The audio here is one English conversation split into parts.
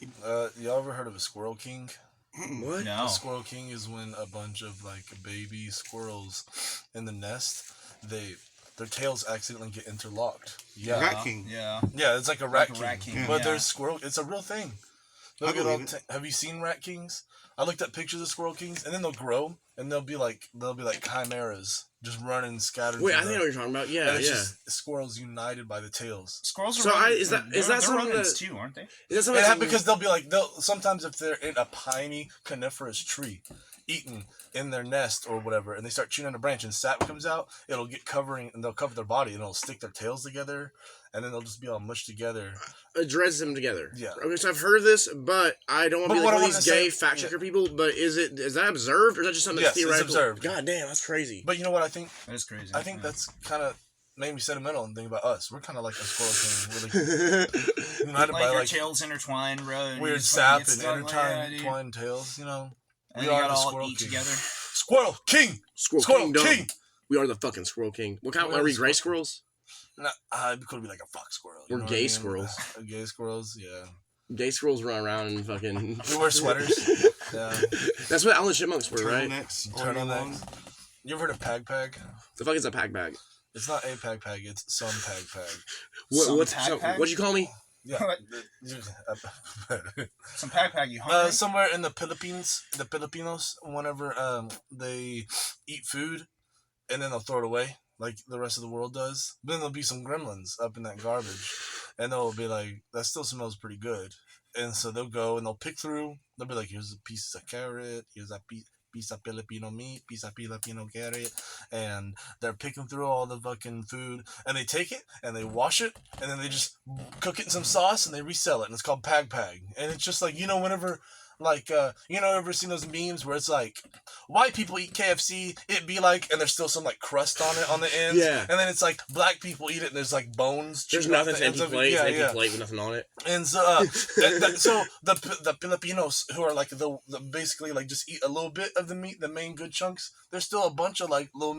Y'all ever heard of a squirrel king? What? No. A squirrel king is when a bunch of like baby squirrels in the nest, their tails accidentally get interlocked. Yeah, Rat king. Yeah. yeah, it's like a rat king. king. But Yeah. there's squirrel. It's a real thing. I believe it. Have you seen rat kings? I looked at pictures of squirrel kings, and then they'll grow, and they'll be like chimeras, just running scattered. Wait, I think I know what you're talking about. Yeah, and it's yeah. just squirrels united by the tails. Squirrels are So rodents. is that they're something rodents that- too, aren't they? Is that something Yeah, that- because they'll be like sometimes if they're in a piney coniferous tree, eating in their nest or whatever, and they start chewing on a branch and sap comes out, it'll get covering and they'll cover their body and it'll stick their tails together, and then they'll just be all mushed together. It dreads them together. Yeah. Okay, so I've heard of this, but I don't want to be like one of these gay say- fact checker people. But is that observed or is that just something Yes, that's it's theoretical? observed. God damn, that's crazy. But you know what I think? That is crazy. I think that's kind of made me sentimental and think about us. We're kind of like a squirrel king, really united like by our like tails intertwined, bro. and you weird just sap fucking and get stuck like that, dude. intertwined tails. You know, And we you are gotta the all squirrel eat king. together. Squirrel king. Squirrel Kingdom. King. We are the fucking Squirrel King. What kind? We're Are we the gray squirrel- squirrels? No, it could be like a fox squirrel. We're know what gay I mean? squirrels. Gay squirrels, yeah. Gay squirrels run around and fucking. We wear sweaters. Yeah. That's what Alan Chipmunks were, right? Turtlenecks. all year long. Turtlenecks. You ever heard of pag pag? The fuck is a pack bag? It's not a pag pag. It's some pag pag. What'd you call me? Yeah. Some pack you hungry? Somewhere in the Philippines, the Filipinos, whenever they eat food, and then they'll throw it away like the rest of the world does. Then there'll be some gremlins up in that garbage, and they'll be like, "That still smells pretty good." And so they'll go and they'll pick through. They'll be like, "Here's a piece of carrot. Here's a piece of Filipino meat, piece of Filipino carrot," and they're picking through all the fucking food, and they take it and they wash it, and then they just cook it in some sauce and they resell it, and it's called pag pag. And it's just like, whenever like ever seen those memes where it's like white people eat KFC, it be like, and there's still some like crust on it on the ends, Yeah. and then it's like black people eat it and there's like bones. There's chewing out nothing. the It's ends empty of it. plate. Yeah, It's an yeah. empty plate with nothing on it. And so, so the Filipinos who are like the basically like just eat a little bit of the meat, the main good chunks. There's still a bunch of like little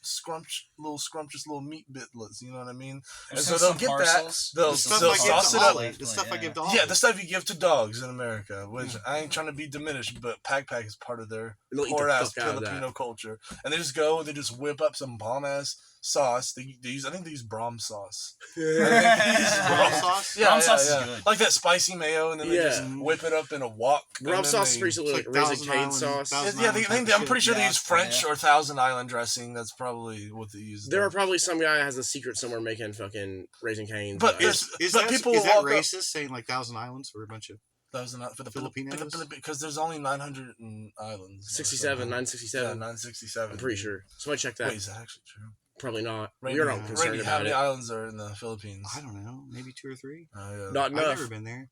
scrumptious little meat bitlets. You know what I mean? And so they'll get parcels. that. They'll The stuff they'll I give sauce to it up. Ollie. The stuff I give to Ollie. Yeah, the stuff you give to dogs in America, which I ain't trying to be diminished, but pag is part of their They'll eat the poor ass fuck out of that. Filipino culture. And they just go, they just whip up some bomb ass sauce. They use, I think they use Braum sauce. Brown sauce? Yeah, Braum yeah, sauce is yeah. good. Like that spicy mayo, and then they just Yeah. whip it up in a wok. and Rob then sauce is they- pretty similar, like It's like Raisin Thousand Cane Island- sauce. Thousand- Yeah, I'm pretty sure they Yeah, use French yeah. or Thousand Island dressing. That's probably what they use. There are probably some guy that has a secret somewhere making fucking Raisin Cane's. But Is But that, people is that walk up- racist saying like Thousand Islands for a bunch of Thousand for the Filipinos? because there's only 900 islands. 67, Yeah, 967. 967. I'm pretty sure. Somebody check that. Wait, is that actually true? Probably not. Randy, We are not concerned Randy, how about many it. islands are in the Philippines? I don't know, maybe 2 or 3. Oh, yeah. Not I've enough. never been there.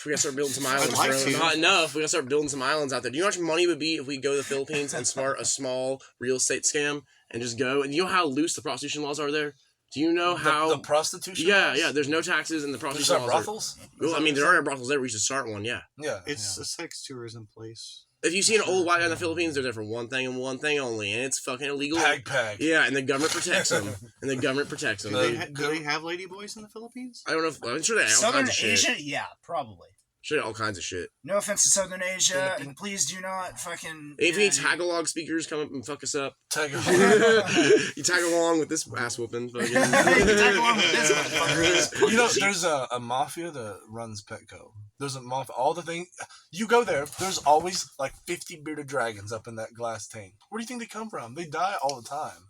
We gotta start building some islands, I'd like bro. to. Not enough. We gotta start building some islands out there. Do you know how much money would be if we go to the Philippines and start a small real estate scam and just go? And you know how loose the prostitution laws are there? Do you know how? The prostitution? Yeah, laws? yeah. There's no taxes and the There's prostitution not laws. brothels? Well, I mean, there are brothels there. We should start one. Yeah. Yeah. It's yeah. a sex tourism place. If you see an old white guy in the Philippines, they're there for one thing and one thing only, and it's fucking illegal. Pag. Yeah, and the government protects them. And the government protects them. Do Uh, they have ladyboys in the Philippines? I don't know. I'm sure they have all Southern kinds of Asia? shit. Yeah, probably. Sure, all kinds of shit. No offense to Southern Asia, and please do not fucking... If any Tagalog speakers come up and fuck us up, Tag you tag along with this ass whooping. You can tag along with this motherfucker. You know, there's a mafia that runs Petco. There's a mafia. All the things you go there. There's always like 50 bearded dragons up in that glass tank. Where do you think they come from? They die all the time.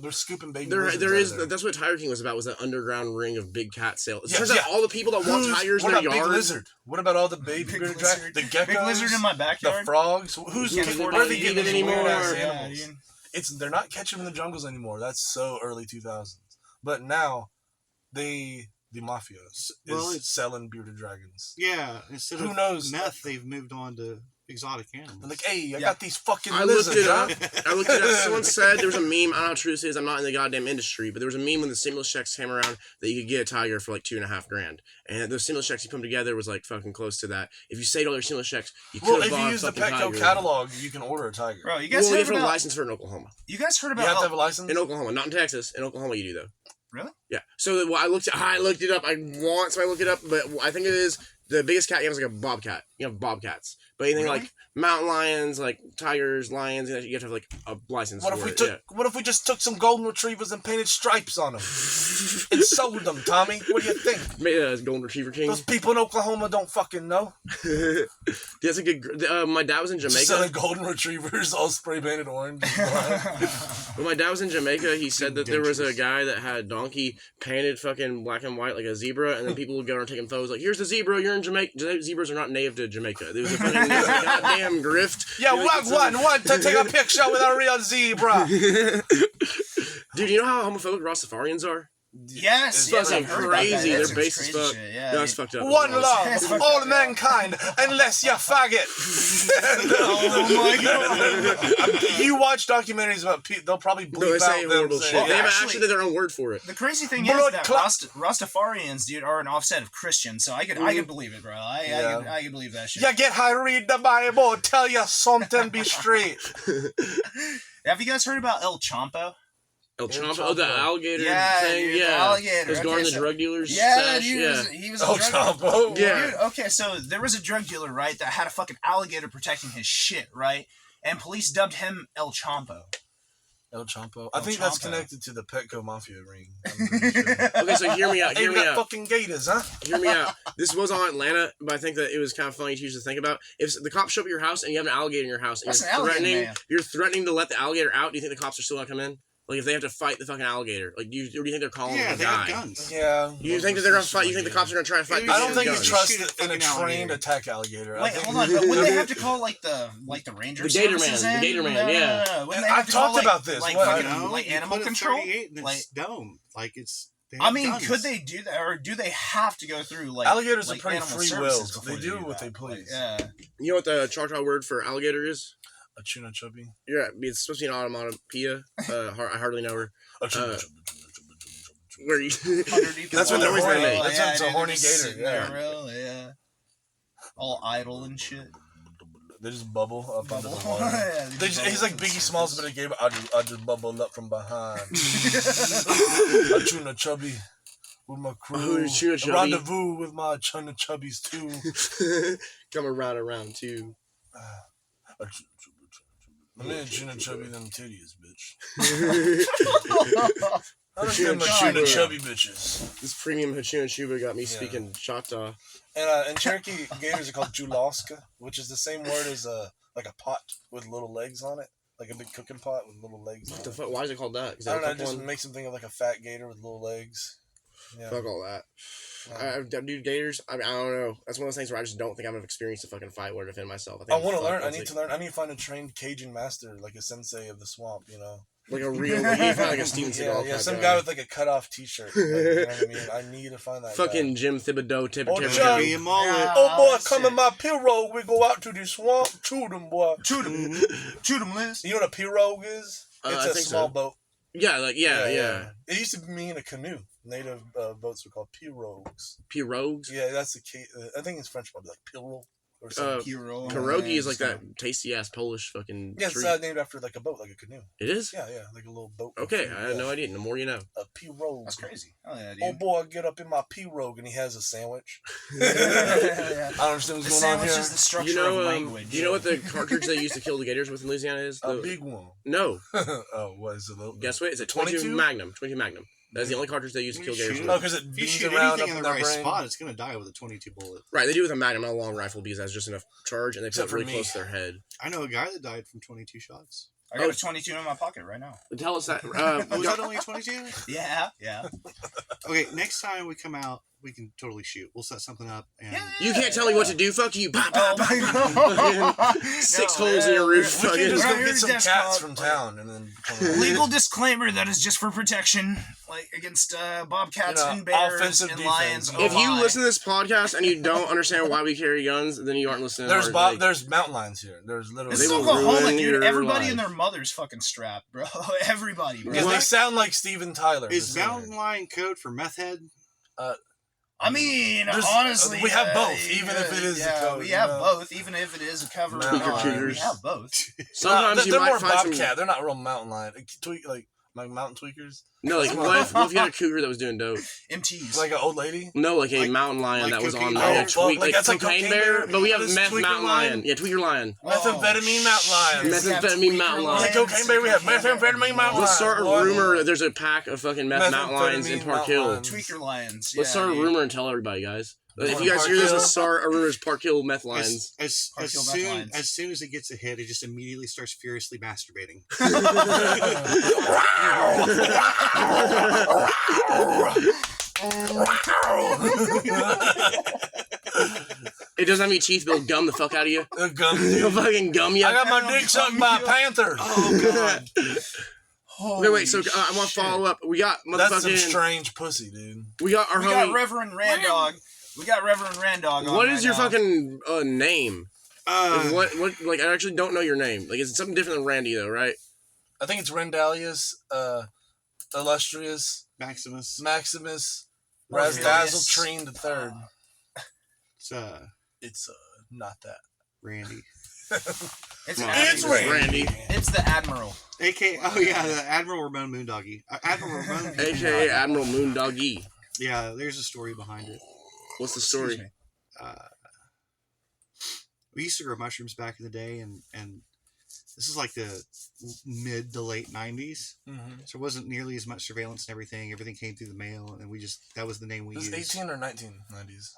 They're scooping baby. There lizards is. out there. That's what Tiger King was about. Was that underground ring of big cat sales? It Yeah, turns out yeah. all the people that want tigers in What their about Big yards. Lizard? What about all the baby Big bearded lizard. dragons? The geckos. Big lizard in my backyard. The frogs. Who's Can't where afford are to they feed getting it these anymore. weird-ass Yeah, animals? dude. They're not catching them in the jungles anymore. That's so early 2000s. But now, the mafia is Well, it's- selling bearded dragons. Yeah, instead Who of knows? meth, they've moved on to exotic animals. They're like, hey, I Yeah. got these fucking I looked lizards, it up. huh? I looked it up. Someone said there was a meme. I don't know how true this is. I'm not in the goddamn industry, but there was a meme when the stimulus checks came around that you could get a tiger for like $2.5 grand, and those stimulus checks you put together was like fucking close to that. If you saved all your stimulus checks, you could Well, have if you bought use a the fucking Petco tiger. catalog, you can order a tiger. Bro, you You guys will heard get for a about... license for in Oklahoma. You guys heard You about... have to have a license? In Oklahoma, not in Texas. In Oklahoma, you do though. Really? Yeah. So I looked it up. I want somebody to look it up, but I think it is The biggest cat you have is like a bobcat. You have bobcats. But anything Really? like mountain lions, like tigers, lions, you have to have like a license What for if we it. took? Yeah. What if we just took some golden retrievers and painted stripes on them and sold them, Tommy? What do you think? Made a golden retriever king. Those people in Oklahoma don't fucking know. That's a good. My dad was in Just selling Jamaica. golden retrievers all spray painted orange. When my dad was in Jamaica, he said that there was a guy that had a donkey painted fucking black and white like a zebra, and then people would go around taking photos like, "Here's the zebra. You're in Jamaica." Zebras are not native to Jamaica. There was a fucking goddamn grift. Yeah, what to take a picture with a real zebra? Dude, you know how homophobic Rastafarians are? Yes, It's yes, fucking I've heard about that. crazy. That's They're based as crazy fuck. shit, yeah, That's fucked up. One That's love, all mankind, unless you faggot. Oh my god. You watch documentaries about people, they'll probably No, they bleep say out them horrible saying, shit. They have actually- actually their own word for it. The crazy thing Blood is that clot. Rastafarians, dude, are an offset of Christians, so I could believe it, bro. I could believe that shit. You get high, read the Bible, tell you something, be straight. Have you guys heard about El Champo? El El Champo, the Champo. alligator Yeah, thing, dude, the yeah. alligator. It was going Okay, to so- drug dealers. Yeah, stash, dude, yeah. he was a Oh, drug Champo. Yeah. Dude, okay, so there was a drug dealer, right, that had a fucking alligator protecting his shit, right? And police dubbed him El Champo. El Champo. I El think that's Champo. connected to the Petco Mafia ring. I'm pretty sure. Okay, so hear me out. Hey, Hear we me got out. fucking gators, huh? Hear me out. This was on Atlanta, but I think that it was kind of funny to use to think about. If the cops show up at your house and you have an alligator in your house, and That's an alligator, man. you're threatening to let the alligator out, do you think the cops are still gonna come in? Like if they have to fight the fucking alligator, like do you think they're calling Yeah, them to they have die? guns. Yeah. You think that they're gonna fight? You think the cops are gonna try to fight? I I people don't with think you guns? trust Shoot a in a fucking trained alligator. attack alligator. I Wait, think hold on, but wouldn't they have to call like the Ranger The Gator services Man, the in? Gator Man, No, yeah. no. Wouldn't they I've have to call, talked about this. Like, What? fucking, No, like you animal put a control? 38 and Like, it's dome. Like it's. They I have mean, guns. could they do that, or do they have to go through like Alligators like are pretty animal free-willed. services before They do what that? they please. Yeah. You know what the Choctaw word for alligator is? A tuna chubby. Yeah, it's supposed to be an onomatopoeia. I hardly know her. A tuna Uh, chubby. Where you? Underneath That's the when they're water. horny. Yeah, That's when it's a dude, horny they're just gator. sitting Yeah. there, bro, yeah. All idle and shit. They just bubble up under the Bubble. water. Yeah, They just just, he's bubble. like Biggie Smalls, but a game. I just bubble up from behind. A tuna chubby with my crew. Oh, tuna chubby. Rendezvous with my tuna chubbies too. Come around too. A I'm in tuna chubby them titties, bitch. I understand my Tuna tuna Chuba. chubby bitches. This premium Hachuna Chuba got me speaking Choctaw. And in Cherokee, gators are called julaska, which is the same word as like a pot with little legs on it, like a big cooking pot with little legs on What the it. fuck? Why is it called that? Is I that don't know, a it just one? makes them think of like a fat gator with little legs. Yeah. Fuck all that. Dude, gators. I don't know. That's one of those things where I just don't think I'm gonna experience a fucking fight where to defend myself. I want to learn. I need to learn. I need to find a trained Cajun master, like a sensei of the swamp. You know. like a real, like, you find like a Steven Seagal Yeah, type some guy with like a cut off T-shirt. Like, you know what I mean? I need to find that. fucking guy. Jim Thibodeau tip. Oh, tip- Joe. Be a mullet. Yeah. Oh boy, that's come it. in my pirogue. We go out to the swamp. Shoot 'em, boy. Shoot him, shoot him, Liz. You know what a pirogue is? I It's a think small so. boat. Yeah, like yeah. It used to mean a canoe. Native boats were called pirogues. Pirogues. Yeah, that's the key. I think it's French, probably like pirogue or something. Hero. Pierogi is like that tasty ass Polish fucking Yeah, it's treat. named after like a boat, like a canoe. It is? Yeah, like a little boat. Okay, I had no idea. The more you know. A pirogue. That's crazy. Oh yeah, dude. Oh boy, I get up in my pirogue and he has a sandwich. Yeah. I don't understand The what's going on sandwich here. is the structure You know, of language. you know what the cartridge they used to kill the gators with in Louisiana is? A The- big one. No. Oh, what is it? Guess what? It's a 22 22? Magnum. 22 Magnum. That's the only cartridge they use to kill When you gators shoot with. Oh, because it If you beams shoot around anything up in in the their right brain. spot, it's gonna die with a 22 bullet. Right, they do it with a Magnum, not a long rifle, because that's just enough charge, and they put Except it for really me. close to their head. I know a guy that died from 22 shots. I got a 22 in my pocket right now. Tell us that. Was that only 22? Yeah, yeah. Okay, next time we come out, we can totally shoot. We'll set something up and You can't tell me what to do. Fuck you. Bah, bah, Oh bah. my god. Six No, holes in your roof. We can Fucking. just We're go here get to some desk cats club. from town and then come around. Legal disclaimer, that is just for protection, like against bobcats You know, and bears offensive and defense. lions. Oh If you my. listen to this podcast and you don't understand why we carry guns, then you aren't listening. There's hard, like- there's mountain lions here. There's literally. This is They will Oklahoma, ruin dude. your Everybody and life. their mother's fucking strapped, bro. Everybody, bro. Because they What? sound like Steven Tyler. is the singer. mountain lion code for meth head? I mean, There's- honestly, we have both, even if it is a yeah, code, we you have know. both, even if it is a cover. Mountain art, we lions. have both. Sometimes you they're might more find bobcat. some. They're not real mountain lion. Like Like mountain tweakers? No, like what if you had a cougar that was doing dope? MTs. Like an old lady? No, like a Like- mountain lion like that was on cocaine like bear? a tweak, Like that's like cocaine cocaine bear. bear? But we have This meth tweaker mountain lion? lion. Yeah, tweaker lion. Methamphetamine mountain lion. Meth- Methamphetamine mountain lion. Like cocaine bear, we have methamphetamine mountain lion. Let's start a What? rumor that there's a pack of fucking meth mountain lions in Methamphetamine Park mountain Hill. lions. Tweaker lions. Let's start a dude. rumor and tell everybody, guys. If Park you guys hear this, Hill? let's start a rumor as Park Hill meth lions. As Park Hill meth lions. soon as it gets a hit, it just immediately starts furiously masturbating. It doesn't have any teeth, but it'll gum the fuck out of you. The gum, It'll dude. fucking gum you. I got my dick sucked by a panther. Oh god. Wait, so I want to follow up. We got That's some motherfucking. strange pussy, dude. We got our We got homie. Reverend Randog. We got Reverend Randog on What right is your now. fucking name? Uh, What? Like, I actually don't know your name. Like, it's something different than Randy, though, right? I think it's Rendalius, Illustrious, Maximus. Maximus, Orpheus. Razdazzle the Third. It's It's not that. Randy. It's No, It's Admiral. Randy. It's the Admiral. AK. Oh yeah, the Admiral Ramon Moondoggy. Admiral Ramon. AKA Admiral Moondoggy. Yeah, there's a story behind it. What's the Excuse story? me. We used to grow mushrooms back in the day, and this is like the mid to late 90s. Mm-hmm. So it wasn't nearly as much surveillance and everything. Everything came through the mail, and that was the name we This used. is 18 or 1990s.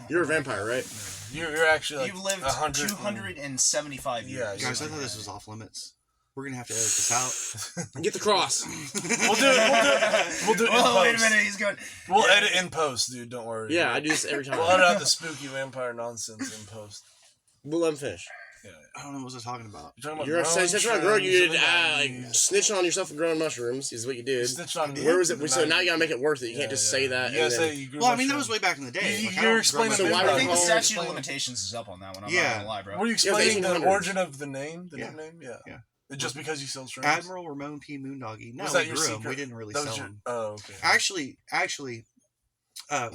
You're a vampire, right? You're actually like You've lived 100. 275 years. Yeah, Guys, I thought this was off limits. We're gonna have to edit this out. Get the cross. We'll do it. We'll do it in Oh, wait a post. minute. He's going. We'll edit in post, dude. Don't worry. Yeah, I do this every time. We'll edit out the spooky vampire nonsense in post. We'll let him finish. I don't know what I was talking about. You're talking about You're growing such a girl. You shrooms did in the like 90s. snitching on yourself for growing mushrooms is what you did. Snitched on me. Where was it? in the So now you 90s. gotta make it worth it. You can't just say that. You gotta and then- say you grew Well, I mean, that mushrooms. was way back in the day. You- Like, you're I don't grow explaining mushrooms. So why I would think the Paul statute of explain it? limitations is up on that one. I'm Yeah. not gonna lie, bro. Were you explaining the 1800s. origin of the name? The Yeah. nickname? Yeah. Yeah. Just because you sell shrooms? Admiral Ramon P. Moondoggy. No, Was we that your grew them. secret? We didn't really That sell was your. them. Oh, okay. Actually,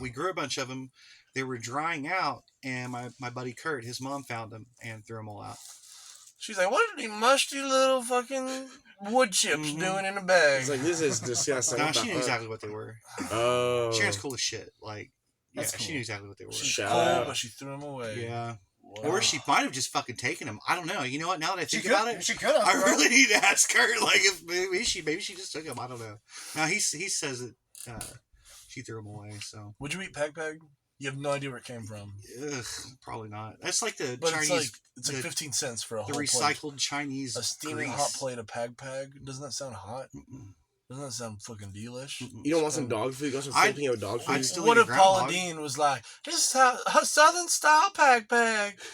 we grew a bunch of them. They were drying out, and my buddy Kurt, his mom found them and threw them all out. She's like, what are these musty little fucking wood chips Mhm. doing in a bag? It's like, this is disgusting. Nah, What the she knew fuck? exactly what they were. Oh. Sharon's cool as shit. Like, yeah, That's she cool. knew exactly what they were. She's Shout cool, out. but she threw them away. Yeah. Wow. Or she might have just fucking taken them. I don't know. You know what? Now that I She think could. about it, She could have. I bro. really need to ask her. Like, if maybe she just took them. I don't know. Now he says that she threw them away. So Would you eat peg? You have no idea where it came from. ugh, probably not. That's like the But Chinese, it's like the- 15 cents for a the whole plate. recycled Chinese A steaming grease. hot plate of peg. Doesn't that sound hot? Mm-mm, Doesn't that sound fucking delish? mm-mm. You don't want some dog food? You want some I- Filipino dog food? I'd still What eat a if Paula groundhog. Dean was like, this is a southern style peg?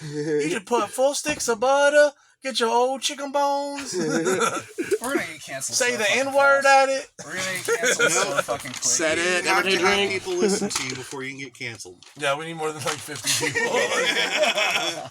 You just put 4 sticks of butter, get your old chicken bones, We're gonna get canceled. say so the fucking N-word fast. at it. We're gonna get canceled so fucking quick. Said it. You have Never to take have drink. people listen to you before you can get canceled. Yeah, we need more than like 50 people.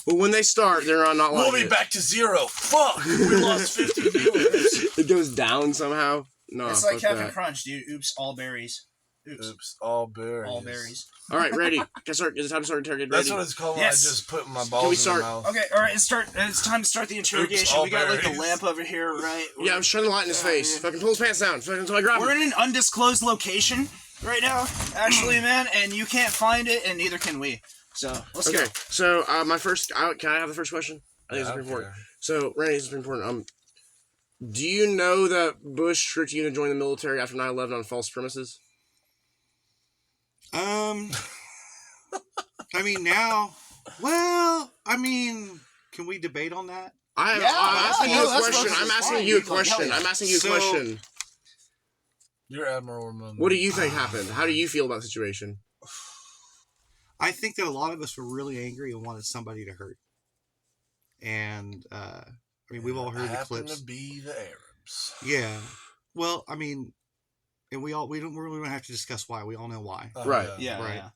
Well, when they start, they're not We'll like be it. back to 0. Fuck, we lost 50 viewers. It goes down somehow. No, It's like fuck Captain that. Crunch, dude. Oops, all berries. Oops, Oops, all berries. all berries. All right, ready. Can I start? Is it time to start interrogating? That's Ready? what it's called Yes. when I just put my we balls in start? my mouth. Okay, all right. It's time to start the interrogation. all We got like the berries. lamp over here, right? Yeah, I'm shining the light in his face. Fucking pull his pants down. Fucking until I grab We're him. in an undisclosed location right now, actually, man, and you can't find it, and neither can we. So let's Okay, go. so my first. Can I have the first question? I think it's Yeah, pretty I don't important. So, Randy, this is pretty important. Do you know that Bush tricked you to join the military after 9/11 on false premises? I mean now. Well, I mean, can we debate on that? I'm Yeah, asking no, you a that's question. fine. I'm asking Fine, you a dude, like, hell question. yeah. I'm asking you a So- question. You're Admiral Ramon. What do you think happened? How do you feel about the situation? I think that a lot of us were really angry and wanted somebody to hurt. And I mean, we've all heard the Happen clips. to be the Arabs. Yeah. Well, I mean, and we don't really have to discuss why. We all know why. Right. Yeah, Right. yeah.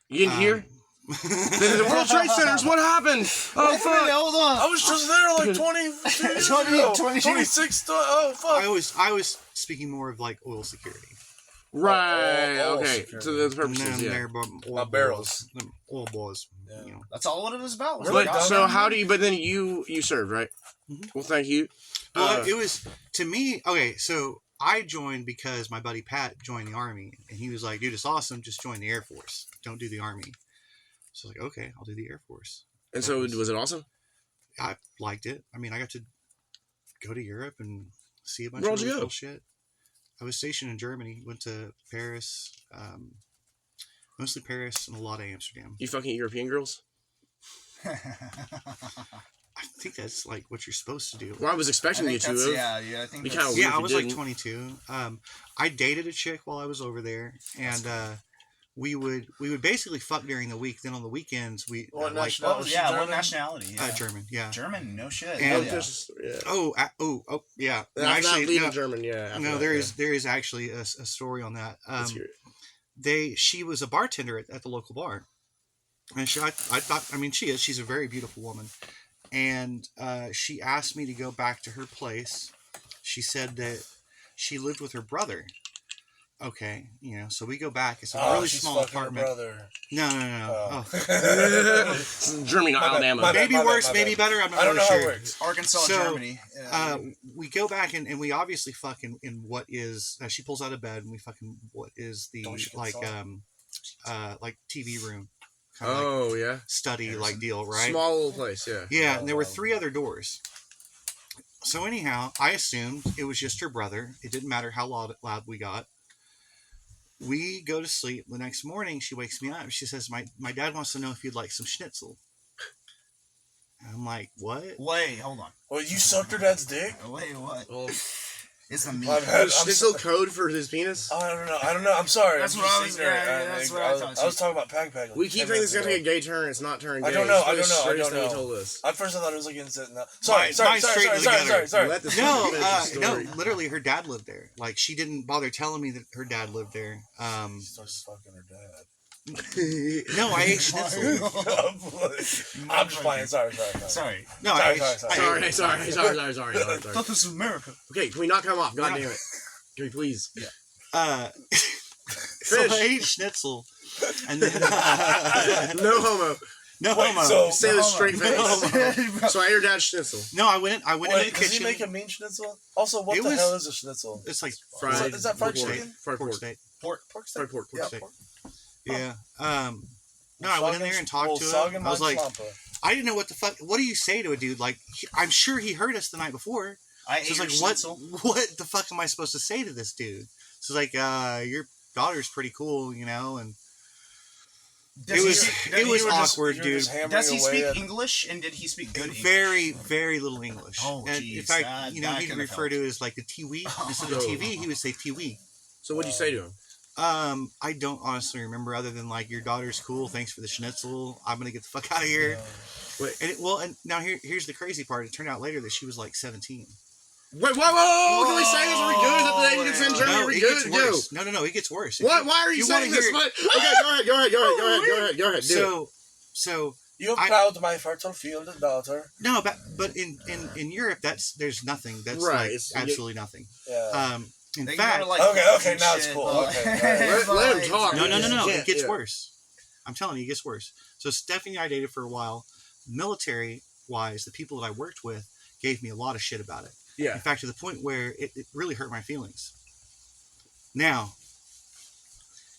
You didn't hear? Um, The World Trade Centers, what happened? Oh, Wait a minute, fuck. hold on. I was just there like 20, 26, oh fuck. I was speaking more of like oil security. Right, All okay. security. To the And purposes, then yeah. they're oil barrels. Them oil boys. Yeah. You know. That's all what it was about. was Really? it? But so how do you? But then you served, right? Mhm. Well, thank you. Well, it was to me. Okay, so I joined because my buddy Pat joined the Army, and he was like, "Dude, it's awesome. Just join the Air Force. Don't do the Army." So I was like, "Okay, I'll do the Air Force." And so was it awesome? I liked it. I mean, I got to go to Europe and see a bunch Where'd of you really go? cool shit. I was stationed in Germany. Went to Paris, mostly Paris, and a lot of Amsterdam. You fucking European girls? I think that's like what you're supposed to do. Well, I was expecting you to. Yeah, I think Be that's... kinda Yeah, weird I if was you like didn't. 22. I dated a chick while I was over there, and we would basically fuck during the week. Then on the weekends, we What like nationality? yeah, what German? nationality? Yeah. German. Yeah. German, no shit. And- Hell Oh, yeah. just, yeah. Oh, yeah. No, Not actually, leaving no, German, yeah. no, there is actually a story on that. Let's hear it. She was a bartender at the local bar, and I thought, I mean, she's a very beautiful woman, and she asked me to go back to her place. She said that she lived with her brother. Okay, so we go back. It's a really she's small fucking her apartment. brother. No. Oh. Germany, My bad, Alabama. my bad. Maybe worse, maybe better. I'm not I don't really know how sure. it works. Arkansas, So, Germany. Yeah. We go back and we obviously fuck in what is she pulls out of bed and we fucking what is the Don't she get like salt? like TV room kind of like Oh, yeah. study like deal, right? Small little place, yeah. Yeah, Oh, and there were wow. 3 other doors. So anyhow, I assumed it was just her brother. It didn't matter how loud we got. We go to sleep. The next morning, she wakes me up. She says, my dad wants to know if you'd like some schnitzel. And I'm like, what? Wait, hold on. Well, you sucked her dad's dick? Wait, what? Well, It's the meat. My bad. is schnitzel code for his penis? I don't know. I'm sorry. That's I'm what just I was- ignorant. yeah, that's what I thought, I was talking about pack. We keep thinking it's going to take a gay turn. It's not turning gay. I don't know, It's the straightest I don't thing know. you told us. At first, I thought it was like instant. No. Mine's straight together. Let this No, fucking finish the no, story. literally her dad lived there. Like, she didn't bother telling me that her dad lived there. She starts fucking her dad. No, I ate schnitzel. I'm just playing. Sorry. Sorry. No, Sorry, I ate sorry. Sorry. Thought this was America. Okay, can we not come off? God damn it. Can we please? So Fish. I ate schnitzel, and then No homo. no Wait, homo. so- Say with straight No. face. So I ate your dad's schnitzel. No, I went in Wait, the does he kitchen. make a mean schnitzel? Also, what It the was- hell is a schnitzel? It's like Fried. Is that fried pork. chicken? Fried pork. steak. Pork steak? Fried pork. Yeah, steak. pork. Yeah. No, I went in there and talked to him. I was like, I didn't know what the fuck. What do you say to a dude? Like, I'm sure he heard us the night before. I So ate it's your like, schnitzel. what the fuck am I supposed to say to this dude? So it's like, your daughter's pretty cool, and it was awkward, dude. Does he speak English, and did he speak good English? Very, very little English. Oh, and geez, in fact, that he'd could've refer to helped. it as like the tiwi. Instead of Oh. TV, he would say tiwi. So what'd you say to him? I don't honestly remember other than like, your daughter's cool. Thanks for the schnitzel. I'm going to get the fuck out of here. Wait. And now here's the crazy part. It turned out later that she was like 17. Wait, whoa! Can we say this? Are we good? Is that the day you can send Germany? No, Are we it good? gets Go. worse. No, it gets worse. What? Why are you wanna saying this? hear- What? Okay, go ahead. Do it. So You plowed my fertile field, daughter. no, but in Europe, there's nothing. That's Right, like it's- absolutely nothing. Yeah. In They fact, go to, like, Okay, now it's shit, cool. but- Okay, right. Let him talk. no. Yeah, It gets yeah. worse. I'm telling you, it gets worse. So Stephanie and I dated for a while. Military-wise, the people that I worked with gave me a lot of shit about it. Yeah. In fact, to the point where it really hurt my feelings. Now,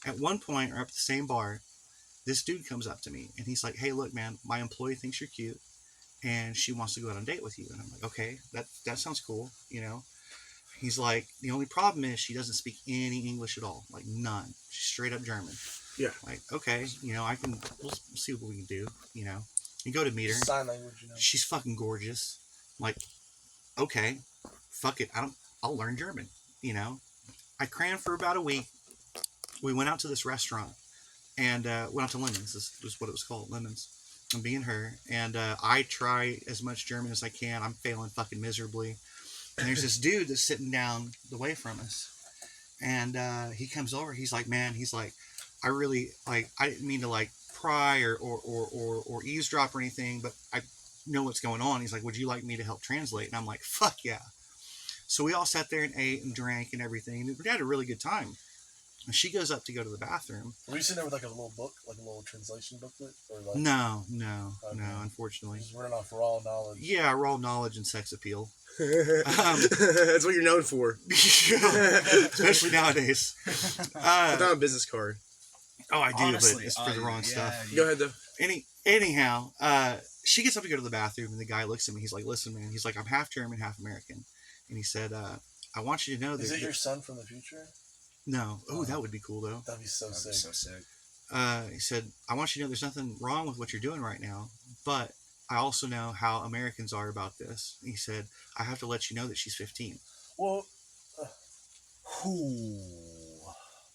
at one point, or at the same bar, this dude comes up to me and he's like, "Hey, look, man, my employee thinks you're cute, and she wants to go out on a date with you." And I'm like, "Okay, that sounds cool, He's like, "The only problem is she doesn't speak any English at all, like none. She's straight up German." Yeah. Like, okay, we'll see what we can do, You go to meet her. Sign language, She's fucking gorgeous. I'm like, okay, fuck it. I'll learn German, I crammed for about a week. We went out to this restaurant and went out to Lemons. This was what it was called, Lemons. And me and her. And I try as much German as I can. I'm failing fucking miserably. And there's this dude that's sitting down the way from us. And he comes over. He's like, man, I really, I didn't mean to like pry or eavesdrop or anything, but I know what's going on. He's like, would you like me to help translate? And I'm like, fuck yeah. So we all sat there and ate and drank and everything. And we had a really good time. And she goes up to go to the bathroom. Were you sitting there with like a little book, like a little translation booklet, or like No, Okay. unfortunately. just running off raw knowledge? Yeah, raw knowledge and sex appeal. That's what you're known for. Especially nowadays. I found a business card. Oh, I do, Honestly, but it's for the wrong stuff. dude. Go ahead, though. Anyhow, she gets up to go to the bathroom, and the guy looks at me. He's like, "Listen, man." He's like, "I'm half German, half American," and he said, "I want you to know that." Is it your son from the future? No. Oh, that would be cool though. That'd be so That'd be sick. so sick. He said, "I want you to know there's nothing wrong with what you're doing right now, but I also know how Americans are about this." He said, "I have to let you know that she's 15." Well, Ooh.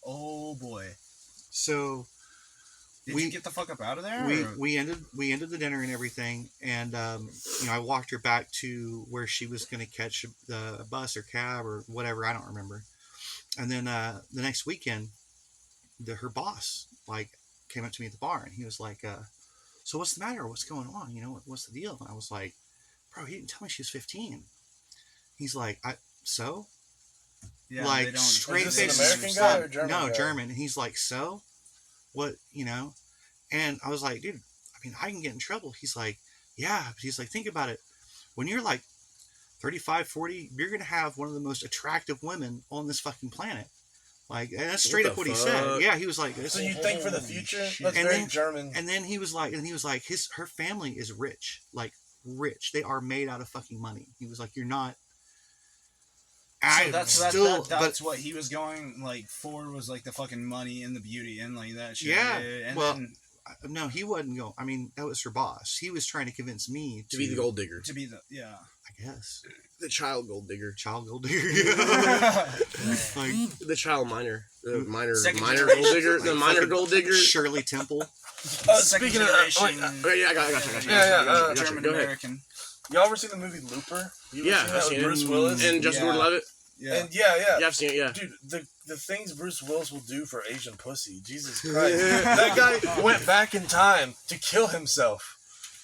Oh boy. So Did We- you get the fuck up out of there? we ended the dinner and everything, and I walked her back to where she was going to catch the bus or cab or whatever, I don't remember. And then the next weekend, her boss came up to me at the bar, and he was like, "So what's the matter? What's going on? What's the deal?" And I was like, "Bro, he didn't tell me she was 15." He's like, "So?" Yeah, like they don't- straight Is this face. an American guy or German No, guy? German. And he's like, "So, what?" And I was like, "Dude, I mean, I can get in trouble." He's like, "Yeah," but he's like, "Think about it. When you're like 35, 40, you're gonna have one of the most attractive women on this fucking planet." And that's straight What up the what he fuck? said. Yeah, he was like, so you think for the future? shit. That's And very then- German. and then he was like, her family is rich, rich. They are made out of fucking money. He was like, "You're not." So that's but what he was going for, was the fucking money and the beauty and that shit. Yeah, And well, then no, he wasn't going. I mean, that was her boss. He was trying to convince me To be the gold digger. to be the I guess The child gold digger. child gold digger. like The child miner. The minor Second gold generation. digger. The minor fucking gold digger. Shirley Temple. second Speaking of, generation Okay, yeah, I got you. Yeah, German Go ahead. American. y'all ever seen the movie Looper? You ever Yeah, seen I've that seen with it. Bruce Willis? And Justin Yeah. Gordon-Levitt. Yeah. And yeah. Yeah, I've seen it. Yeah. Dude, the things Bruce Willis will do for Asian pussy, Jesus Christ! That guy went back in time to kill himself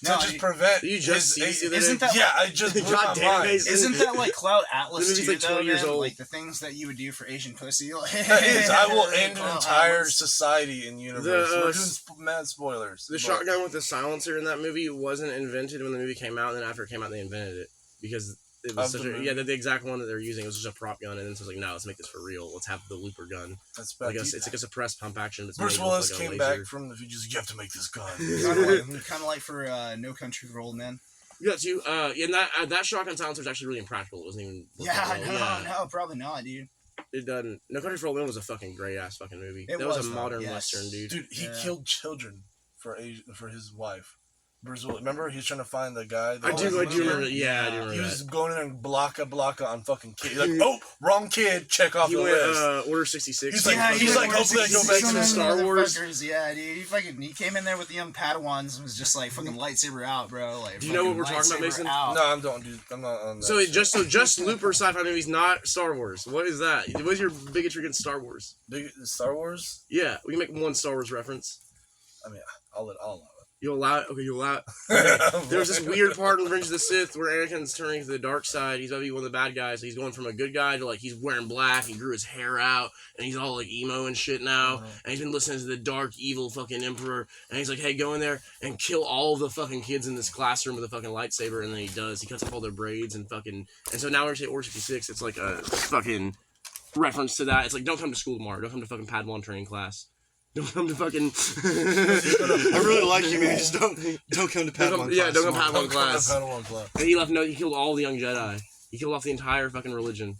to No, just you- prevent You just his. see- Isn't that yeah, I just blew God my damn mind. it, Isn't that Cloud Atlas The movie's too, like 20 though, years man? old. The things that you would do for Asian pussy. That is, I will end an Cloud entire Atlas. society in universe. We're doing mad spoilers. The but- shotgun with the silencer in that movie wasn't invented when the movie came out, and then after it came out, they invented it because it was Of such the a movie? yeah. The exact one that they're using was just a prop gun, and then it's like, no, let's make this for real. Let's have the looper gun. That's Like bad. it's like a suppressed pump action. But Bruce it's made Willis with, like, a came laser. back from the future. You have to make this gun. Kind of like for No Country for Old Men. Yeah, too. And that shotgun silencer was actually really impractical. It wasn't even. No, probably not, dude. It done. No Country for Old Men was a fucking great ass fucking movie. It That was was, a though, modern yes. western, dude. Dude, he Yeah. killed children for his wife. Bruce Willis. Remember, he was trying to find the guy. I do remember. Yeah, I do He remember was that. going in and blocka on fucking kids. Like, oh, wrong kid. Check off He the went list. Order 66. He's like, hopefully I go back to the Star Wars. Yeah, dude. He came in there with the young Padawans and was just fucking lightsaber out, bro. Do you know what we're talking about, lightsaber Mason? out. No, I'm not on that. So shit. just Looper sci-fi movies, not Star Wars. What is that? What's your bigotry against Star Wars? Big Star Wars. Yeah, we can make one Star Wars reference. I mean, I'll allow You allow it? Okay, you allow it. it. There was this weird part in Revenge of the Sith where Anakin's turning to the dark side. He's about to be one of the bad guys. So he's going from a good guy to he's wearing black. He grew his hair out and he's all emo and shit now. And he's been listening to the dark, evil fucking Emperor. And he's like, hey, go in there and kill all the fucking kids in this classroom with a fucking lightsaber. And then he does. He cuts off all their braids and fucking. And so now we're saying Order 66. It's like a fucking reference to that. It's like, don't come to school tomorrow. Don't come to fucking Padawan training class. Don't come to fucking. I really like you, man. Just don't come to Padawan Yeah, class. don't come to tomorrow. Padawan class. Padawan class. And he killed all the young Jedi. He killed off the entire fucking religion.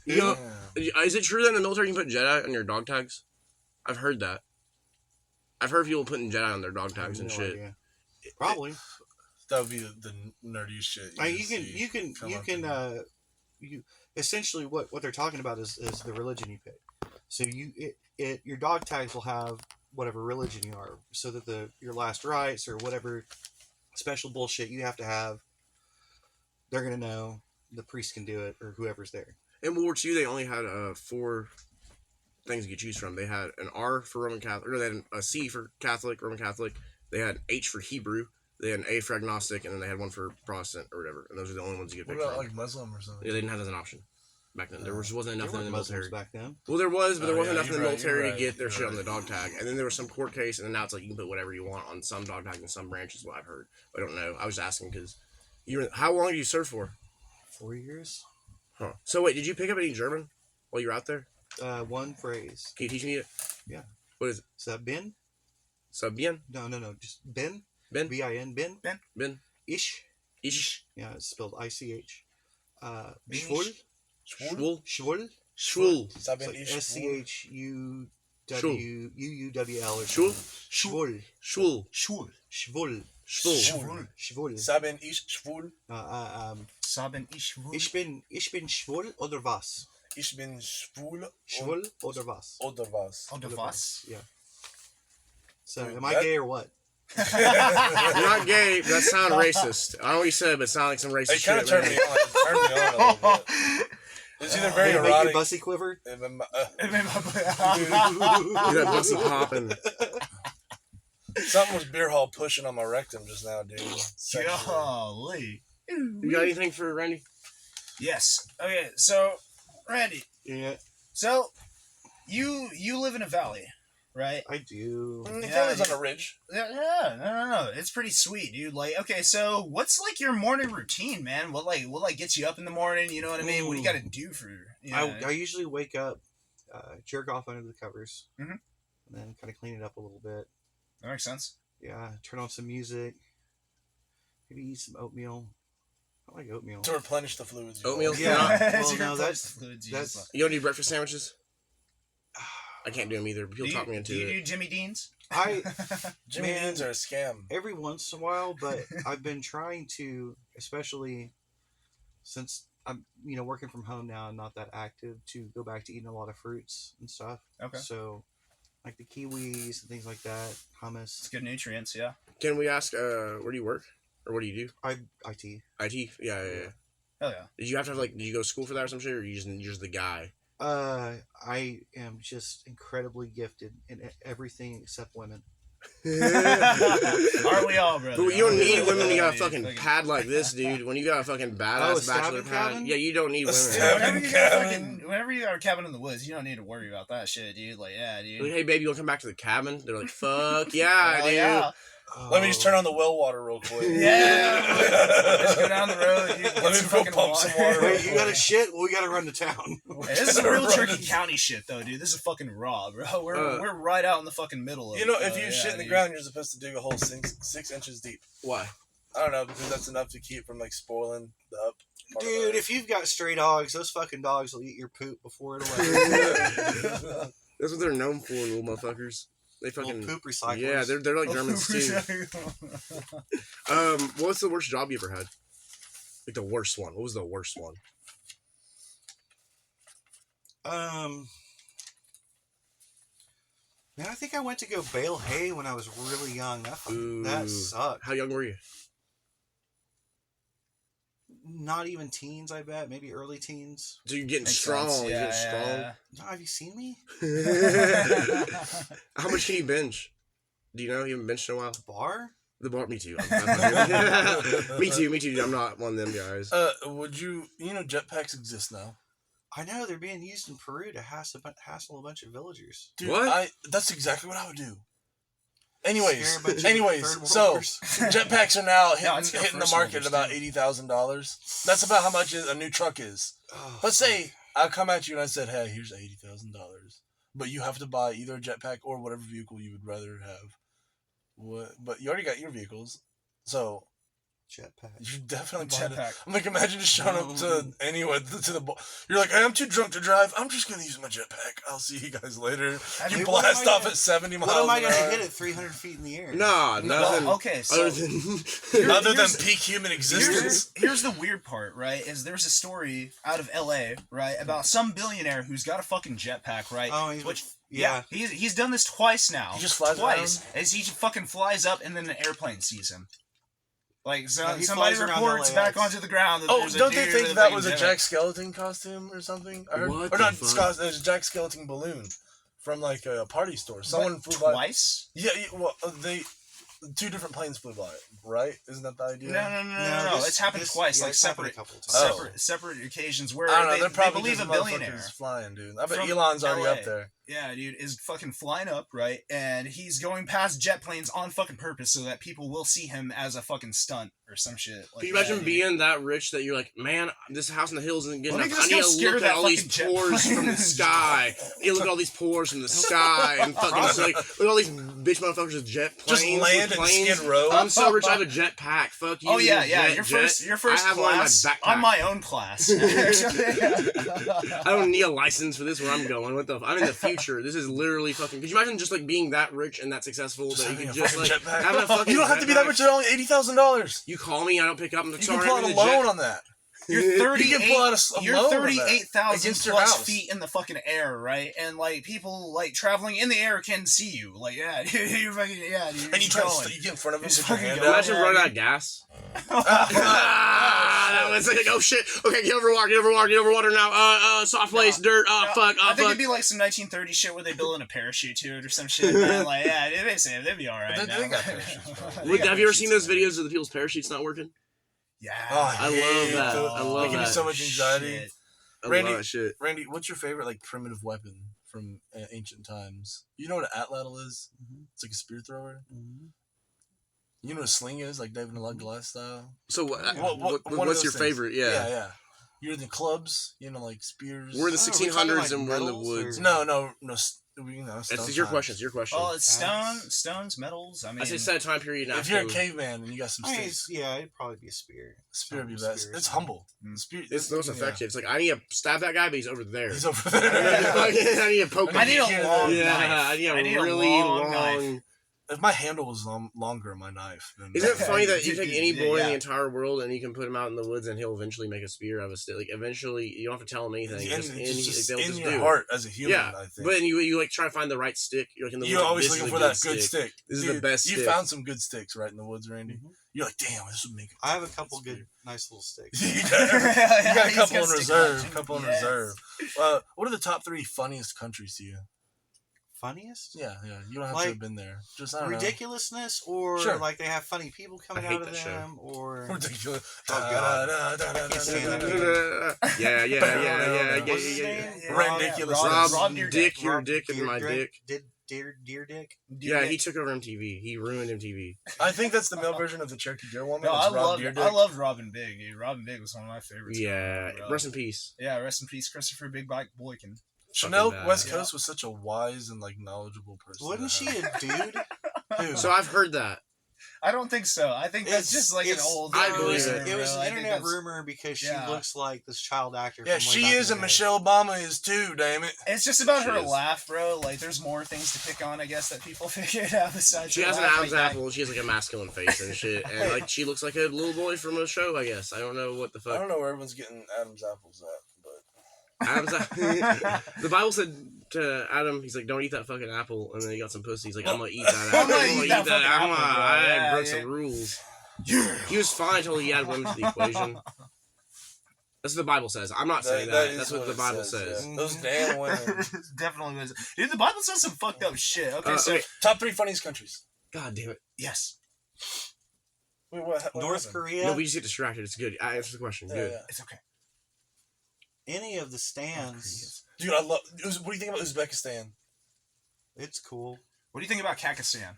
You know, is it true that in the military you can put Jedi on your dog tags? I've heard that. I've heard people putting Jedi on their dog tags and No shit. idea. Probably. That would be the nerdiest shit. You essentially what they're talking about is the religion you pick. So your dog tags will have whatever religion you are, so that your last rites or whatever special bullshit you have to have, they're gonna know the priest can do it or whoever's there. In World War II, they only had 4 things you could choose from. They had an R for Roman Catholic, or they had a C for Catholic, Roman Catholic. They had an H for Hebrew. They had an A for agnostic, and then they had one for Protestant or whatever. And those are the only ones you could What pick about from. Muslim or something? Yeah, they didn't have that as an option. back then. There wasn't enough There in the were Muslims military. back then. Well, there was, but there Oh, wasn't yeah, enough in the you're military right, to get their you're shit on the right. dog tag. And then there was some court case, and then now it's like you can put whatever you want on some dog tags and some branches. What I've heard, I don't know. I was asking because how long did you serve for? 4 years. Huh. So wait, did you pick up any German while you were out there? One phrase. Can you teach me it? Yeah. What is it? Is that bin? Sabien? No. Just bin. Ben? bin. Bin. Ben? Ish. Ish? Yeah, it's spelled ICH. Binish. Schwul. Schwul? Schwul. Schwul. Saben It's ich like SCHUWUWL or Schwul? Schwul. Schwul. Schwul. Schwul. Schwul. Schwul. Saben ich schwul? Saben ich schwul. Ich bin schwul oder was? Ich bin schwul. Schwul oder was? Oder was? Oder was? Yeah. So, Dude, am I that- gay or what? You're not gay. That sounds racist. I don't know what you said, but it sounded like some racist It kind of shit. turned man. me on. It turned me on a little bit. It's either very Did it make your erotic. bussy quiver? Get that pussy popping. Something was beer hall pushing on my rectum just now, dude. Sexually. Golly. You got anything for Randy? Yes. Okay, so, Randy, Yeah, so you live in a valley, right? I do. The Yeah, valley's dude. on a ridge. Yeah, no. It's pretty sweet, dude. Like, okay, so what's like your morning routine, man? What gets you up in the morning? You know what I mean? What do you got to do for? You know? I usually wake up, jerk off under the covers, Mhm. and then kind of clean it up a little bit. That makes sense. Yeah, turn on some music. Maybe eat some oatmeal. I like oatmeal. To replenish the fluids. Oatmeal? Yeah. It's Well, your no, first fluids you that's- just- You don't do breakfast sandwiches? I can't do them either. People do talk me into you it. do Jimmy Dean's? I Jimmy Man. Dean's are a scam. every once in a while, but I've been trying to, especially since I'm working from home now and not that active, to go back to eating a lot of fruits and stuff. Okay. So, like the kiwis and things like that, It's hummus. good nutrients, yeah. Can we ask, where do you work? Or what do you do? IT. IT? Yeah. Hell yeah. Did you have to did you go to school for that or some shit, or you're just the guy? I am just incredibly gifted in everything except women. Aren't we all, brother? But you don't Aren't we need all, women when you got a dude? fucking pad like this, dude. When you got a fucking Oh, badass a stabbing bachelor pad. cabin? Yeah, you don't need A women. stabbing- Whenever you got a cabin in the woods, you don't need to worry about that shit, dude. Like, yeah, dude. Like, hey, baby, you want to come back to the cabin? They're like, fuck, yeah, Hell dude. yeah. Let me just turn on the well water real quick. Yeah. Just go down the road. Dude, Let me go pump some water. Wait, you got a shit? Well, we got to run to town. Hey, this is real Turkey County shit, though, dude. This is fucking raw, bro. We're right out in the fucking middle of You know, it. if you shit in the ground, you're supposed to dig a hole 6 inches deep. Why? I don't know, because that's enough to keep from like spoiling the up. part of Dude, the- if you've got stray dogs, those fucking dogs will eat your poop before it'll That's what they're known for, little motherfuckers. They fucking poop recyclers. yeah, they're like Germans too. What's the worst job you ever had? Like the worst one. What was the worst one? Man, I think I went to go bale hay when I was really young. That Ooh. sucked. How young were you? Not even teens, I bet. Maybe early teens. So you're getting Makes strong. sense. You're Yeah, getting yeah, No, have you seen me? strong. How much can you bench? Do you know? You haven't benched in a while. Bar? The bar, me too. Me too. I'm not one of them guys. Would you know jetpacks exist now? I know they're being used in Peru to hassle a bunch of villagers. Dude, What? that's exactly what I would do. Scare a Anyways, bunch of third so worlders. jetpacks are now No, it's hitting the first market at worlders, about too. $80,000. That's about how much a new truck is. Oh, Let's say I come at you and I said, "Hey, here's $80,000, but you have to buy either a jetpack or whatever vehicle you would rather have." What? But you already got your vehicles, so jetpack. you're definitely buying it. Jetpack. I'm like, imagine just showing up to anywhere to the. You're like, "Hey, I'm too drunk to drive. I'm just gonna use my jetpack. I'll see you guys later." Hey, You what am blast I off gonna- at 70 miles. What am I an going to hour. hit at 300 feet in the air? Nah, nothing. Well, okay, so Other than Other than here's- peak human existence. here's the weird part, right? Is there's a story out of LA, right, about some billionaire who's got a fucking jetpack, right? Oh, he's Which yeah. he's done this twice now. He just flies twice as he fucking flies up and then an airplane sees him. Like so, No, he somebody flies around reports LAX. back onto the ground. That Oh, there's a don't they dude think with a that fucking was a jetpack. Jack Skeleton costume or something? I heard, What or the not fuck? Scott, it was a Jack Skeleton balloon from like a party store. Someone flew by. Twice. Yeah, well, 2 different planes flew by it, right? Isn't that the idea? No. It's happened twice, like it's happened separate, a couple times. separate occasions where I don't know. they They're probably believe just a billionaire. motherfuckers flying, dude. I bet From Elon's already LA. up there. Yeah, dude, is fucking flying up, right? And he's going past jet planes on fucking purpose so that people will see him as a fucking stunt or some shit. Like, Can you imagine dude. being that rich that you're like, man, this house in the hills isn't good Let me enough. just I need go to scare look that at all these fucking jet pores from the plane." sky. You look at all these pores from the sky and fucking just like, look at all these bitch motherfuckers with jet planes. Just land with at planes. Skid Row. I'm so rich, I have a jet pack. Fuck you. Oh yeah, with yeah. jet, Your jet. first I have one in my class. backpack. I'm my own class. I don't need a license for this. Where I'm going? What the? I'm in the future. This is literally fucking. Could you imagine just like being that rich and that successful Just that you having could a just fucking like jetpack. have a fucking. You don't have to be that jetpack. rich at only $80,000. You call me, I don't pick up. I'm You sorry, can pull I'm out in a the jet. loan on that. You're You can pull out a You're loan on that 38,000 against your plus house. feet in the fucking air, right? And like people like traveling in the air can see you. Like yeah, you're fucking yeah. Dude, And you try going. to you get in front of him, Just put your fucking hand go. out. Imagine Yeah, running dude. out of gas. That was like, oh shit. Okay, get over water now. Soft place, dirt. Oh, No, fuck. I Oh, think it'd fuck. be like some 1930s shit where they build in a parachute to it or some shit. Man. Like yeah, they'd be all right. They now. got parachutes, bro. They got Have you ever seen those parachutes, videos of the people's parachutes not working? Yeah. Oh, I love that. I love They give you that. so much anxiety. Shit. I Randy- love that shit. Randy, what's your favorite like primitive weapon from ancient times? You know what an atlatl is? It's like a spear thrower. You know what a sling is, like David and Goliath style. So One of what's those your things. favorite? Yeah. yeah. You're the clubs, like spears. We're in the I don't know, are we 1600s talking, and we're in the metals, woods. or- No. It's your question. It's your question. Oh, it's stones, metals. I mean, I say set a time period. And If ask you're a them. caveman and you got some I mean, sticks, it'd probably be a spear. spear would be Spear best. or It's something. humble. Spear, It's the most yeah. effective. It's like I need to stab that guy, but he's over there. He's over I there. need to poke him. I need a long yeah, knife. I need a really long long. knife. If my handle was longer on my knife, then Isn't it funny that you Dude, take any yeah, boy in yeah. the entire world and you can put him out in the woods and he'll eventually make a spear out of a stick? Like eventually, you don't have to tell him anything. It's just they'll in just your do. heart as a human, Yeah, I think. but you like try to find the right stick. You're like in the You're woods, always this is looking a for that good stick. This is the best You stick. found some good sticks right in the woods, Randy. Mhm. You're like, damn, this would make. I have a couple good, nice little sticks. You got a He's couple in stick reserve. collection. Couple in Yes. reserve. What are the top 3 funniest countries to you? Funniest? Yeah. You don't have Like, to have been there. Just I don't Ridiculousness, or Sure. like they have funny people coming I hate out of that show. them, or know. Ridiculous. Oh, God. Can't stand that. Yeah. what's his name? Ridiculous. Rob, Deer dick your Rob dick in my dick. Deer Dick. Yeah, he took over MTV. He ruined MTV. I think that's the male version of the Cherokee Deer Woman. No, It's Rob I Deerdick. loved Robin Big, dude. Robin Big was one of my favorites. Yeah, Bro. rest in peace. Yeah, rest in peace, Christopher Big Bike Boykin. Chanel Fucking bad. West Yeah. Coast was such a wise and like knowledgeable person. Wasn't to she have. a dude? Who? So I've heard that. I don't think so. I think that's just like an old. I rumor, believe bro. it. It was I an think internet that's- rumor because she Yeah. looks like this child actor. Yeah, from way she back is, in and the day. Michelle Obama is too. Damn it. It's just about She her is. laugh, bro. Like, there's more things to pick on, I guess, that people figured out besides. She her has an laugh. Adam's Like, apple. She has like a masculine face and shit, and like she looks like a little boy from a show. I guess I don't know what the I fuck. don't know where everyone's getting Adam's apples at, but Adam's the Bible said to Adam, he's like, "Don't eat that fucking apple," and then he got some pussy. He's like, "I'm gonna eat that apple. I'm gonna eat that fucking apple. apple, bro. I Yeah, broke yeah. some rules." He was fine until he added women to the equation. That's what the Bible says. I'm not saying that. is That's what the it Bible says. yeah. Those damn women. Definitely was. Dude, the Bible says some fucked up shit. Okay, so Okay. Top 3 funniest countries. God damn it! yes, Wait, what North happened? Korea. No, we just get distracted. It's good. I answer the question. Good. Yeah. it's okay. Any of the stands. Dude, I love. What do you think about Uzbekistan? It's cool. What do you think about Kakistan?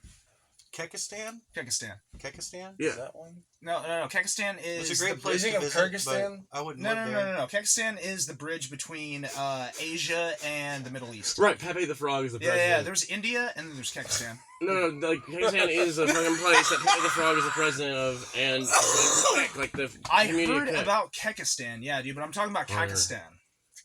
Kekistan? Yeah. Is that one? No. Kakistan is. It's a great the place you to think of visit, Kyrgyzstan? but I wouldn't No. live there. Kakistan is the bridge between Asia and the Middle East. Right. Pepe the Frog is the Yeah, president. There's India and then there's Kakistan. No, like Kyrgyzstan is a fucking place that Pepe the Frog is the president of, and like the I community heard of Peck. about Kekistan, yeah, dude, but I'm talking about Hunter. Kakistan.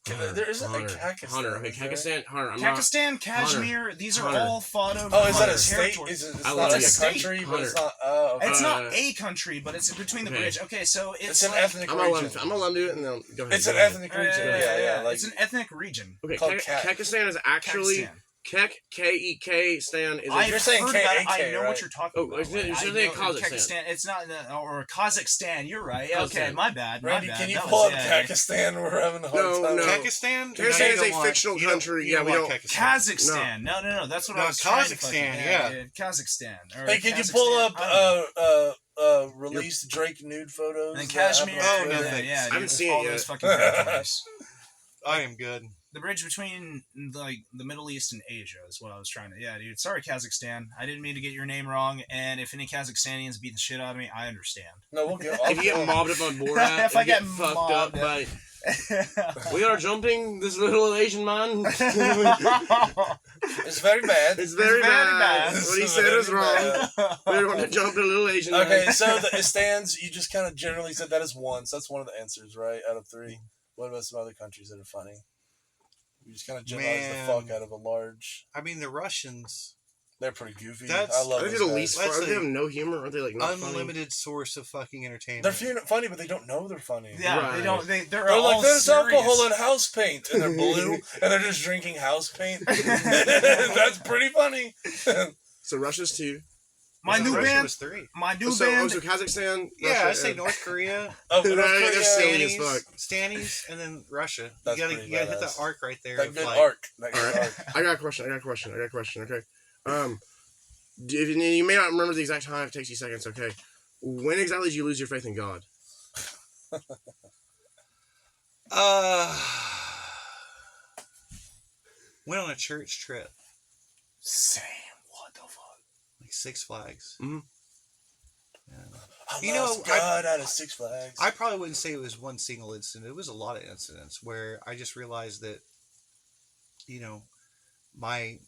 There isn't a Hunter. Kakistan. Hunter. Okay, is there? Kakistan. Hunter. I'm not. Kakistan, Kashmir, these are Hunter. all fought over. Oh, is that a Hunter state? territory. It's I not love like it. a country, but it's Hunter. not. Oh, okay. It's Uh, not a country, but it's between the okay. bridge. Okay, so it's It's an like, ethnic I'm gonna region. let him do it, and then go ahead. It's go an ahead. ethnic Yeah, region. Yeah. Like, it's an ethnic region. Okay, called Kakistan is actually Kakistan. Kekistan is I've You're saying heard about it. I KAK, know right? what you're talking Oh, about. you're saying I know Kazakhstan. It's not or Kazakhstan. You're right. Okay, Kazakhstan. my bad. Randy, my bad. can you That pull was- up yeah, Pakistan? We're having a hard time. No. Pakistan? Pakistan you is don't a want- fictional you don't- country. you don't Yeah, we want don't. Kazakhstan. No. That's what I No, was trying to fucking- Kazakhstan, yeah. Kazakhstan. Or Hey, can you Kazakhstan. pull up I don't know. released Drake nude photos? And then that Kashmir. happen on no, Twitter? thanks. Yeah, I haven't dude, seen all it those yet. fucking countries. I am good. The bridge between like the Middle East and Asia is what I was trying to. Yeah, dude. Sorry, Kazakhstan. I didn't mean to get your name wrong. And if any Kazakhstanians beat the shit out of me, I understand. No, we'll get. If you get mobbed up on Borat, If I and get get fucked mobbed up up. by, we are jumping this little Asian man. It's very bad. It's very bad. It's What he said was very wrong. bad. We're going to jump a little Asian man. Okay, so it stands. You just kind of generally said that as one. So that's one of the answers, right? Out of three. What about some other countries that are funny? You just kind of generalize the fuck out of a large. I mean, the Russians, They're pretty goofy. That's- I love Aren't they those the guys. least That's fun? Aren't they a have no humor? Aren't they like not funny? unlimited source of fucking entertainment. They're funny, but they don't know they're funny. Yeah, Right. they don't. They're They're all like, there's serious. alcohol and house paint, and they're blue, and they're just drinking house paint. That's pretty funny. So Russia's 2. My new Russia band. was 3. My new So band. Kazakhstan. Yeah, Russia, I say and- North Korea, Oh, Right, North Korea, they're silly as fuck. Stannies, and then Russia. That's you pretty gotta hit badass. the arc right there. That of good like, arc. That good Alright. arc. I got a question. Okay. You may not remember the exact time. It takes you seconds. Okay. When exactly did you lose your faith in God? Went on a church trip, Same. What the fuck? like Six Flags. Mhm. I You know, lost God out of Six Flags. I probably wouldn't say it was one single incident. It was a lot of incidents where I just realized that, you know, my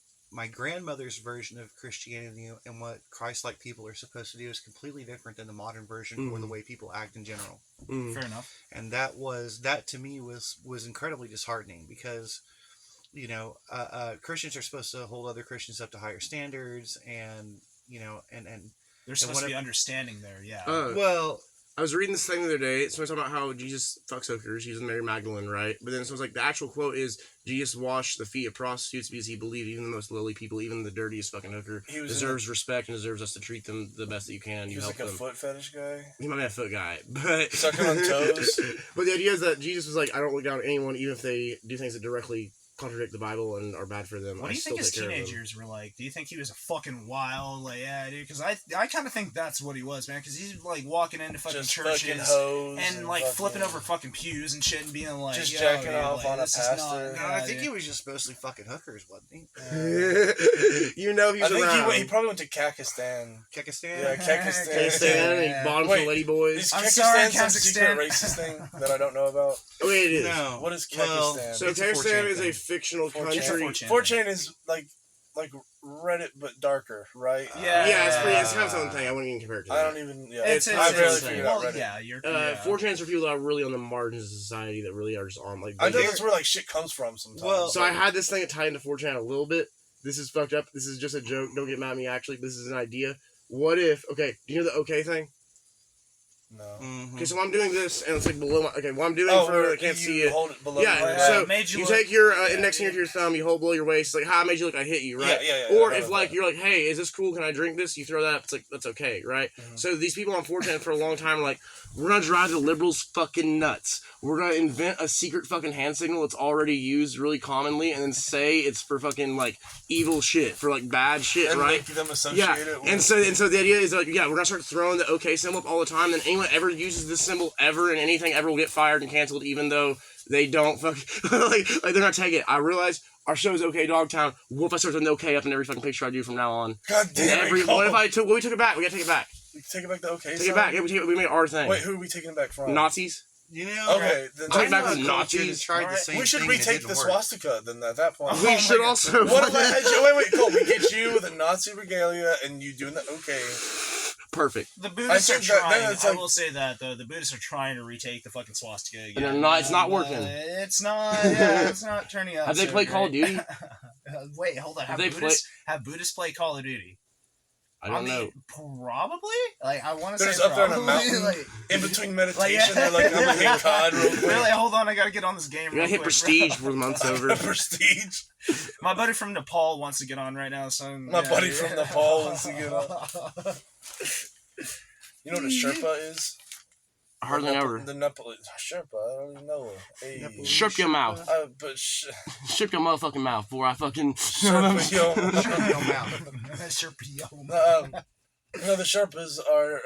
grandmother's version of Christianity and what Christ-like people are supposed to do is completely different than the modern version or the way people act in general. Fair enough. And that to me was incredibly disheartening because, you know, Christians are supposed to hold other Christians up to higher standards, and you know, and There's supposed to be understanding there. Yeah. well, I was reading this thing the other day. Someone's talking about how Jesus fucks hookers. He's Mary Magdalene, right? But then someone's like, the actual quote is, Jesus washed the feet of prostitutes because he believed even the most lowly people, even the dirtiest fucking hooker, He was deserves respect and deserves us to treat them the best that you can. He You was help like a them. foot fetish guy. He might be a foot guy, but Sucking on toes. But the idea is that Jesus was like, I don't look down on anyone, even if they do things that directly contradict the Bible and are bad for them. What I do you still think his take care of them. teenagers were like? Do you think he was a fucking wild, like, yeah, dude? Because I kind of think that's what he was, man. Because he's like walking into fucking Just churches fucking hoes and like fucking- flipping over fucking pews and shit and being like, Just yo, jacking dude, off like, on a this is not- pastor. no, yeah, I think dude. he was just mostly fucking hookers, wasn't he? You know he I was think around. he probably went to Kakistan. Kekistan? Yeah, Kakistan. Pakistan, and he bought him Wait, some lady boys. Is I'm Kakistan sorry, some Kazakhstan. secret racist thing that I don't know about? Oh, wait, it is. No. What is Well, Kakistan? So It's a Pakistan 4chan is a thing. fictional 4chan. country. 4chan. 4chan is like Reddit but darker, right? Yeah. Yeah, it's kind of its own thing. I wouldn't even compare it to I that. don't even. Yeah, It's I barely insane. figured out well, Reddit. yeah, you're. 4chan is for people that are really on the margins of society that really are just on like. I know they- that's where like shit comes from sometimes. Well, So I had this thing tied into 4chan a little bit. This is fucked up. This is just a joke. Don't get mad at me. Actually, this is an idea. What if? Okay, do you know the OK thing? no. Mm-hmm. Okay, so I'm doing this, and it's like below my. Okay, what I'm doing Oh, for where I can't you see it. Hold it below. Yeah, your so head. made you you look- take your yeah, index finger to your thumb, you hold below your waist, like, how I made you look, I hit you, right? Yeah. Or I if, know like, that. you're like, hey, is this cool? Can I drink this? You throw that up, it's like, that's okay, right? Mhm. So these people on 4chan for a long time are like, we're gonna drive the liberals fucking nuts. We're gonna invent a secret fucking hand signal that's already used really commonly and then say it's for fucking, like, evil shit, for, like, bad shit, and right? make them associate Yeah, it with and so the idea is like, yeah, we're gonna start throwing the OK symbol up all the time, and anyone ever uses this symbol ever and anything ever will get fired and canceled, even though they don't fuck like they're gonna take it. I realize our show is OKDogtown. What if I start with an OK up in every fucking picture I do from now on? God damn it. What if I took? What we took it back? We gotta take it back. Take it back to okay. Take it back. Yeah, we made our thing. Wait, who are we taking it back from? Nazis. You know, Okay, then Take I it back know to a the culture Nazis. that tried the Alright. same We should thing and it retake didn't the work. swastika then at that point. We my should God. also. What if I had you? Wait, Cole. We get you with a Nazi regalia and you doing the okay. Perfect. The Buddhists are think that- trying. it's I like- will say that though. The Buddhists are trying to retake the fucking swastika again. And they're not. It's not working. It's not. Yeah, it's not turning out. Have they so played Call of great. Duty? Wait, hold on. Have they Buddhists play Call of Duty? I don't know. Probably. Like I want to They're say just up there on a probably. mountain, Like, in between meditation. yeah. They're like, I'm gonna hit COD real quick. they're like, hold on, I gotta get on this game. You gotta hit prestige before the month's over. Prestige. My buddy from Nepal wants to get on right now, so My buddy from Nepal wants to get on. You know what a Sherpa is? Hardly ever. The Nepal Sherpa. I don't even know. Hey. Shut your mouth. But Shut your motherfucking mouth before I fucking. Sherpa, yo. Sherpa. No, the Sherpas are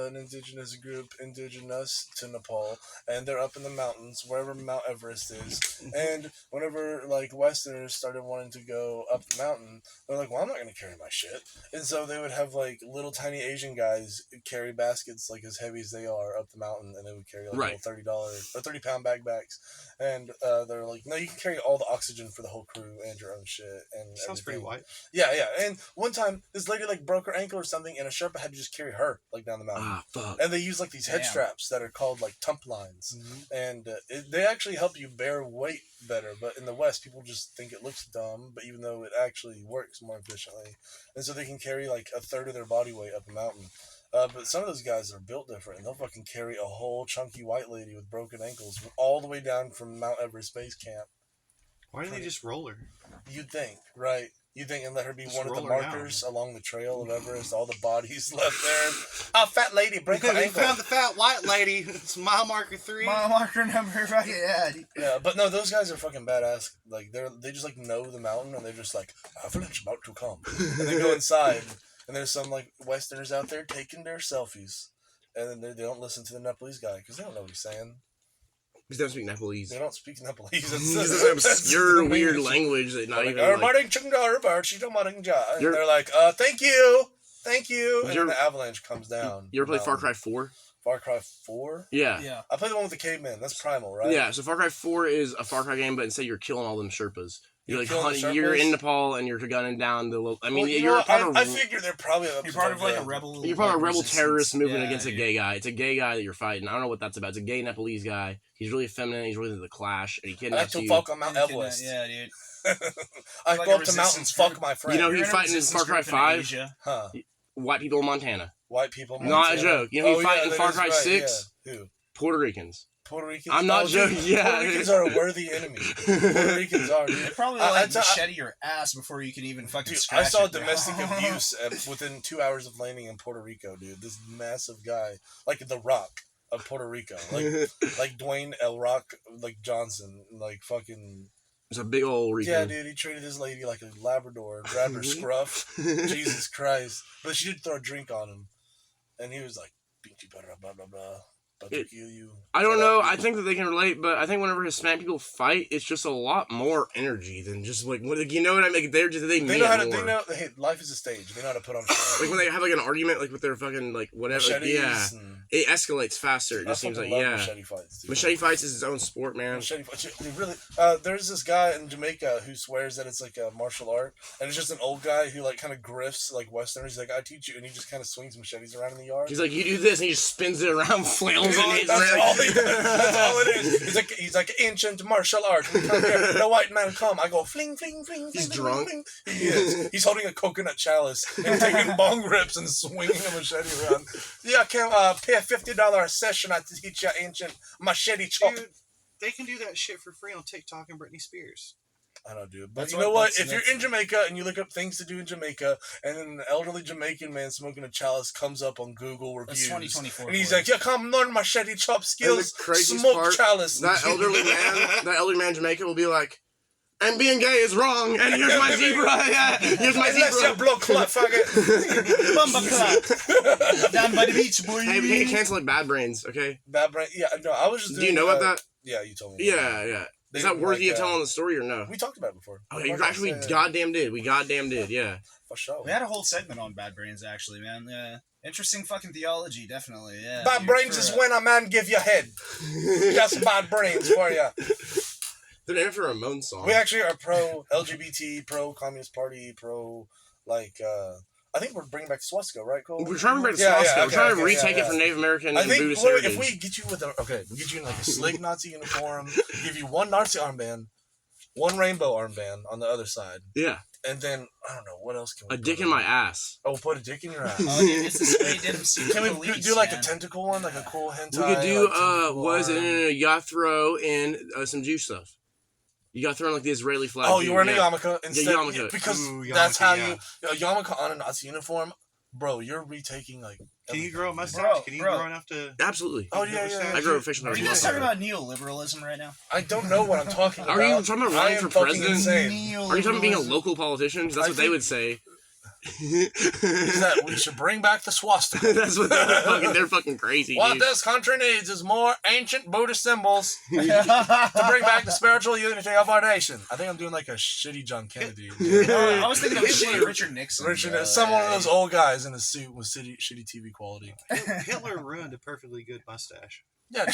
an indigenous group, indigenous to Nepal, and they're up in the mountains, wherever Mount Everest is. And whenever, like, Westerners started wanting to go up the mountain, they're like, well, I'm not going to carry my shit. And so they would have, like, little tiny Asian guys carry baskets, like, as heavy as they are up the mountain, and they would carry, like, little $30 or 30-pound backpacks. And they're like, no, you can carry all the oxygen for the whole crew and your own shit. And Sounds pretty white. Yeah. And one time, this lady, like, broke her ankle or something, and a Sherpa had to just carry her, like, down the mountain. Ah, fuck. And they use, like, these head straps that are called, like, tump lines. And they actually help you bear weight better. But in the West, people just think it looks dumb, but even though it actually works more efficiently. And so they can carry, like, a third of their body weight up a mountain. But some of those guys are built different, and they'll fucking carry a whole chunky white lady with broken ankles all the way down from Mount Everest Base Camp. Why didn't they just roll her? You'd think, right? You'd think and let her be Just one of the roll her markers along the trail of Everest, all the bodies left there. Oh, fat lady, break her We ankle. found the fat white lady. It's mile marker 3. Mile marker number, fucking Yeah, but no, those guys are fucking badass. Like they just like know the mountain, and they're just like, avalanche about to come, and they go inside, and there's some like Westerners out there taking their selfies, and then they don't listen to the Nepalese guy because they don't know what he's saying. Because they don't speak Nepalese. They don't speak Nepalese. It's this obscure, weird language that not even. And they're like, thank you. And then the avalanche comes down. You ever play Far Cry 4? Far Cry 4? Yeah. I played the one with the caveman. That's Primal, right? Yeah, so Far Cry 4 is a Far Cry game, but instead you're killing all them Sherpas. You're like killing the Sherpas? you're in Nepal and you're gunning down the. I mean, Well, you're part of. I figure they're probably. You're part of like a rebel. You're part of a rebel resistance. terrorist movement against a gay guy. It's a gay guy that you're fighting. I don't know what that's about. It's a gay Nepalese guy. He's really feminine. He's really into the Clash, and he I like kidnaps to you. fuck on Mount Everest. Yeah, dude. I Like go a up to mountain and fuck my friend. You know, You're he's in a fighting in resistance Far Cry group in 5. Asia. Huh. White people in Montana. White people. Not a Montana. joke. You know, he fight in that Far is Cry right, 6. Yeah. Who? Puerto Ricans. Puerto Ricans. I'm not joking. Dude, Yeah. Puerto Ricans are a worthy enemy. Puerto Ricans are. They Dude. probably like machete your ass before you can even fucking Dude, scratch I saw it, bro. domestic abuse within 2 hours of landing in Puerto Rico, dude. This massive guy, like the Rock of Puerto Rico, like Dwayne El Rock, like Johnson, like fucking. It's a big old Rican. Yeah, dude, he treated his lady like a Labrador, grabbed her scruff. Jesus Christ! But she did throw a drink on him, and he was like, "Pinche blah blah blah blah." But to kill you. I don't know. I think that they can relate, but I think whenever Hispanic people fight, it's just a lot more energy than just like what you know what I mean. They're just they know how to. more. They know. Hey, life is a stage. They know how to put on show. Like when they have like an argument, like with their fucking like whatever. Like, yeah, it escalates faster. It just seems like machete fights. Dude. Machete fights is its own sport, man. Machete fights. Really, there's this guy in Jamaica who swears that it's like a martial art, and it's just an old guy who like kind of grifts like Westerners. He's like, I teach you, and he just kind of swings machetes around in the yard. He's like, you do this, and he just spins it around, flails on it. That's all it is. He's like ancient martial art. We come here, the white man come. I go fling, fling, fling. He's fling, drunk. Fling. He is. He's holding a coconut chalice and taking bong rips and swinging a machete around. Yeah, I can pay a $50 a session to teach you ancient machete chop. Dude, they can do that shit for free on TikTok and Britney Spears. I don't do it. But That's you know what? If you're that's- in Jamaica and you look up things to do in Jamaica, and then an elderly Jamaican man smoking a chalice comes up on Google reviews. That's 2024. And he's like, yeah, come learn machete chop skills, craziest smoke part, chalice. That elderly man in Jamaica will be like, and being gay is wrong, and here's my zebra. Yeah, here's my Unless zebra. you blood clot, faggot. Bumba clock. Down by the beach, boy. Hey, we can't cancel like Bad Brains, okay? Bad brain. Yeah, no, I was just Do doing, you know about that? Yeah, you told me. Yeah. They Is that didn't worthy like, of telling the story or no? We talked about it before. Oh, you actually goddamn did. We goddamn did, yeah. For sure. We had a whole segment on Bad Brains, actually, man. Yeah. Interesting fucking theology, definitely. Yeah. Bad dude, brains for is real. when a man give you head. Just bad brains for you. They're named for a Ramon song. We actually are pro LGBT, pro Communist Party, pro I think we're bringing back swastika, right, Cole? We're trying to bring it to Yeah, Swastika. yeah, We're trying to okay, retake yeah, it from Native American I and think Buddhist if heritage. we get you with we get you in like a slig Nazi uniform, give you one Nazi armband, one rainbow armband on the other side, Yeah. And then I don't know what else can we A dick put in my ass. Oh, put a dick in your ass. Oh, dude, it's the sweet Dempsey. Can we police, do like man. a tentacle one, like a cool hentai? We could do like, tentacle was it? arm? No, you gotta throw in some Jew stuff. You gotta throw in like the Israeli flag. Oh, you wearing a yeah. yarmulke instead? yarmulke. Because Ooh, that's yarmulke, how yeah. you a yarmulke on a Nazi uniform, bro. You're retaking like. Can you grow a mustache? Bro, Can you bro. grow enough to? Absolutely. Oh yeah, yeah. I grew a facial Are hair. you guys talking about neoliberalism right now? I don't know what I'm talking about. Are you talking about I running am for fucking president? insane. Are you talking about being a local politician? That's I what they think- would say. Is that we should bring back the swastika? That's what they're fucking crazy. What Dude. this country needs is more ancient Buddhist symbols to bring back the spiritual unity of our nation. I think I'm doing like a shitty John Kennedy. I was thinking of shitty Richard Nixon. Richard, some one of those old guys in a suit with shitty TV quality. Hitler ruined a perfectly good mustache. Yeah,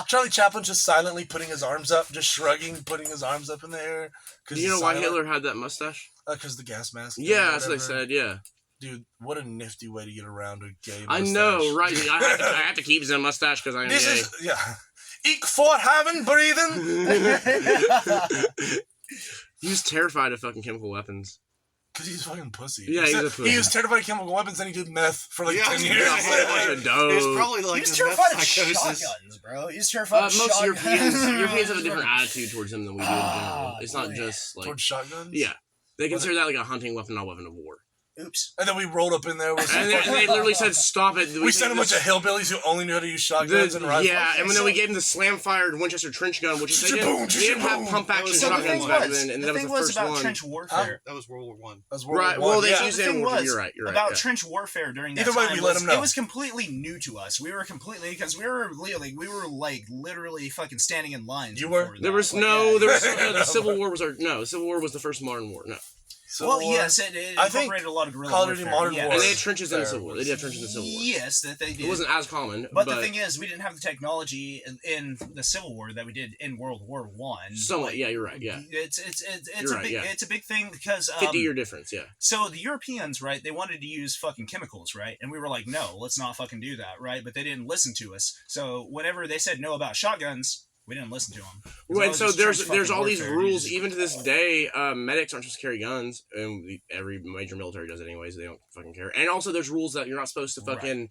Charlie Chaplin just silently putting his arms up, just shrugging, putting his arms up in the air. Do you know why Hitler had that mustache? Because the gas mask. Yeah, that's what they said. Yeah. Dude, what a nifty way to get around a gay mustache. I know, right? I have to keep his mustache because I am This gay. is, yeah. Eek for having breathing. He was terrified of fucking chemical weapons. Because he's fucking pussy. Yeah, he's a pussy. He was terrified of chemical weapons, and he did meth for like Yeah, 10 yeah, years. Bunch of dope. It was probably He like was the terrified of meth psychosis. shotguns, bro. He was terrified of Most shotguns. Europeans have a different attitude towards them than we do in general. It's not boy. just like Towards shotguns? yeah, they consider that like a hunting weapon, not a weapon of war. Oops. And then we rolled up in there with some And they literally said, "Stop it." we sent a bunch of hillbillies who only knew how to use shotguns and rifles. Yeah, and then we gave them the slam-fired Winchester trench gun, which is they didn't have pump-action So the shotguns thing back was, then, and the that was thing the was first about one. trench warfare. That was World War One. That's World Right, War well, One. they yeah. used The it thing in was, you're right. about Yeah. trench warfare during that Either way, time we let them know. It was completely new to us. We were completely because we were literally fucking standing in lines. You were? before There that. was Like, no, yeah. there was the Civil War was the Civil War was the first modern war. No, Civil Well, War. yes, it I think incorporated a lot of guerrilla Call of Duty warfare. Modern yes. War. and they had trenches in the Fair. Civil War. They did have trenches in the Civil War. Yes, that they did. It wasn't as common, But the thing is, we didn't have the technology in the Civil War that we did in World War One. somewhat. Yeah, you're right. Yeah, It's You're a right, big yeah. it's a big thing because 50-year difference. Yeah, so the Europeans, right, they wanted to use fucking chemicals, right? And we were like, no, let's not fucking do that, right? But they didn't listen to us. So whenever they said no about shotguns, we didn't listen to them. Right, so there's all these rules. Even to this day, medics aren't supposed to carry guns, and every major military does it anyways. They don't fucking care. And also, there's rules that you're not supposed to fucking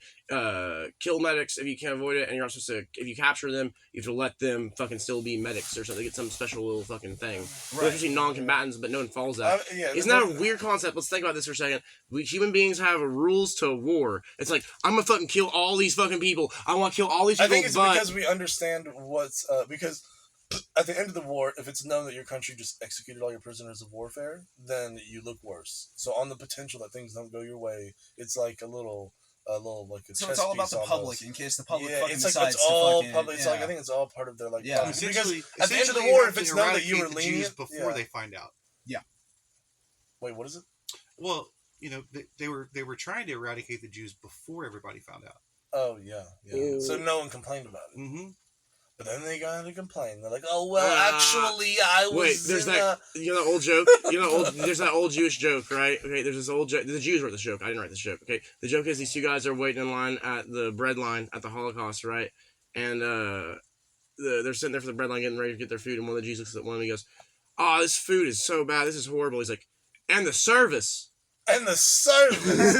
kill medics if you can avoid it, and you're not supposed to, if you capture them, you have to let them fucking still be medics or something. They get some special little fucking thing. Right. Especially non-combatants, but no one follows that. Yeah, Isn't that a weird concept? Let's think about this for a second. We human beings have rules to war. It's like, I'm gonna fucking kill all these fucking people. I want to kill all these I people, think it's but because we understand what's because at the end of the war, if it's known that your country just executed all your prisoners of warfare, then you look worse. So on the potential that things don't go your way, it's like a little like a So chess it's all about piece the almost. public in case the public Yeah, fucking it's like decides it's all to fucking, public. It's yeah. like I think it's all part of their like. Yeah. policy. Because Essentially, at the end of the essentially, war, you if have it's to known that you were eradicate the Jews lenient before they find out. Wait, what is it? Well, you know, they were trying to eradicate the Jews before everybody found out. Oh yeah. So no one complained about it. Mm-hmm. But then they got to complain. They're like, "Oh well, actually, I was." wait, there's in that. You know that old joke. There's that old Jewish joke, right? Okay, there's this old joke. The Jews wrote this joke. I didn't write this joke. Okay, the joke is these two guys are waiting in line at the bread line at the Holocaust, right? And they're sitting there for the bread line, getting ready to get their food. And one of the Jews looks at one of them and he goes, "Oh, this food is so bad. This is horrible." He's like, "And the service." And the service.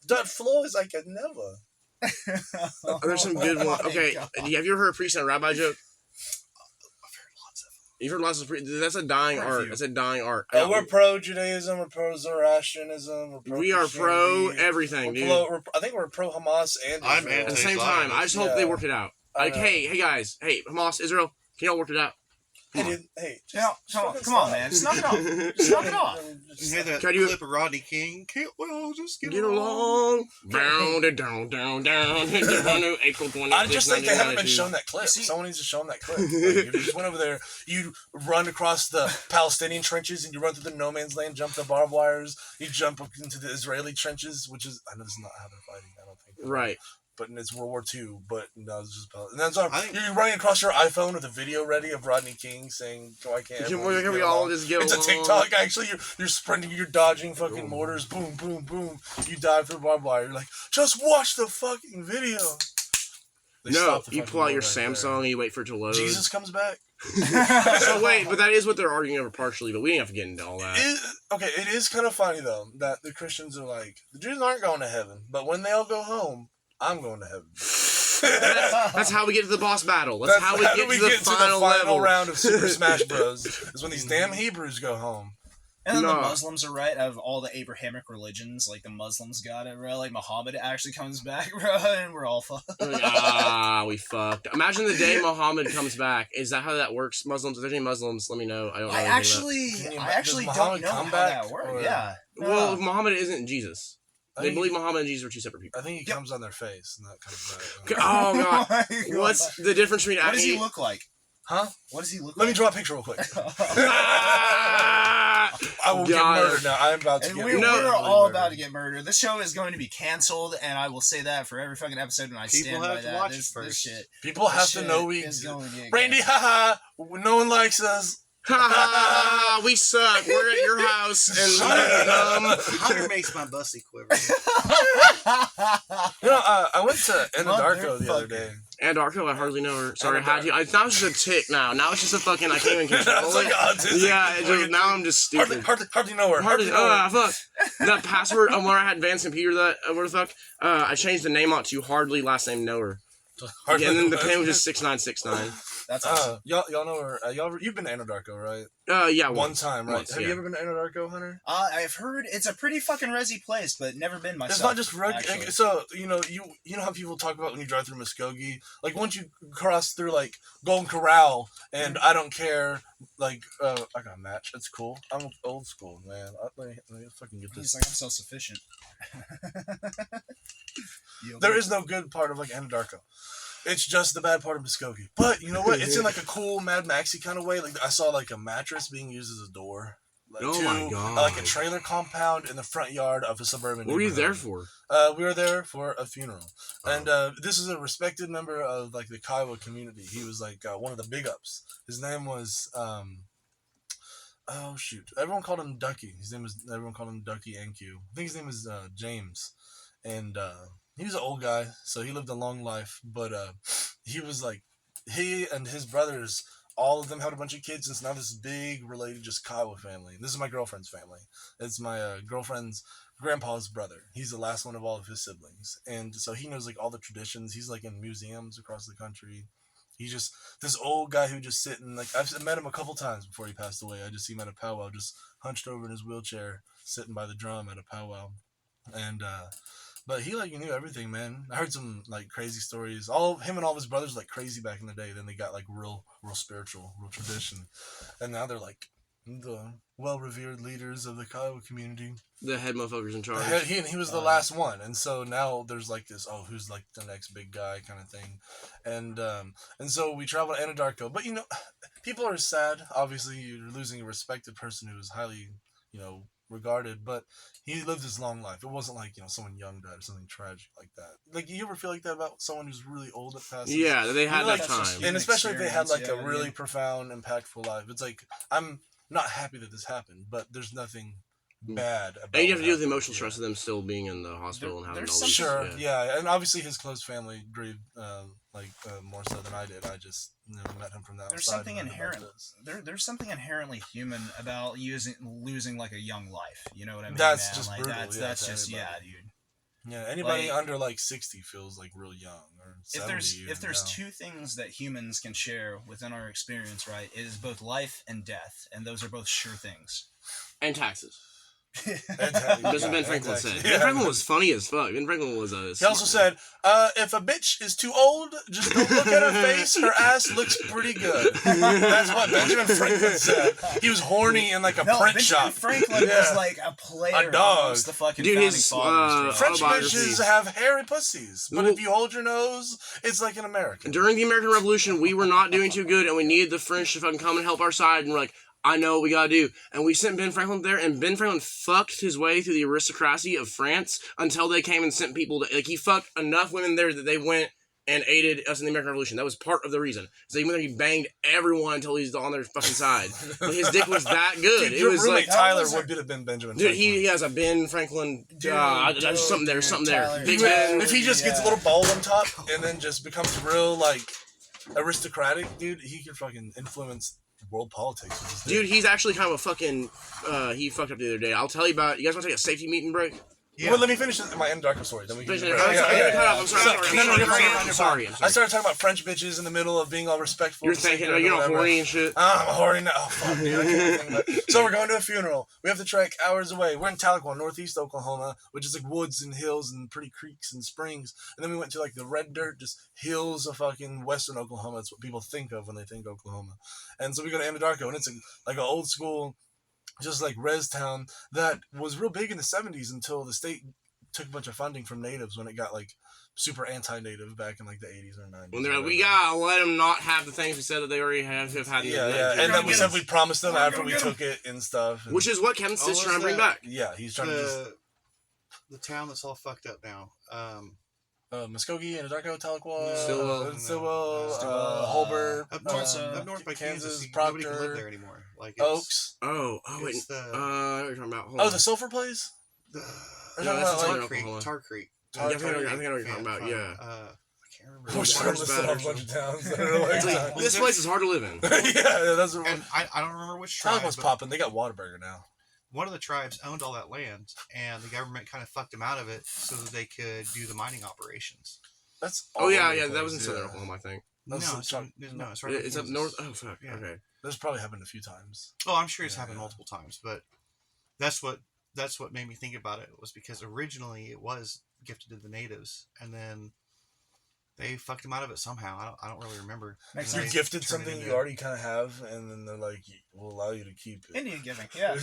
That floor is like a never. There's some good Oh ones. my Okay, God. have you ever heard a priest and a rabbi joke? I've heard lots of them. You've heard lots of that's a dying Quite a art. few. That's a dying art. We're pro Judaism. We're pro Zoroastrianism. We're pro We are pro Christianity, everything, dude. I think we're pro Hamas and I'm Israel. At the same time, I just hope they work it out. Like, know. hey guys, hey Hamas, Israel, can y'all work it out? Hey, Come on. dude, hey, You know, come on, man. Just knock it off. Just knock it off. You hear that Can I do clip of Rodney King? Can't well just get Get along. along. Down. April 20th. I just think they haven't been 1992. shown that clip. You see- Someone needs to show them that clip. Like, if you just went over there, you run across the Palestinian trenches and you run through the no man's land, jump the barbed wires, you jump up into the Israeli trenches, which is, I know this is not how they're fighting, I don't think. Right. But it's World War II, but no, it's just and that's all. I think- You're running across your iPhone with a video ready of Rodney King saying, "Why can't everyone Can we get all along?" just get It's along? a TikTok. Actually, you're sprinting, you're dodging fucking mortars. Boom, boom, boom. You dive through barbed wire. You're like, just watch the fucking video. They No, stop the you fucking pull out your world right Samsung and you wait for it to load. Jesus comes back. So wait, but that is what they're arguing over partially, but we didn't have to get into all that. It is kind of funny though that the Christians are like, the Jews aren't going to heaven, but when they all go home, I'm going to heaven. That's how we get to the boss battle. That's how we get to the final level. round of Super Smash Bros. Is when these damn Hebrews go home. And then the Muslims are right. Out of all the Abrahamic religions, like the Muslims got it, bro. Like Muhammad actually comes back, bro, and we're all fucked. We fucked. Imagine the day Muhammad comes back. Is that how that works? Muslims, if there's any Muslims, let me know. I don't know. I actually don't know how that works. Or... Yeah. Well, Muhammad isn't Jesus. They believe Muhammad and Jesus are two separate people. I think he comes on their face and that kind of. Oh god. What's the difference between? What does he look like? Huh? What does he look like? Let me draw a picture real quick. I will get murdered now. I'm about to get murdered. We're all about to get murdered. This show is going to be canceled, and I will say that for every fucking episode, and I stand by that. This shit. People have to know we... Randy, haha, no one likes us. Ha we suck. We're at your house, and Hunter makes my bussy quiver. I went to Anadarko the other day. Anadarko, I hardly know her. Sorry, how do you? Now it's just a tick. Now it's just a fucking. I can't even control it's like autistic. Yeah, now I'm just stupid. Hardly know her. Fuck. That password on where I had advanced computer. What the fuck? I changed the name out to hardly last name know her. Yeah, and then the pen was just 6969. That's awesome. Y'all know her. You've been to Anadarko, right? Yeah, one time, right? Have you ever been to Anadarko, Hunter? I've heard it's a pretty fucking resi place, but never been myself. It's not just so you know how people talk about when you drive through Muskogee, like once you cross through like Golden Corral, and I don't care, like I got a match. It's cool. I'm old school, man. Let me fucking get this. He's like, I'm self-sufficient. There is no good part of like Anadarko. It's just the bad part of Muskogee. But you know what? It's in like a cool Mad Maxy kind of way. Like I saw like a mattress being used as a door. Like, my god! Like a trailer compound in the front yard of a suburban. What were you there for? We were there for a funeral, and this is a respected member of like the Kiowa community. He was like one of the big ups. His name was oh shoot! Everyone called him Ducky. Everyone called him Ducky NQ. I think his name is James, and he was an old guy, so he lived a long life. But he was like, he and his brothers, all of them had a bunch of kids. And it's now this big related just Kiowa family. This is my girlfriend's family. It's my girlfriend's grandpa's brother. He's the last one of all of his siblings, and so he knows like all the traditions. He's like in museums across the country. He's just this old guy who just sitting like I've met him a couple times before he passed away. I just see him at a powwow, just hunched over in his wheelchair, sitting by the drum at a powwow, and. But he like knew everything, man. I heard some like crazy stories. Him and all of his brothers were, like crazy back in the day. Then they got like real spiritual, real tradition, and now they're like the well-revered leaders of the Kiowa community. The head motherfuckers in charge. He was the last one, and so now there's like this. Oh, who's like the next big guy kind of thing, and so we traveled to Anadarko. But you know, people are sad. Obviously, you're losing a respected person who is highly, regarded, but he lived his long life. It wasn't like someone young died or something tragic like that. Like you ever feel like that about someone who's really old that passes? Yeah, they had that time, and especially if they had like a really profound, impactful life. It's like I'm not happy that this happened, but there's nothing bad about and you have to deal with the emotional stress of them still being in the hospital and having all this. Sure, yeah, and obviously his close family grieved more so than I did. I just met him from that. There's something inherent. There's something inherently human about losing like a young life. You know what I mean? That's man? just like, brutal. That's just dude. Yeah, anybody under like 60 feels like real young. Or 70 if there's two things that humans can share within our experience, right, it is both life and death, and those are both sure things. And taxes. That's what Ben Franklin said. Ben Franklin was funny as fuck. Ben Franklin was He also said, if a bitch is too old, just don't look at her face. Her ass looks pretty good. That's what Benjamin Franklin said. He was horny in like a print shop. Franklin was like a player. A dog. The fucking his French bitches have hairy pussies, but if you hold your nose, it's like an American. During the American Revolution, we were not doing too good, and we needed the French to fucking come and help our side, and we're like, I know what we gotta do. And we sent Ben Franklin there, and Ben Franklin fucked his way through the aristocracy of France until they came and sent people to, like, he fucked enough women there that they went and aided us in the American Revolution. That was part of the reason. So even though he banged everyone until he's on their fucking side, but his dick was that good. Dude, it your was roommate like Tyler would have been Benjamin. Dude, Franklin. he has a Ben Franklin. There's something there. Something there. Tyler. Big Dude, Ben. if he just gets a little ball on top and then just becomes real like aristocratic, dude, he can fucking influence world politics with his dick. Dude, he's actually kind of a fucking. He fucked up the other day. I'll tell you about. You guys want to take a safety meeting break? Yeah. Well, let me finish my M. Darko story. Then we can. I'm sorry. I started talking about French bitches in the middle of being all respectful. You're thinking, you're not horny and shit. I'm horny now. Oh, fuck, dude. I can't think about it. So we're going to a funeral. We have to trek hours away. We're in Tahlequah, northeast Oklahoma, which is like woods and hills and pretty creeks and springs. And then we went to like the red dirt, just hills of fucking western Oklahoma. It's what people think of when they think Oklahoma. And so we go to Anadarko, and it's like an old school, just like res town that was real big in the 70s until the state took a bunch of funding from natives when it got like super anti-native back in like the 80s or 90s. When they're like, we gotta let them not have the things we said that they already have had. Yeah. And then we said we promised them after we took it and stuff. And, Which is what Kevin's just trying to bring back. yeah, he's trying to just... The town that's all fucked up now. Muskogee, Anadarko, Tahlequah, Stillwell, Holbert, Up north by Kansas, Kansas, Proctor, nobody can live there anymore. Like Oaks. Oh, wait. It's What are you talking about? Hold Oh, on. the Sulphur place? the Or No, talking that's about, the like, Tar Creek. Tar Creek. Yeah, I think I know what you're talking about, yeah. I can't remember. We're starting to list off a bunch of towns that are like... It's like, this place is hard to live in. yeah, that's what... And I don't remember which tribe. Tahlequah's but popping. They got Whataburger now. one of the tribes owned all that land, and the government kind of fucked them out of it so that they could do the mining operations. That's Oh, all yeah, over the yeah. That place, was in Southern yeah. Oklahoma, I think. No, That's it's, some- no, it's right. It's up in north. Kansas. Oh, fuck. Yeah. Okay. That's probably happened a few times. Oh, I'm sure it's Yeah, happened yeah. multiple times, but that's what made me think about it, was because originally it was gifted to the natives, and then they fucked them out of it somehow. I don't really remember. Makes And You're they gifted turned it something into- you already kind of have, and then they're like, we'll allow you to keep it. Indian giving, yeah.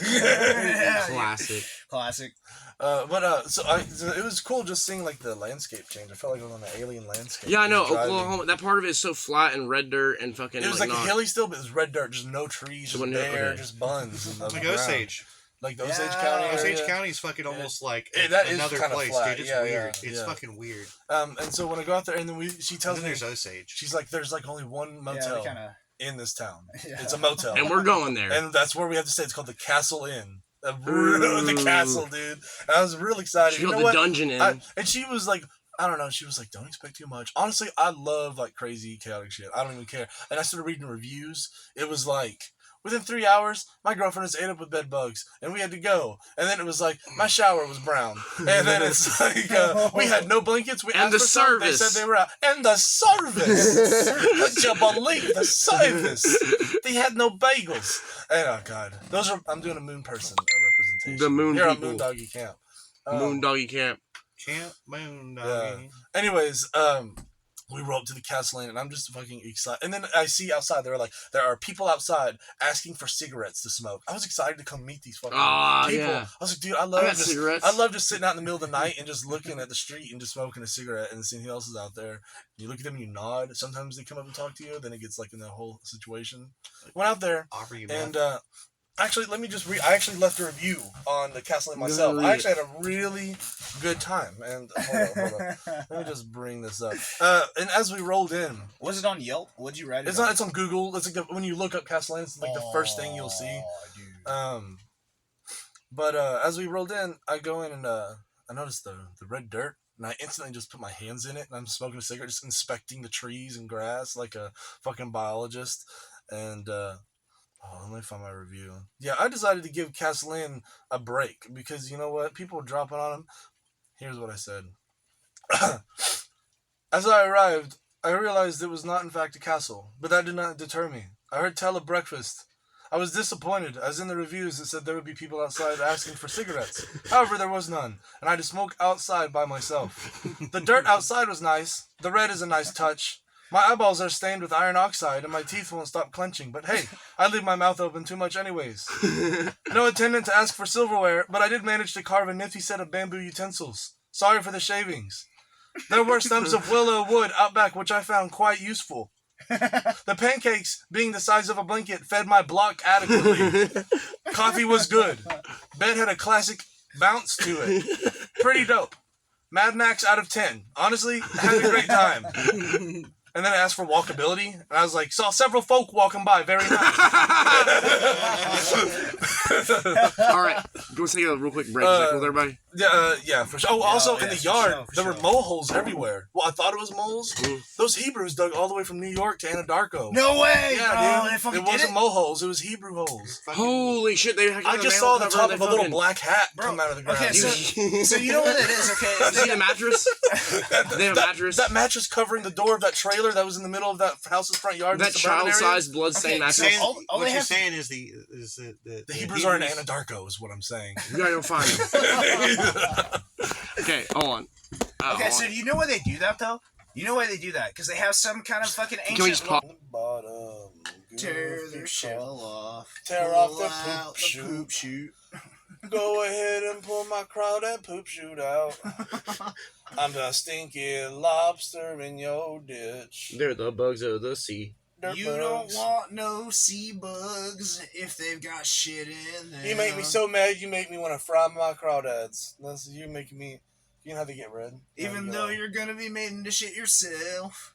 Classic. Classic. So it was cool just seeing like the landscape change. I felt like I was on an alien landscape. Yeah, I know. Just driving. Oklahoma, that part of it is so flat and red dirt and fucking. It was like not... hilly still, but it was red dirt, just no trees, just So when you're- bare, okay. just buns. And Like Osage. Like the Osage Yeah. County. Osage area. County is fucking almost like Yeah, that is another kinda place, flat. dude. It's Yeah, weird. yeah, It's yeah. fucking weird. And so when I go out there, and then she And tells then me, there's Osage. she's like, there's like only one motel Yeah, kind of. in this town. Yeah. It's a motel. And we're going there. And that's where we have to stay. It's called the Castle Inn. The Castle, dude. And I was real excited. She You got know the what? dungeon in. And she was like, I don't know. She was like, don't expect too much. Honestly, I love like crazy, chaotic shit. I don't even care. And I started reading reviews. It was like, within 3 hours, my girlfriend is ate up with bed bugs, and we had to go. And then it was like, my shower was brown. And then it's like, we had no blankets. We And asked the for some, service. They said they were out. And the service. Could you believe the service? They had no bagels. And, oh, God. I'm doing a moon person representation. The moon Here people. on Moondoggy Camp. Moon Doggy Camp. Camp Moon. Yeah. Anyways, we roll up to the castle inn, and I'm just fucking excited. And then I see outside, there are people outside asking for cigarettes to smoke. I was excited to come meet these fucking people. Yeah. I was like, dude, I got cigarettes. love just sitting out in the middle of the night and just looking at the street and just smoking a cigarette and seeing who else is out there. You look at them and you nod. Sometimes they come up and talk to you. Then it gets like in the whole situation. Went out there, Offer you and meth. actually, let me just read. I actually left a review on the Castle Inn myself. I actually had a really good time. And hold on. Let me just bring this up. And as we rolled in, Was it on Yelp? Would you write it? it's on Google. It's like when you look up Castle Inn, it's like the first thing you'll see. Dude. But as we rolled in, I go in and I noticed the red dirt. And I instantly just put my hands in it, and I'm smoking a cigarette, just inspecting the trees and grass like a fucking biologist. And let me find my review. Yeah, I decided to give Castle Inn a break because you know what? People were dropping on them. Here's what I said. As I arrived, I realized it was not in fact a castle, but that did not deter me. I heard tell of breakfast. I was disappointed, as in the reviews it said there would be people outside asking for cigarettes. However, there was none, and I had to smoke outside by myself. The dirt outside was nice. The red is a nice touch. My eyeballs are stained with iron oxide, and my teeth won't stop clenching. But hey, I leave my mouth open too much anyways. No attendant to ask for silverware, but I did manage to carve a nifty set of bamboo utensils. Sorry for the shavings. There were stumps of willow wood out back, which I found quite useful. The pancakes, being the size of a blanket, fed my block adequately. Coffee was good. Bed had a classic bounce to it. Pretty dope. Mad Max out of 10. Honestly, had a great time. And then I asked for walkability, and I was like, saw several folk walking by, very nice. All right, do you want to take a real quick break? Is that cool with everybody? Yeah, for sure. Oh, also in the yard, for there sure. were mole holes everywhere. Well, I thought it was moles. Those Hebrews dug all the way from New York to Anadarko. No way! Yeah, They dude. fucking It did wasn't mole holes. It was Hebrew holes. Holy shit! They I just saw the top of a little black hat come out of the ground. Okay, so you know what it is, okay? Did you see the mattress? They have a mattress. That mattress covering the door of that trailer that was in the middle of that house's front yard. That child-sized blood-stained mattress. What you're saying is the Hebrews are in Anadarko, is what I'm saying. You gotta go find them. Okay, hold on. Okay, so do you know why they do that, though? You know why they do that? Because they have some kind of fucking ancient... Can we just pause? Bottom, tear their shell off. Tear off the Pull out poop chute. chute. Go ahead and pull my crawdad poop chute out. I'm the stinky lobster in your ditch. They're the bugs of the sea. They're You bugs. don't want no sea bugs if they've got shit in there. You make me so mad. You make me want to fry my crawdads. You making me. You know how they get red. Even though you're gonna be made into shit yourself.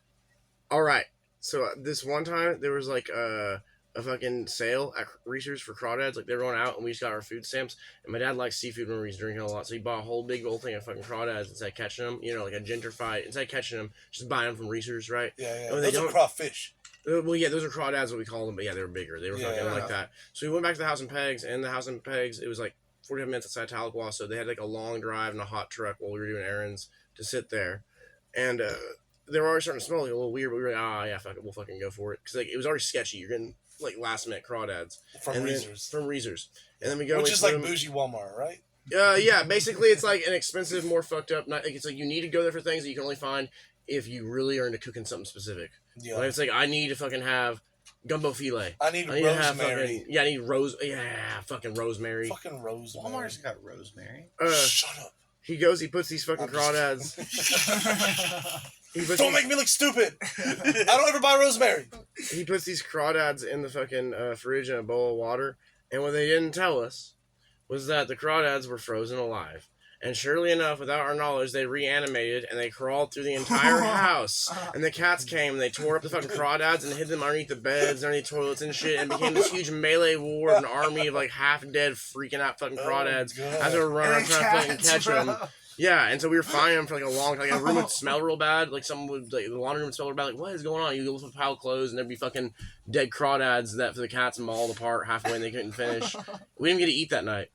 All right. So this one time there was like a fucking sale at Reese's for crawdads. Like they were going out and we just got our food stamps. And my dad likes seafood when he's drinking a lot, so he bought a whole big old thing of fucking crawdads instead of catching them. You know, like a gentrified. Instead of catching them, just buying them from Reese's, right? Yeah. And they Those are don't- crawfish. Well, yeah, those are crawdads, what we call them, but yeah, they were bigger. They were fucking like that. So we went back to the House and Pegs, and the House and Pegs, it was like 45 minutes outside Tahlequah, so they had like a long drive in a hot truck while we were doing errands to sit there. And they were already starting to smell like a little weird, but we were like, yeah, fuck it, we'll fucking go for it. Because like, it was already sketchy. You're getting like last minute crawdads. From Reese's. From Reese's. And then we go Which is like bougie Walmart, right? yeah, basically it's like an expensive, more fucked up, like it's like you need to go there for things that you can only find if you really are into cooking something specific. Yeah. Like it's like, I need to fucking have gumbo filet. I need to have rosemary. I need fucking rosemary. Fucking rosemary. Walmart's got rosemary. Shut up. He puts these fucking crawdads. Don't make me look stupid. I don't ever buy rosemary. He puts these crawdads in the fucking fridge in a bowl of water, and what they didn't tell us was that the crawdads were frozen alive. And surely enough, without our knowledge, they reanimated and they crawled through the entire house. And the cats came and they tore up the fucking crawdads and hid them underneath the beds, underneath toilets and shit, and became this huge melee war of an army of like half dead, freaking out fucking crawdads as they were running around trying to fucking catch them. Yeah, and so we were finding them for like a long time. Like a room would smell real bad. Like someone would, like the laundry room would smell real bad. Like, what is going on? You go with a pile of clothes and there'd be fucking dead crawdads that for the cats mauled apart halfway and they couldn't finish. We didn't get to eat that night.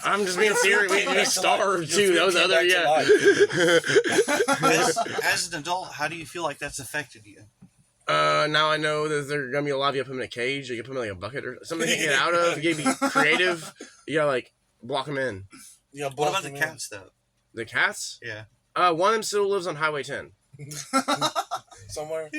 I'm just being serious. We starved too. That was the other, As an adult, how do you feel like that's affected you? Now I know that they're gonna be alive. You gotta put them in a cage. You can put them in like a bucket or something to get out of. You gotta be creative. You gotta like block them in. Yeah, What about the cats, though? The cats? Yeah. One of them still lives on Highway 10. Somewhere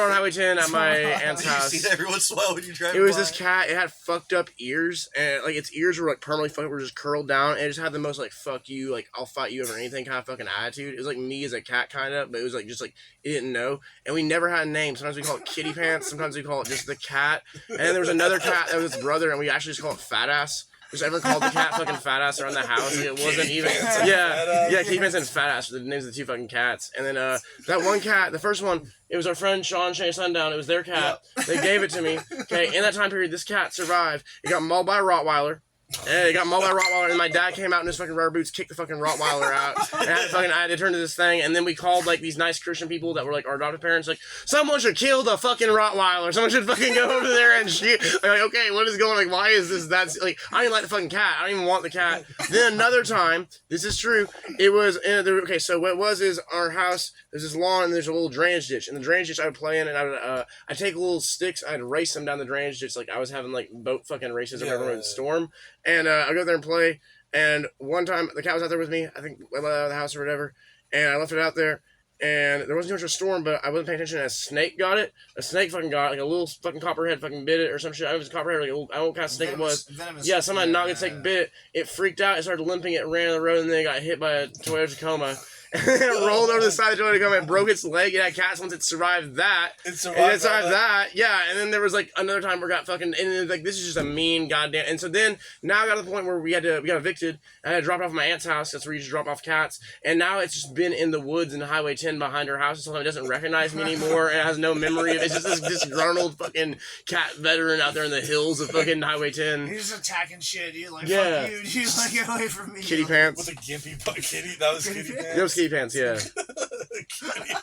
on Highway 10 at my aunt's house. You see that every once in a while when you drive. It was this cat. It had fucked up ears, and like its ears were like permanently fucked up, were just curled down, and it just had the most like "fuck you," like "I'll fight you over anything" kind of fucking attitude. It was like me as a cat, kind of, but it was like just like it didn't know. And we never had a name. Sometimes we call it Kitty Pants. Sometimes we call it just the cat. And then there was another cat that was its brother, and we actually just call it Fat Ass. Just everyone called the cat fucking Fat Ass around the house. Like, it wasn't even. Yeah, Kitty Pants and Fat Ass were the names of the two fucking cats. And then that one cat, the first one, it was our friend Sean Shea Sundown. It was their cat. They gave it to me. Okay, in that time period, this cat survived. It got mauled by a Rottweiler. And it got mauled by a Rottweiler, and my dad came out in his fucking rubber boots, kicked the fucking Rottweiler out, and I had to turn to this thing, and then we called, like, these nice Christian people that were, like, our adopted parents, like, someone should kill the fucking Rottweiler, someone should fucking go over there and shoot, like, okay, what is going on, like, why is this, that's, like, I didn't like the fucking cat, I don't even want the cat. Then another time, this is true, it was, okay, so what it was is, our house, there's this lawn, and there's a little drainage ditch, and the drainage ditch I would play in, and I'd take little sticks, I'd race them down the drainage ditch, like, I was having, like, boat fucking races or whatever with Storm. And I'd go there and play, and one time, the cat was out there with me, I think I let it out of the house or whatever, and I left it out there, and there wasn't too much of a storm, but I wasn't paying attention, and a snake got it. A snake fucking got it, like a little fucking copperhead fucking bit it, or some shit. I was a copperhead, like I don't know what kind of snake it was. Yeah, some knocked snake bit it, freaked out, it started limping, it ran on the road, and then it got hit by a Toyota Tacoma, and then it rolled over the side of the toilet and broke its leg. It had cats once it survived that. It And survived, it survived that, yeah. And then there was like another time where it got fucking, and then, like this is just a mean goddamn. And so then now I got to the point where we got evicted. And I had dropped off at my aunt's house. That's where you just drop off cats. And now it's just been in the woods in Highway 10 behind her house. So it doesn't recognize me anymore, and it has no memory of it. It's just this disgruntled fucking cat veteran out there in the hills of fucking Highway 10. He's attacking shit, dude. Like, Yeah. fuck you, dude. Like, get away from me. Kitty Like, pants. With a gimpy kitty. That was kitty pants. Those kitty pants, yeah. Kitty pants.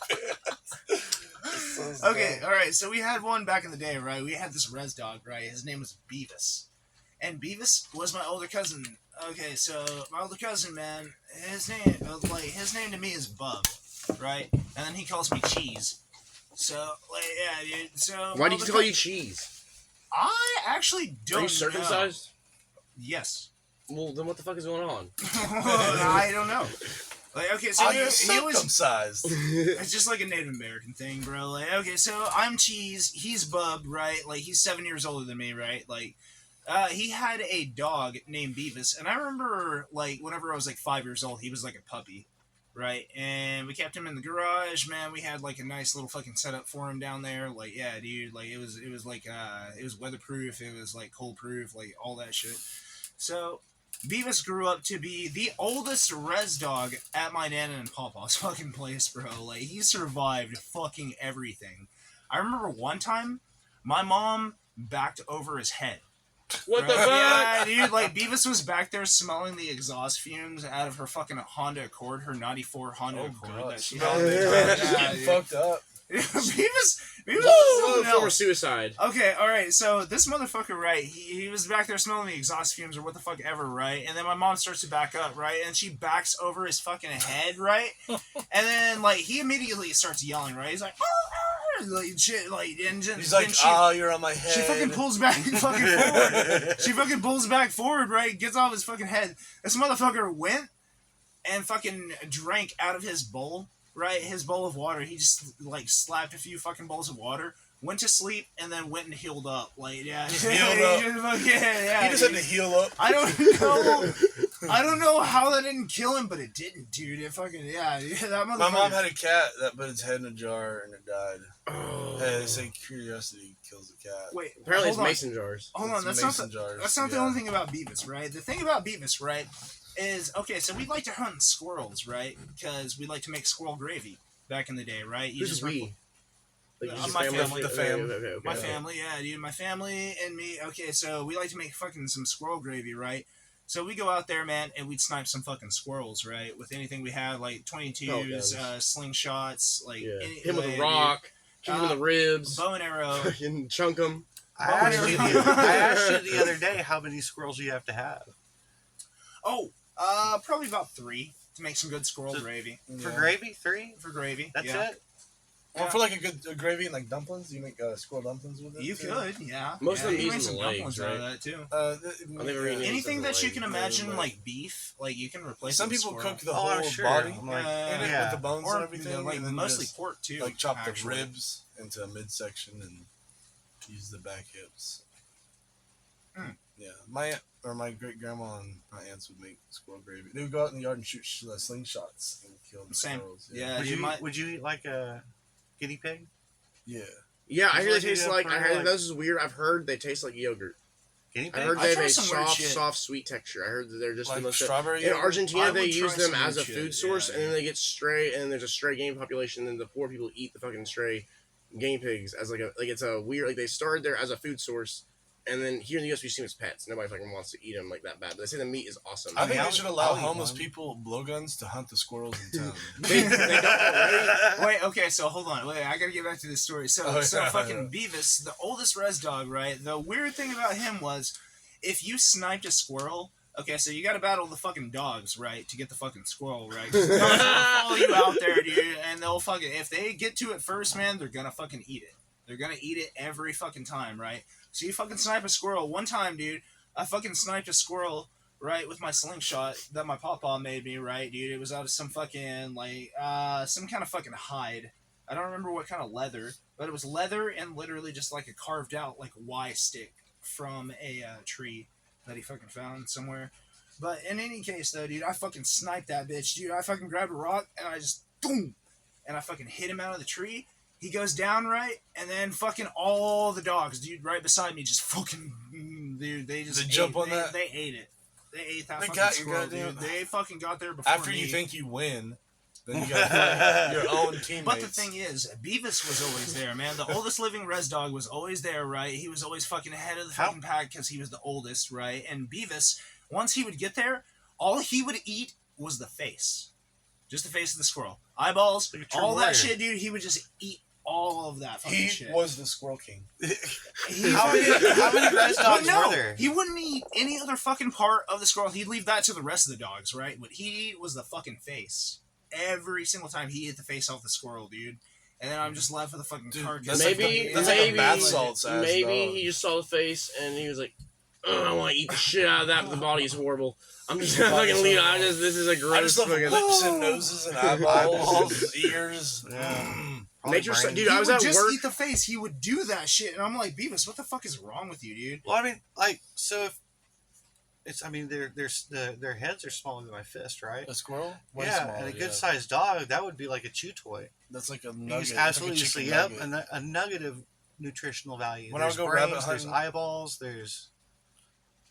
Okay, all right. So we had one back in the day, right? We had this res dog, right? His name was Beavis, and Beavis was my older cousin. Okay, so my older cousin, man, his name to me is Bub, right? And then he calls me Cheese. So, like, yeah, dude. So Why do you call you Cheese? I actually don't Are you know. circumcised? Yes. Well, then what the fuck is going on? I don't know. Like, okay, so Are he you was. circumcised? It's just like a Native American thing, bro. Like, okay, so I'm Cheese, he's Bub, right? Like, he's 7 years older than me, right? Like, he had a dog named Beavis, and I remember, like, whenever I was, like, 5 years old, he was like a puppy, right? And we kept him in the garage, man. We had, like, a nice little fucking setup for him down there. Like, yeah, dude, like, it was like, it was weatherproof, it was, like, cold proof, like, all that shit. So Beavis grew up to be the oldest res dog at my Nana and Papa's fucking place, bro. Like, he survived fucking everything. I remember one time, my mom backed over his head. What the Right? fuck? Yeah, dude, like, Beavis was back there smelling the exhaust fumes out of her fucking Honda Accord, her 94 Honda Accord. God. That she Smell had. it. Yeah, Just getting dude. fucked up. Beavis was Whoa, something former else. suicide. Okay, alright, so this motherfucker, right, he was back there smelling the exhaust fumes or what the fuck ever, right? And then my mom starts to back up, right? And she backs over his fucking head, right? And then, like, he immediately starts yelling, right? He's like, "Arr, arr," like, shit, like, and then He's like, she, oh, you're on my head. she fucking pulls back fucking forward. She fucking pulls back forward, right? Gets off his fucking head. This motherfucker went and fucking drank out of his bowl, right? His bowl of water. He just, like, slapped a few fucking bowls of water, went to sleep, and then went and healed up. Like, yeah. Just healed up. Yeah, He just had to heal up. I don't know how that didn't kill him, but it didn't, dude. It fucking, yeah. That motherfucker. My mom had a cat that put its head in a jar and it died. Oh. Hey, they say curiosity kills a cat. Wait, Apparently it's hold on. mason jars. Hold on, It's that's not mason jars, that's not the yeah. only thing about Beavis, right? The thing about Beavis, right, is okay. So we like to hunt squirrels, right? Because we like to make squirrel gravy back in the day, right? You Who's just we? Like, you just my family. The fam. Okay. my family, yeah, dude, my family and me. Okay, so we like to make fucking some squirrel gravy, right? So we go out there, man, and we'd snipe some fucking squirrels, right? With anything we had, like 22s, slingshots, like Yeah. any, Him with like, a rock, shoot him in the ribs, bow and arrow. fucking chunk him. I asked you the other day how many squirrels you have to have Oh, probably about 3 to make some good squirrel Just- gravy. for gravy. 3. For gravy, That's yeah. it. Or for like a good gravy and like dumplings, you make squirrel dumplings with it. You too? could, yeah. Most of them you use make the some legs, dumplings out of right? that too. I've never eaten any. Anything that you like, can imagine, like beef, like you can replace. Some it with people squirrel. cook the Oh, I'm whole sure. body I'm like, in it yeah. with the bones or and everything, like and then mostly just, pork too. like chop actually. the ribs into a midsection and use the back hips. Mm. Yeah, my aunt or my great grandma and my aunts would make squirrel gravy. They would go out in the yard and shoot slingshots and kill the Same. squirrels. Yeah. Would you eat like a guinea pig? Yeah. Yeah, I hear they Would you taste do like. for, I heard like- this is weird. I've heard they taste like yogurt. Guinea I pig? heard I they have tried a some weird soft, shit. soft, sweet texture. I heard that they're just Like the most. strawberry. In yogurt? Argentina, I they would use try them some as a weird shit, food source, yeah. and then they get stray, and then there's a stray game population, and then the poor people eat the fucking stray guinea pigs as like it's a weird, like they started there as a food source, and then here in the US we see them as pets. Nobody fucking wants to eat them like that bad, but they say the meat is awesome. I think I'll- they should allow I'll eat homeless one. people blowguns to hunt the squirrels in town. they don't already. Wait, okay, so hold on. Wait, I gotta get back to this story. So, Oh, so yeah. fucking Beavis, the oldest res dog, right? The weird thing about him was, if you sniped a squirrel, okay, so you gotta battle the fucking dogs, right, to get the fucking squirrel, right? 'Cause the dogs will follow you out there, dude, and they'll fucking, if they get to it first, man, they're gonna fucking eat it. They're gonna eat it every fucking time, right? So you fucking snipe a squirrel. One time, dude, I fucking sniped a squirrel, right, with my slingshot that my pawpaw made me, right, dude? It was out of some fucking, like, some kind of fucking hide. I don't remember what kind of leather, but it was leather and literally just like a carved out, like, Y stick from a tree that he fucking found somewhere. But in any case, though, dude, I fucking sniped that bitch, dude. I fucking grabbed a rock and I just boom, and I fucking hit him out of the tree. He goes down right, and then fucking all the dogs, dude, right beside me, just fucking, dude, they just jump on that. They ate it. They ate that They fucking got your squirrel, goddamn- dude. They fucking got there before After me. you think you win, then you got your own teammates. But the thing is, Beavis was always there, man. The oldest living res dog was always there, right? He was always fucking ahead of the fucking pack because he was the oldest, right? And Beavis, once he would get there, all he would eat was the face. Just the face of the squirrel. Eyeballs, Like a true all warrior. that shit, dude. He would just eat all of that fucking he shit. was the Squirrel King. How many res dogs no, were there? he wouldn't eat any other fucking part of the squirrel. He'd leave that to the rest of the dogs, right? But he was the fucking face. Every single time he ate the face off the squirrel, dude. And then I'm just left with a fucking Dude, carcass. that's like Maybe, the- that's like a maybe, bath salts ass maybe dog. he just saw the face and he was like, "Ugh, I want to eat the shit out of that, but the body is horrible. I'm just gonna fucking leave it. This is a I gross just love fucking. lips and noses and eyeballs, ears. Yeah. Nature, Brain. dude. He I was would at just work. eat the face. He would do that shit, and I'm like, Beavis, what the fuck is wrong with you, dude? Well, I mean, like, so if it's, I mean, their heads are smaller than my fist, right? A squirrel? Way Yeah, smaller, and a yeah. good sized dog, that would be like a chew toy. That's like a You nugget. just It's like a absolutely chicken yep, nugget. a nugget of nutritional value. When I There's go brains, rabbit there's hunting- eyeballs, there's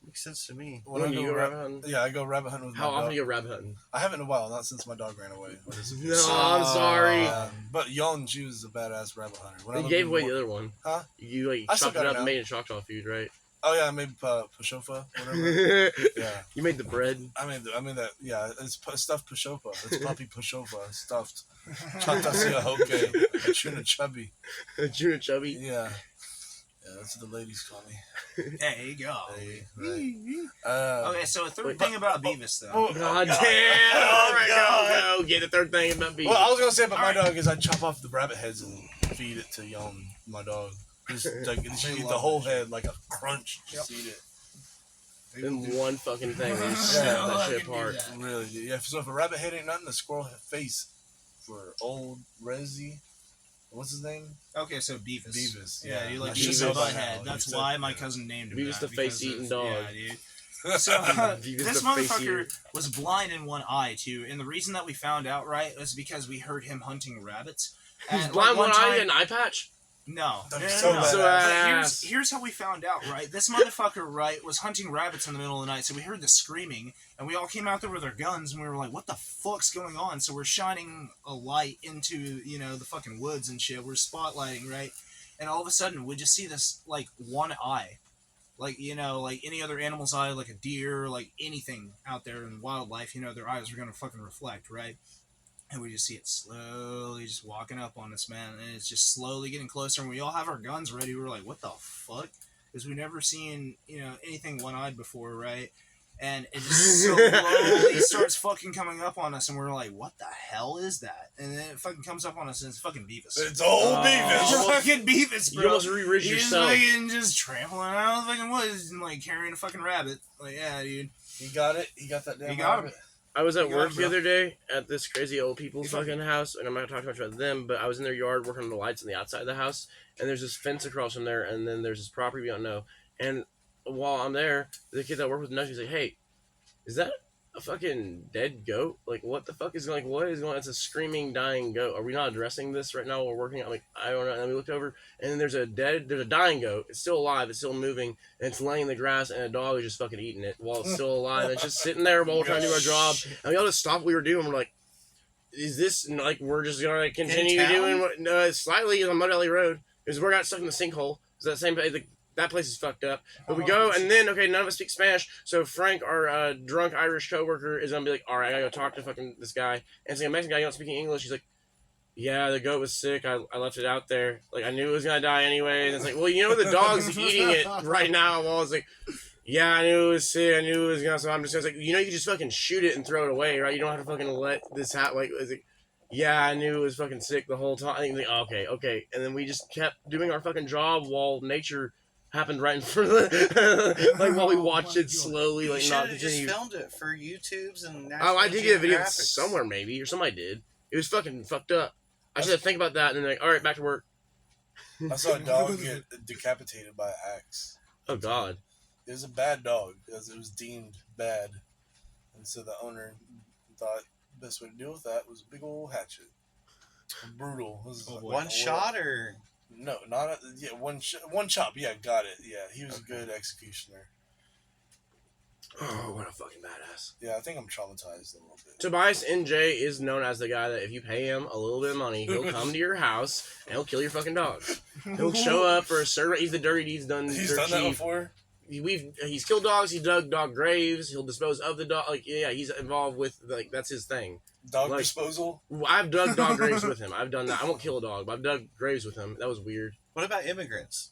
makes sense to me. When When I you go go rabbit rabbit hunting? Yeah, I go rabbit hunting with How my often dog. do you go rabbit hunting? I haven't in a while, not since my dog ran away. What is it? No, I'm sorry. But Yon, she was a badass rabbit hunter. When I You lived gave in away Wa- the other one. Huh? You like I still chopped it got it up and now. made it Choctaw food, right? Oh yeah, I made pashofa, whatever. You Yeah, made the bread. I made that. Yeah, it's stuffed pashofa. It's puppy pashofa stuffed. Chantasia hoke, tuna chubby. Junior Chubby. Yeah, that's what the ladies call me. There you go. Hey, right. Okay, so a third Wait, thing about Beavis, though. Oh, God damn! Oh, All right, God. go. Get the third thing about beef. Well, I was gonna say about my Alright. dog is I chop off the rabbit heads and feed it to Yon, my dog. Just like she eat the love whole that shit. head like a crunch. Just eat it. In one fucking thing, they just Yeah. snap that I shit can do apart. that. Really, yeah. So if a rabbit head ain't nothing, the squirrel face for old Resi. What's his name? Okay, so Beavis. Beavis. Yeah, you like I should Beavis know the by Butthead. now. That's You said- why my cousin named him Beavis that, the because face-eating of- dog. Yeah, dude. So Beavis this the face motherfucker eater. was blind in one eye too, and the reason that we found out right was because we heard him hunting rabbits. He's And, blind like, one eye time- and an eye patch. No, That'd no, be no, so no. badass. So But here's how we found out, right? This motherfucker, right, was hunting rabbits in the middle of the night, so we heard the screaming, and we all came out there with our guns, and we were like, what the fuck's going on? So we're shining a light into, you know, the fucking woods and shit. We're spotlighting, right? And all of a sudden, we just see this, like, one eye. Like, you know, like any other animal's eye, like a deer, like anything out there in wildlife, you know, their eyes are gonna fucking reflect, right? And we just see it slowly just walking up on us, man. And it's just slowly getting closer. And we all have our guns ready. We're like, what the fuck? Because we've never seen, you know, anything one-eyed before, right? And it just slowly starts fucking coming up on us. And we're like, what the hell is that? And then it fucking comes up on us and it's fucking Beavis. It's old Oh. It's Beavis. fucking Beavis, You bro. almost re-ridged He's yourself. fucking just trampling out of the fucking woods and like carrying a fucking rabbit. Like, yeah, dude. He got it. He got that damn He got rabbit. I was at You got work it, the bro. other day at this crazy old people's fucking house, and I'm not gonna talk too much about them, but I was in their yard working on the lights on the outside of the house, and there's this fence across from there, and then there's this property we don't know. And while I'm there, the kid that I work with next, he's like, "Hey, is that a fucking dead goat? Like, what the fuck is going? Like, what is going? It's a screaming, dying goat. Are we not addressing this right now while we're working?" I'm like, "I don't know." And then we looked over, and then there's a dying goat. It's still alive. It's still moving, and it's laying in the grass, and a dog is just fucking eating it while it's still alive. And it's just sitting there while we're trying to do our job. And we all just stopped what we were doing. We're like, "Is this like we're just gonna like, continue town? doing what?" No, it's slightly on Mud Alley Road because we got stuck in the sinkhole. It's that same place. That place is fucked up. But we go, and then, okay, none of us speak Spanish, so Frank, our drunk Irish coworker, is gonna be like, all right, I gotta go talk to fucking this guy. And it's like a Mexican guy, you don't speak English. He's like, yeah, the goat was sick. I left it out there. Like, I knew it was gonna die anyway. And it's like, well, you know, the dog's eating it right now. Well, it's like, yeah, I knew it was sick. I knew it was gonna, so I'm just like, you know, you can just fucking shoot it and throw it away, right? You don't have to fucking let this happen. Like, it's like, yeah, I knew it was fucking sick the whole time. I think, like, okay. And then we just kept doing our fucking job while nature happened right in front of the, like, while we watched it slowly, You like, should not have just continue. filmed it for YouTube's and Oh, I did get a video Geographic. somewhere, maybe, or somebody did. It was fucking fucked up. I should have think about that and then like, all right, back to work. I saw a dog get decapitated by an axe. Oh God. It was a bad dog because it was deemed bad. And so the owner thought the best way to deal with that was a big old hatchet. Brutal. This is Oh, boy. One shot or No, not a, yeah. One chop. Yeah, got it. Yeah, he was a good executioner. Oh, what a fucking badass. Yeah, I think I'm traumatized a little bit. Tobias NJ is known as the guy that if you pay him a little bit of money, he'll come to your house and he'll kill your fucking dog. He'll show up for a certain. He's the dirty deeds done. He's dirt done that cheap. before. He's killed dogs. He dug dog graves. He'll dispose of the dog. Like yeah, he's involved with like that's his thing. Dog Like- disposal. I've dug dog graves with him. I've done that. I won't kill a dog, but I've dug graves with him. That was weird. what about immigrants?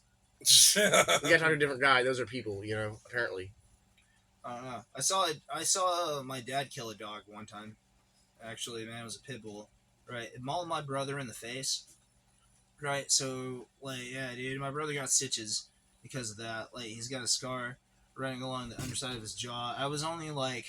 You gotta talk to a different guy. Those are people, apparently. I don't know. I saw my dad kill a dog one time. Actually, man, it was a pit bull. Right, it mauled my brother in the face. Right, so like, yeah, dude, my brother got stitches because of that. Like, he's got a scar running along the underside of his jaw. I was only like,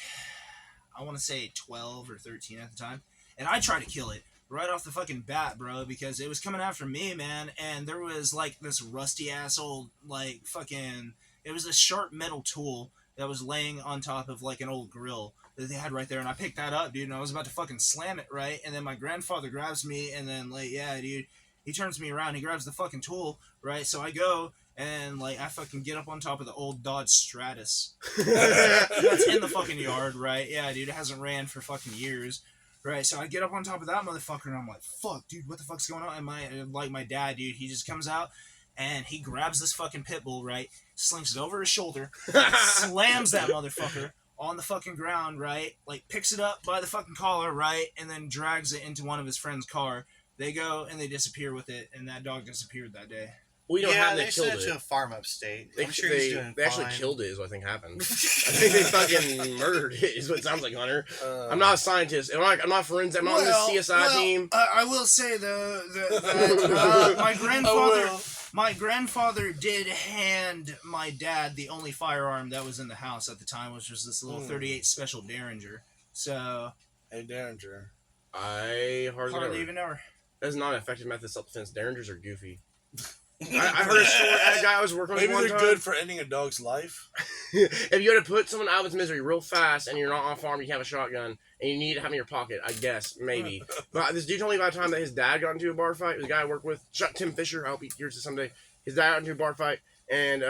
I want to say 12 or 13 at the time, and I tried to kill it right off the fucking bat, bro, because it was coming after me, man. And there was like this rusty ass old like fucking. It was a sharp metal tool that was laying on top of like an old grill that they had right there, and I picked that up, dude, and I was about to fucking slam it, right? And then my grandfather grabs me, and then like, yeah, dude, he turns me around, he grabs the fucking tool, right? So I go and like I fucking get up on top of the old Dodge Stratus that's in the fucking yard, right? Yeah, dude, it hasn't ran for fucking years. Right, so I get up on top of that motherfucker and I'm like, fuck, dude, what the fuck's going on? And my dad, dude, he just comes out and he grabs this fucking pit bull, right? Slings it over his shoulder, slams that motherfucker on the fucking ground, right? Like picks it up by the fucking collar, right? And then drags it into one of his friend's car. They go and they disappear with it, and that dog disappeared that day. We don't have they they sent killed it to a it. farm upstate. They, I'm sure he's they, doing they actually fine. killed it is what I think happened. I think they fucking murdered it is what it sounds like, Hunter. I'm not a scientist. I'm not forensic. I'm not on the CSI team. I will say though that my grandfather, Oh, my grandfather did hand my dad the only firearm that was in the house at the time, which was this little 38 Special Derringer. So Hey, Derringer. I hardly even know her. That's not an effective method of self-defense. Derringers are goofy. I heard a story. A guy I was working with Maybe one they're time. good for ending a dog's life. If you had to put someone out of its misery real fast and you're not on a farm, you have a shotgun, and you need to have it in your pocket, I guess, maybe. But this dude told me about a time that his dad got into a bar fight. It was a guy I worked with. Shot Tim Fisher. I hope he hears this someday. His dad got into a bar fight, and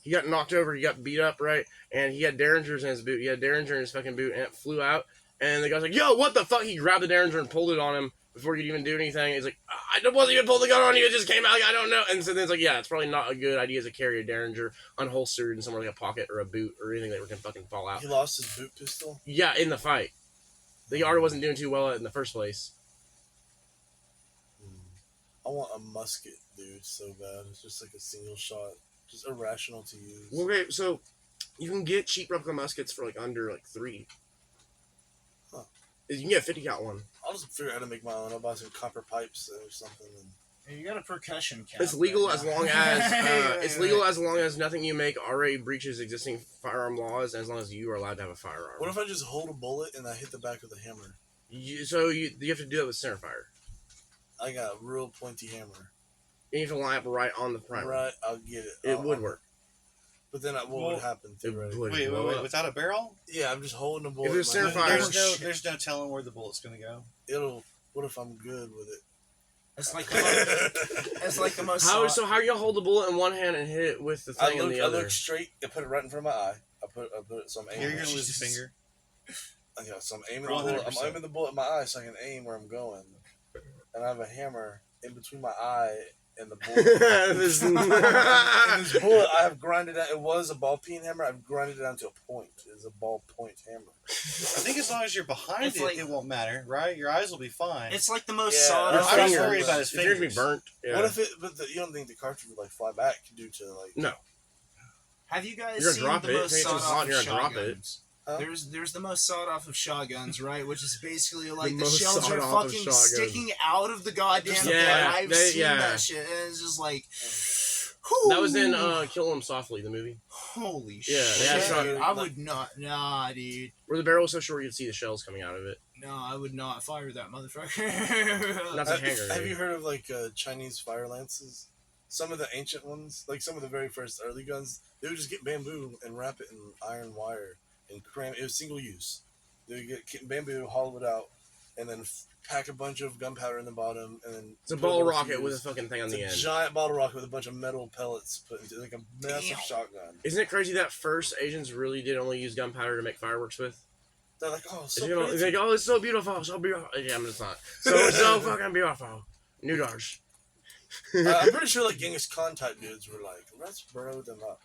he got knocked over. He got beat up, right? And he had Derringers in his boot. He had Derringer in his fucking boot, and it flew out. And the guy's like, yo, what the fuck? He grabbed the Derringer and pulled it on him before he could even do anything. He's like, I wasn't even pulling the gun on you. It just came out. Like, I don't know. And so then it's like, yeah, it's probably not a good idea to carry a Derringer unholstered in somewhere like a pocket or a boot or anything that can fucking fall out. He lost his boot pistol. Yeah, in the fight. The yard wasn't doing too well in the first place. I want a musket, dude, so bad. It's just like a single shot. Just irrational to use. Okay, so you can get cheap replica muskets for like under like $3. Huh. You can get a 50 cal one. I'll just figure out how to make my own. I'll buy some copper pipes or something. And You got a percussion cap. It's legal right as now. long as it's legal as long as nothing you make already breaches existing firearm laws, and as long as you are allowed to have a firearm. what if I just hold a bullet and I hit the back of the hammer? You have to do it with center fire. I got a real pointy hammer. You have to line up right on the primer. Right, I'll get it. It would work. But then what would happen? It Theoretically? would. Wait, blow up. without a barrel? Yeah, I'm just holding a bullet. there's in my center hand. fire- There's no telling where the bullet's gonna go. What if I'm good with it? It's like the most. How are you gonna hold the bullet in one hand and hit it with the thing in the I other? look straight and put it right in front of my eye. I put it so I'm aiming. You're gonna lose a finger. So I'm aiming the bullet. 100%. I'm aiming the bullet in my eye so I can aim where I'm going. And I have a hammer in between my eye and the bullet. This- And this bullet I have grinded out. It was a ball peen hammer. I've grinded it down to a point. It's a ball point hammer. I think as long as you're behind It's it, like- it won't matter, right? Your eyes will be fine. It's like the most Yeah, sought Your I was after. worried about his His fingers be fingers. burnt. Yeah. What if it? But you don't think the cartridge would like fly back due to like? No. Have you guys You're gonna seen drop the it. most If it's sought hot, off you're of gonna drop it. shotguns? Huh? There's the most sought off of shotguns, right? Which is basically like the most shells are sought off of fucking shotguns. sticking out of the goddamn Just thing. Yeah, I've they- seen yeah. that shit, and it's just like, That was in whew, Kill 'Em Softly, the movie, holy Yeah, they had shit! shotgun- I would not, nah, dude. where the barrel was so short you could see the shells coming out of it. No, I would not fire that motherfucker. That's a hanger. Have you heard of like Chinese fire lances? Some of the ancient ones, like some of the very first early guns, they would just get bamboo and wrap it in iron wire and cram. It was single use. They get bamboo, hollow it out, and then pack a bunch of gunpowder in the bottom, and then It's a put ball little rocket fuse. with a fucking thing on It's the a end. giant bottle rocket with a bunch of metal pellets put into like a massive shotgun. Isn't it crazy that first Asians really did only use gunpowder to make fireworks with? They're like, oh, It's so like, pretty. oh, it's so beautiful, so beautiful. Yeah, it's not. So fucking beautiful. Noodars. I'm pretty sure like Genghis Khan type dudes were like, let's bro them up.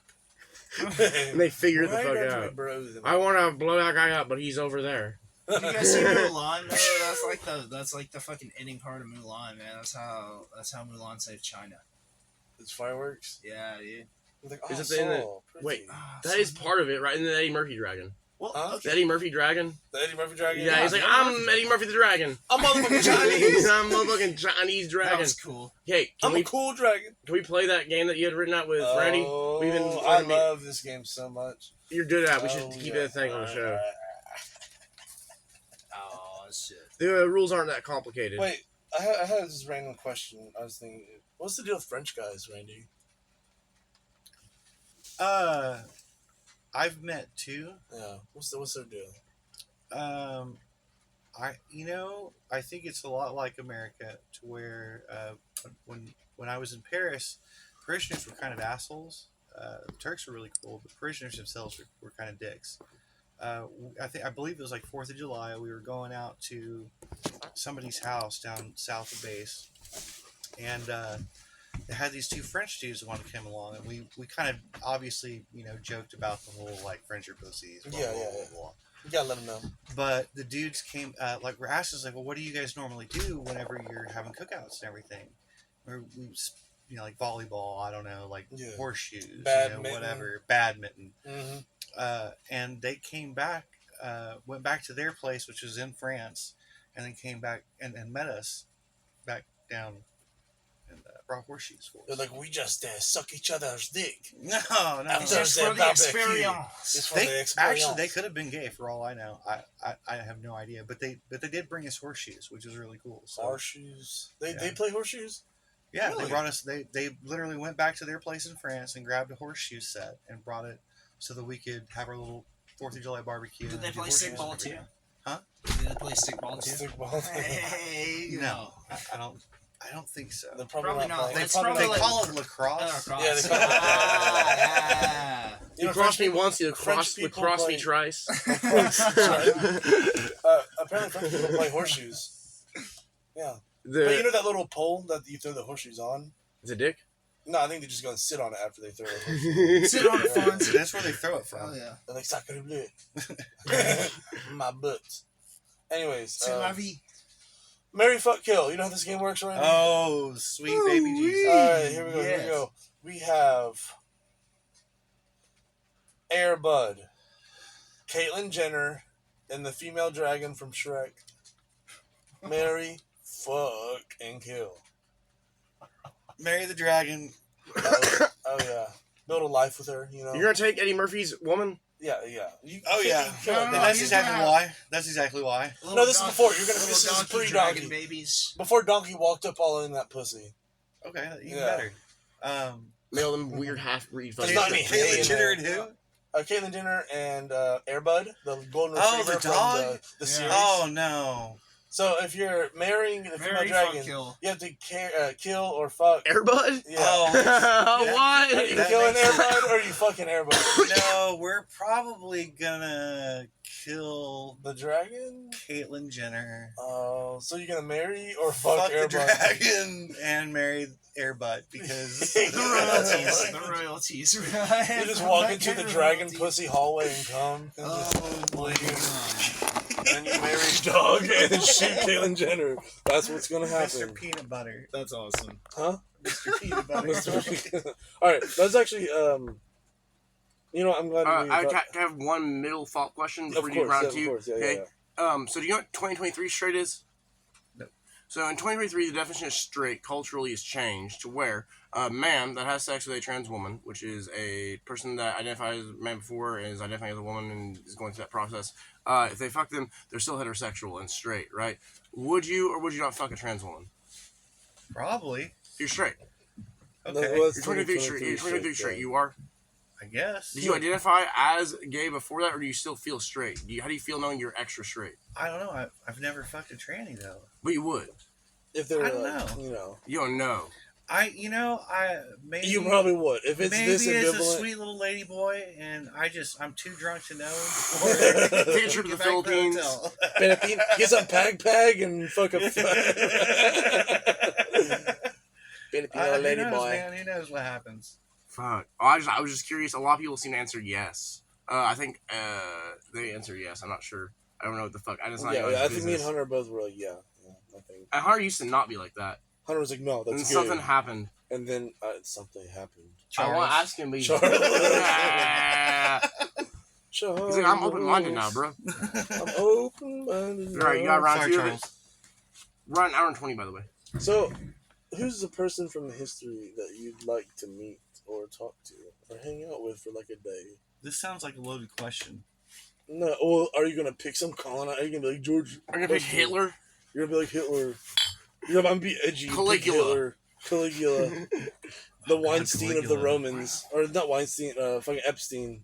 And they figured the Why fuck don't we out. bro them I up? want to blow that guy up, but he's over there. Did you guys see Mulan? That's like the fucking ending part of Mulan, man. That's how Mulan saved China. It's fireworks. Yeah, dude. Like, Is oh, it the end of- so pretty. Wait, Ah, that is part of it, right? And the Eddie Murphy dragon. Well, Huh? The Eddie Murphy dragon? The Eddie Murphy dragon. Yeah, he's like, I'm Eddie Murphy the dragon. I'm motherfucking Chinese. I'm motherfucking Chinese that dragon. was cool. Hey, I'm a cool dragon. can we play that game that you had written out with Randy? Oh, We've been I love this game so much. You're good at it. We should Oh, keep yeah. it a thing on the show. Oh shit. The rules aren't that complicated. Wait, I had this random question. I was thinking, what's the deal with French guys, Randy? I've met two. Yeah, what's their deal? I think it's a lot like America, to where when I was in Paris, parishioners were kind of assholes. The Turks were really cool, but parishioners themselves were kind of dicks. I believe it was like 4th of July. We were going out to somebody's house down south of base, and they had these two French dudes that wanted to come along, and we kind of obviously joked about the whole like French are pussies. Blah, Yeah, blah, yeah, blah, yeah. blah. You gotta let them know. But the dudes came, we're asked us, like, well, what do you guys normally do whenever you're having cookouts and everything? Or like volleyball, I don't know, like horseshoes, Badminton. whatever, badminton. Mm-hmm. And they came back, went back to their place, which was in France, and then came back and met us back down and brought horseshoes for us. They're like, we just suck each other's dick. No. After Just the for the barbecue. experience. It's for They the experience. actually they could have been gay for all I know. I have no idea, but they did bring us horseshoes, which was really cool. So, Horseshoes. They Yeah. play horseshoes? yeah, Really? they brought us. They literally went back to their place in France and grabbed a horseshoe set and brought it so that we could have our little 4th of July barbecue. Did and they do play horseshoes stickball and too? everything. Huh? Did they play stickball too? Stickball. Hey, No, I don't think so. They're Probably not. playing- It's They probably They like- call it lacrosse. Yeah, they call it- yeah. You crossed me once, you French would people cross me play- twice. Apparently French people play horseshoes. Yeah. But you The know that little pole that you throw the horseshoes on? the dick. No, I think they just go and sit on it after they throw the horseshoes. Sit on it, Fonz. So that's where they throw it Oh from. yeah. They're like, sacre bleu. My butt. Anyways, C'est la vie. Mary Fuck Kill. You know how this game works, right? Oh, sweet baby Jesus! Alright, here we go, Yes. We have Air Bud, Caitlyn Jenner, and the female dragon from Shrek. Marry, fuck, and kill. Marry the dragon. Oh yeah. Build a life with her, you know? You're gonna take Eddie Murphy's woman? Yeah, yeah. You Oh can't yeah, kill her. and No, that's he's exactly gonna why. That's exactly why. No, this is before. You're gonna Little this is donkey pre-donkey. dragon babies. Before Donkey walked up all in that pussy. Okay, even Yeah. better. Mail them weird half-breed There's fucking not any shit. hay Caitlyn in Jenner there. and who? Caitlyn Jenner and Air Bud, the golden Oh, retriever the from dog? the Yeah. series. Oh no! So if you're marrying the female Marry, fuck, dragon, kill. you have to kill or fuck. Airbud? Yeah. Oh, What? Are you That killing makes Air sense. Bud or are you fucking Air Bud? No, we're probably gonna kill The dragon? Caitlyn Jenner, Oh, so you're gonna marry or fuck, fuck Air the Bud? dragon, and marry Airbud because The royalties. The royalties. You just walk into the dragon pussy hallway and come. And just Oh my god. and you marry dog and shoot Caitlyn Jenner. That's what's gonna happen. Mr. Peanut Butter. That's awesome. Huh? Mr. Peanut Butter. Alright, that's actually you know, I'm glad I have one middle thought question Of before you do round course, two. of course, yeah, Okay. yeah. So do you know what 2023 straight is? No. So in 2023, the definition of straight culturally has changed to where a man that has sex with a trans woman, which is a person that identifies as a man before and is identifying as a woman and is going through that process, if they fuck them, they're still heterosexual and straight, right? Would you or would you not fuck a trans woman? Probably. You're straight. Okay. Well, You're it's 23 straight. You're 23 straight. You are. I guess. Did you identify as gay before that, or do you still feel straight? How do you feel knowing you're extra straight? I don't know. I've never fucked a tranny though. But you would. If they're I don't like, know. You don't know. I maybe you probably would. If it's maybe this it's a ambivalent, sweet little lady boy, and I'm too drunk to know. Take her to the Philippines. get some pag and fuck a Filipino lady who knows, boy. man? Who knows what happens? Fuck. I was just curious. A lot of people seem to answer yes. I think they answer yes. I'm not sure. I don't know what the fuck. I just not Yeah, I think me and Hunter both were like, yeah. I think Hunter used to not be like that. Hunter was like, no, that's And good. something happened. And then something happened. I want to ask him, but he's Charles. He's like, I'm open-minded now, bro. I'm open-minded. All right, you got round Sorry, two of Charles. it? We're on hour and 20, by the way. So, who's the person from history that you'd like to meet or talk to or hang out with for like a day? This sounds like a loaded question. No, well, are you gonna pick some colonist? Are you gonna be like George? I'm going to pick Hitler. You're gonna be like Hitler. You're gonna be edgy. Caligula. Caligula. The Weinstein of the Caligula. Romans, or not Weinstein? Fucking Epstein.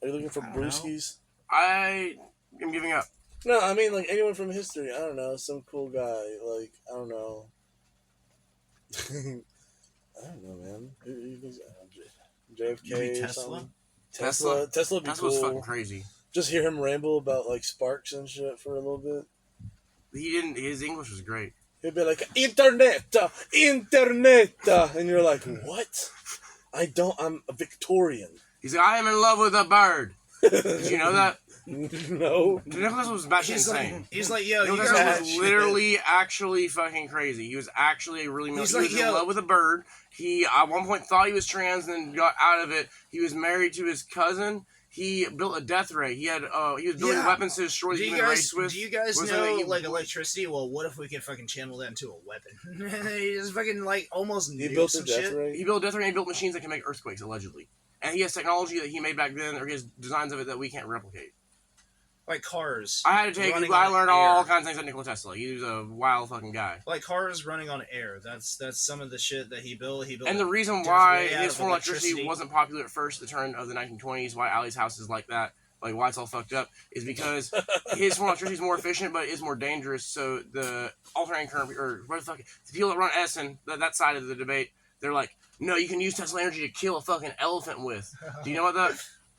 Are you looking for I don't know. brewskis? I am giving up. No, I mean like anyone from history. I don't know, some cool guy. Like I don't know. I don't know, man. Who thinks JFK You mean or Tesla? something? Tesla? Tesla would be That's what's cool. fucking crazy. Just hear him ramble about like sparks and shit for a little bit. His English was great. He'd be like, internet, and you're like, what? I'm a Victorian. He's like, I am in love with a bird. Did you know that? No. Nicholas was batshit insane. He's like, yo, you Nicholas guys. was literally actually fucking crazy. He was actually a really He's he like, was in yo. love with a bird. He at one point thought he was trans and then got out of it. He was married to his cousin. He built a death ray. He was building Yeah. weapons to destroy Do the you human guys race with. do you guys was know like, like electricity? Well, what if we could fucking channel that into a weapon? He just fucking like almost He nuke built a some death shit. ray. He built a death ray and he built machines that can make earthquakes, allegedly. And he has technology that he made back then, or he has designs of it that we can't replicate. Like cars. I had to take. running I on learned air. all kinds of things about Nikola Tesla. He was a wild fucking guy. Like cars running on air. That's some of the shit that he built. He built. And the reason There's why way out his of form of electricity electricity. wasn't popular at first, the turn of the 1920s, why Ali's house is like that, like why it's all fucked up, is because his form of electricity is more efficient, but it is more dangerous. So the alternating current, or what the fuck, the people that run Essen, that side of the debate, they're like, no, you can use Tesla energy to kill a fucking elephant with. Do you know what that?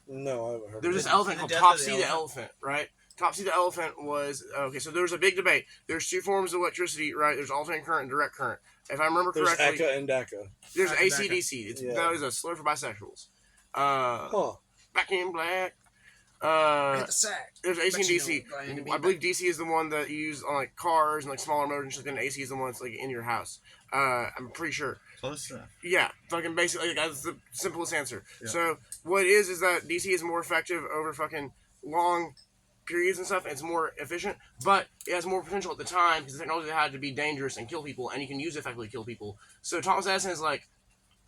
No, I haven't heard There's of this it. elephant The called death of the Topsy the elephant, right? Topsy the elephant was okay. So there was a big debate. There's two forms of electricity, right? There's alternating current and direct current. If I remember There's correctly, ACA and DACA. there's Aka ACDC. It's Yeah. that is a slur for bisexuals. Huh. Back in black. Hit the sack. There's AC and Bet you DC. know, Brian, to be I believe DC is the one that you use on like cars and like smaller motors and shit. Then AC is the one that's like in your house. I'm pretty sure. Close enough. Yeah, fucking basically, like, that's the simplest answer. Yeah. So what it is that DC is more effective over fucking long periods and stuff, and it's more efficient, but it has more potential at the time because the technology had to be dangerous and kill people, and you can use it effectively to kill people. So Thomas Edison is like,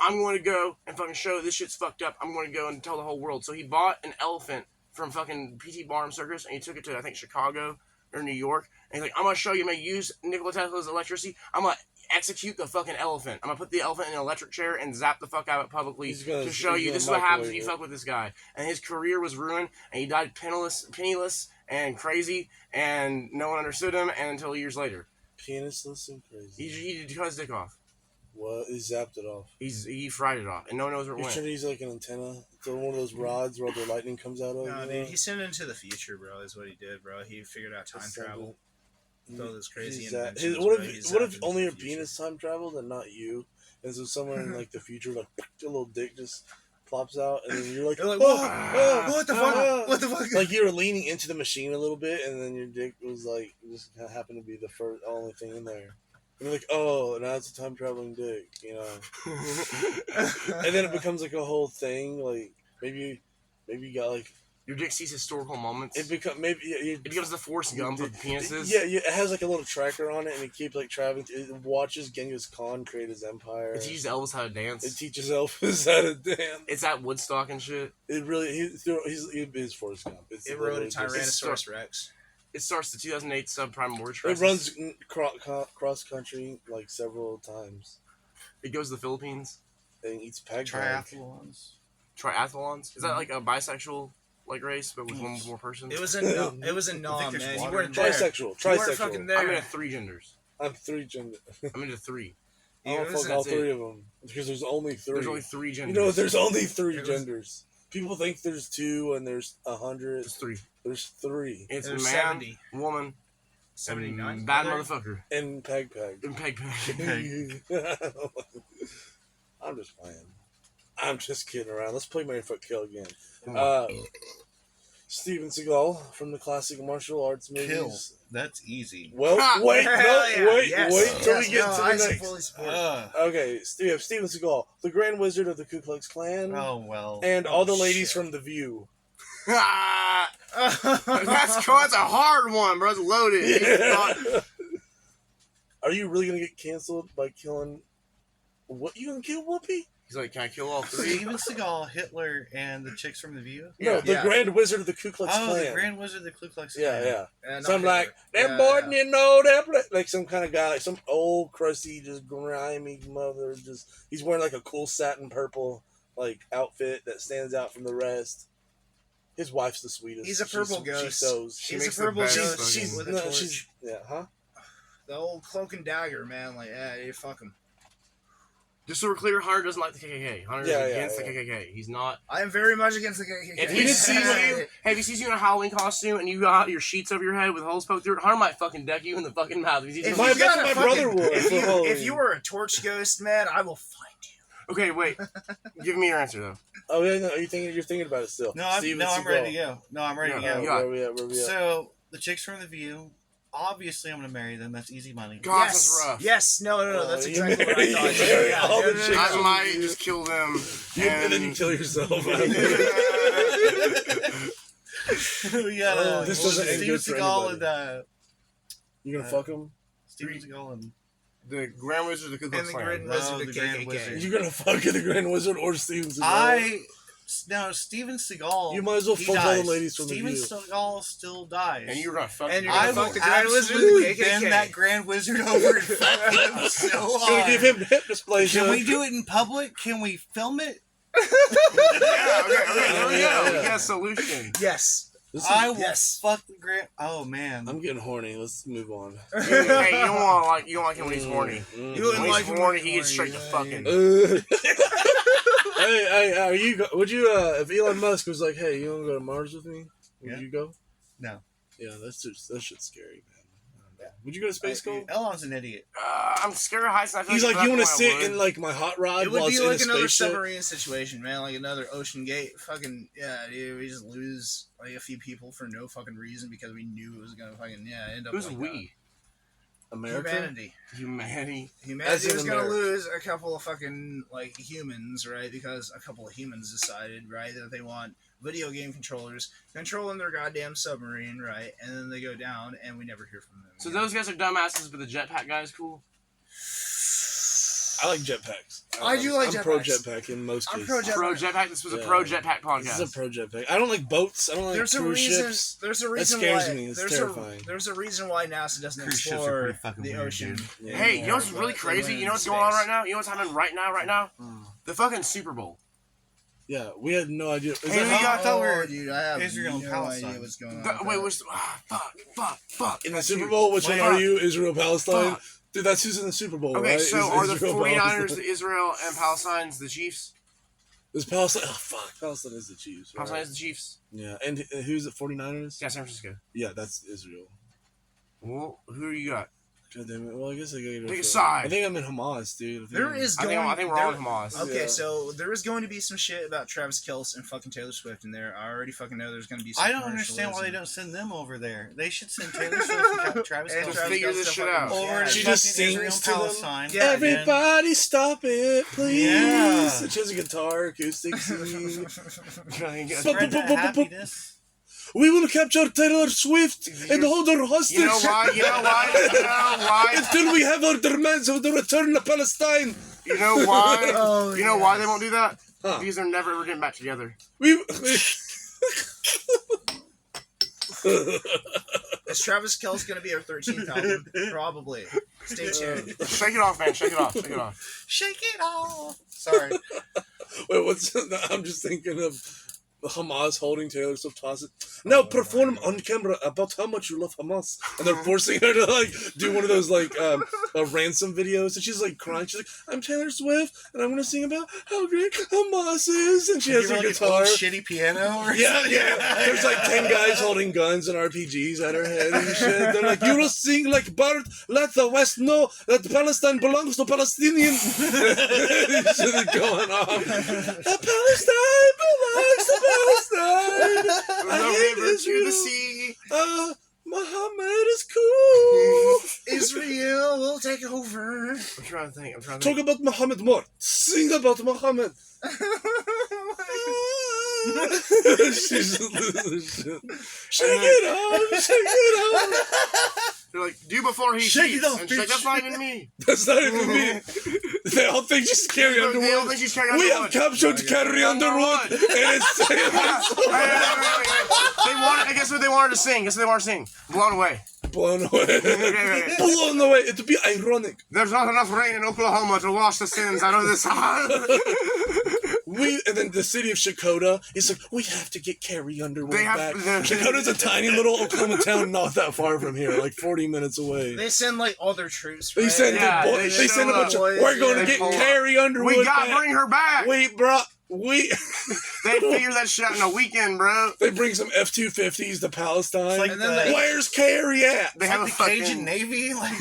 I'm going to go and fucking show this shit's fucked up. I'm going to go and tell the whole world. So he bought an elephant from fucking P.T. Barnum Circus, and he took it to, I think, Chicago or New York, and he's like, I'm going to show you, I'm going to use Nikola Tesla's electricity. I'm going to execute the fucking elephant. I'm going to put the elephant in an electric chair and zap the fuck out of it publicly to show you this is what happens if you fuck with this guy. And his career was ruined, and he died penniless and crazy, and no one understood him, and until years later. Penisless and crazy. He cut his dick off. What? He zapped it off. He fried it off, and no one knows where it He's went. trying to use like an antenna. So one of those rods where the lightning comes out of. No, you dude, know? he sent it into the future, bro. Is what he did, bro. He figured out time Just travel. He- All those crazy he's that- inventions, what bro. He if zapped into only the your future. penis time traveled and not you? And so somewhere in like the future, like a little dick just plops out, and then you're like, You're like, "Oh, whoa, what the fuck? ah." What the fuck? Like you were leaning into the machine a little bit, and then your dick was like just happened to be the only thing in there. And you're like, oh, now it's a time traveling dick, you know. And then it becomes like a whole thing. Like maybe you got like Your dick sees historical moments. it It becomes the Forrest Gump of penises. Yeah, it has like a little tracker on it, and it keeps like traveling. It watches Genghis Khan create his empire. It teaches Elvis how to dance. It teaches Elvis how to dance. It's at Woodstock and shit. It really he's Forrest Gump. It's It rode a literally just- Tyrannosaurus Rex. It starts the 2008 subprime mortgage It crisis. runs cross country like several times It goes to the Philippines. and eats peg. Triathlons. triathlons. Is that like a bisexual like race, but with one more person? It was a nom, man. there's You water weren't in there. Trisexual. You weren't Trisexual. fucking I'm there. into 3 genders. I'm 3 gender. I'm into 3. I don't It was- fuck all that's it. 3 of them because there's only 3. There's only 3 You genders. know, there's only 3 It was- genders. People think there's 2 and there's 100. There's 3. There's 3. It's There's man, 70. woman, 79. and bad Other- motherfucker. And peg. And peg. I'm just playing. I'm just kidding around. Let's play Mary Fuck Kill again. Come on. Steven Seagal from the classic martial arts movies. Kill. That's easy. Well, Ha! wait, Hell no, yeah. wait Yes. till we Yes. get No, to I the next. fully support it. Okay, we have Steven Seagal, the Grand Wizard of the Ku Klux Klan, Oh well. and all the ladies shit. from The View. Ah, that's cool. That's a hard one, bro. It's loaded. Yeah. Are you really gonna get canceled by killing? What, you gonna kill Whoopi? He's like, can I kill all 3? Steven Seagal, Hitler, and the chicks from The View. No, the Yeah. Grand Wizard of the Ku Klux Oh, Klan. the Grand Wizard of the Ku Klux Yeah, Klan. yeah. And So I'm not like, Hitler. that Yeah, boy didn't know that, like some kind of guy, like some old crusty, just grimy mother. Just he's wearing like a cool satin purple like outfit that stands out from the rest. His wife's the sweetest. He's a purple She ghost. sews. She He's a makes the purple best ghost. fucking- She's with a no, torch. she's yeah, huh? The old cloak and dagger, man. Like, yeah, you fuck him. Just so we're clear, Hunter doesn't like the KKK. Hunter Yeah, is yeah, against yeah. the KKK. He's not. I am very much against the KKK. If We he didn't sees see you, hey, if he sees you in a Halloween costume and you got your sheets over your head with holes poked through it, Hunter might fucking deck you in the fucking mouth. If he sees If you- My- you that's got what a my brother fucking- wore if for you, Halloween. if you were a torch ghost, man, I will find you. Okay, wait. Give me your answer though. Oh yeah, no, you're thinking about it still. No, I'm Steven ready to Seagal. go. No, I'm ready to Yeah, go. yeah. Where we at? Where we at? So the chicks from The View. Obviously, I'm gonna marry them. That's easy money. God, yes. that's rough. Yes. No. That's You exactly what I marry- thought. you marry Yeah, all the no, chicks. I from might The just kill them. and then you kill yourself. We got Oh, this doesn't end Steven good for Seagal anybody. and You gonna fuck him? Steven Seagal and The Grand Wizard of the Ku Klux And the Klan. Grand No, Wizard of the the Grand KKK. Wizard. You gonna fuck the Grand Wizard or Steven Seagal? Now Steven Seagal. You might as well he fuck all the dies. ladies from The Steven View. Seagal still dies. And you're gonna fuck. And you're I gonna will fuck the Grand Wizard of the absolutely KKK. bend that Grand Wizard over and fuck him so Gonna hard. give him hip dysplasia. Can we do it in public? Can we film it? Yeah, okay, there we Yeah, go. yeah. We got a solution. Yes. This is- I will yes. fuck the Grand. Oh man. I'm getting horny. Let's move on. Hey, you don't like him when he's horny. You When wouldn't he's like him horny, when he you're gets straight to horny, fucking. Hey, are you? Would you? If Elon Musk was like, "Hey, you want to go to Mars with me?" Would Yeah. you go? No. Yeah, that shit's scary, man. I don't know. Would you go to space gold? Elon's an idiot. I'm scared of heights. And I feel He's like, at you that want to point I sit would. in like my hot rod It while would it's be in like a another spaceship? submarine situation, man. Like another Ocean Gate. Fucking yeah, dude. We just lose like a few people for no fucking reason because we knew it was gonna fucking end up. Who's like we? America. Humanity. Humanity. Humanity in was gonna America. lose a couple of fucking like humans, right? Because a couple of humans decided, right, that they want video game controllers controlling their goddamn submarine, right? And then they go down, and we never hear from them. So again. those guys are dumbasses, but the jetpack guy is cool. I like jetpacks. I do like I'm pro jetpacks. jetpack in most I'm cases. pro jetpack. Pro jetpack. This was a Yeah. pro jetpack podcast. This is a pro jetpack. I don't like boats. I don't like There's a cruise reason. ships. There's a reason scares why. me. It's there's terrifying. There's a reason why NASA doesn't Cruise ships are explore pretty fucking the weird, ocean. dude. Yeah. Hey, you know what's anymore, really but crazy? they're You know what's in going on space. right now? You know what's happening right now? The fucking Super Bowl. Yeah, we had no idea. Is Hey, that we how- got- I thought we Oh, were dude, I have Israel and no Palestine. idea what's going on. Wait, with that. fuck. in the That's Super you. Bowl? Which one Wait, are you? Israel, Palestine? Fuck. Dude, that's who's in the Super Bowl, Okay, right? so Is are the Israel, 49ers, Palestine? the Israel, and Palestine's the Chiefs? Is Palestine? Oh fuck, Palestine is the Chiefs. Right? Palestine is the Chiefs. Yeah, and who's it? 49ers? Yeah, San Francisco. Yeah, that's Israel. Well, who you got? God damn it. Well, I guess I gotta go Pick a for- side. I think I'm in Hamas, dude. I think There I'm- is I going. think we're all in Hamas. Okay, Yeah. so there is going to be some shit about Travis Kelce and fucking Taylor Swift in there. I already fucking know there's going to be some I don't understand why they commercialism. don't send them over there. They should send Taylor Swift and Travis And Kelce Just figure Kelce this to shit fucking- out. over Yeah, to She fucking just Israel sings and to them. Palestine. Yeah, Everybody stop it, please. Yeah. And she has a guitar, acoustic. Trying to get- Spread that happiness. We will capture Taylor Swift and hold her hostage. You know why? Until we have our demands of the return to Palestine. You know why? Oh, You know why they won't do that? Huh. Because they're never ever getting back together. We. Is Travis Kelce going to be our 13th album? Probably. Stay tuned. Shake it off, man. Shake it off. Shake it off. Shake it off. Sorry. Wait, what's? I'm just thinking of Hamas holding Taylor Swift hostage. Now perform on camera about how much you love Hamas, and they're forcing her to like do one of those like ransom videos, and she's like crying. She's like, "I'm Taylor Swift, and I'm gonna sing about how great Hamas is," and she has her like guitar, an old shitty piano. Or yeah, something? yeah. There's like 10 guys holding guns and RPGs at her head and shit. They're like, "You will sing like Bart. Let the West know that Palestine belongs to Palestinians." Shit is going on. Palestine belongs to Palestine. I hate Israel. To the sea. Muhammad is cool. Israel will take over. I'm trying to think. Talk about Muhammad more. Sing about Muhammad. She's just losing shit. Shake it off. Shake it off. They're like, do before he Shake it cheats. off, And she's like, bitch. that's not even me. That's not even me. They all think she's Carrie They all Underwood. think she's Carrie We have Underwood. captured Carrie Underwood, and it's Wait. They wanted. Guess what they wanted to sing? Guess what they wanted to sing? Blown away. blown away. Okay. Blown away. It'd be ironic. There's not enough rain in Oklahoma to wash the sins out of this. And then the city of Shakota is like, we have to get Carrie Underwood They have- back. Shakota's a tiny little Oklahoma town not that far from here, like 40 minutes away. They send like all their troops. They right? send, Yeah, they they send a show bunch of, up. we're going to They get pull up. Carrie Underwood We gotta back. bring her back. We They figure that shit out in a weekend, bro. they bring some F-250s to Palestine. Like And then they- Where's Carrie at? They have a the fucking Cajun Navy. Like,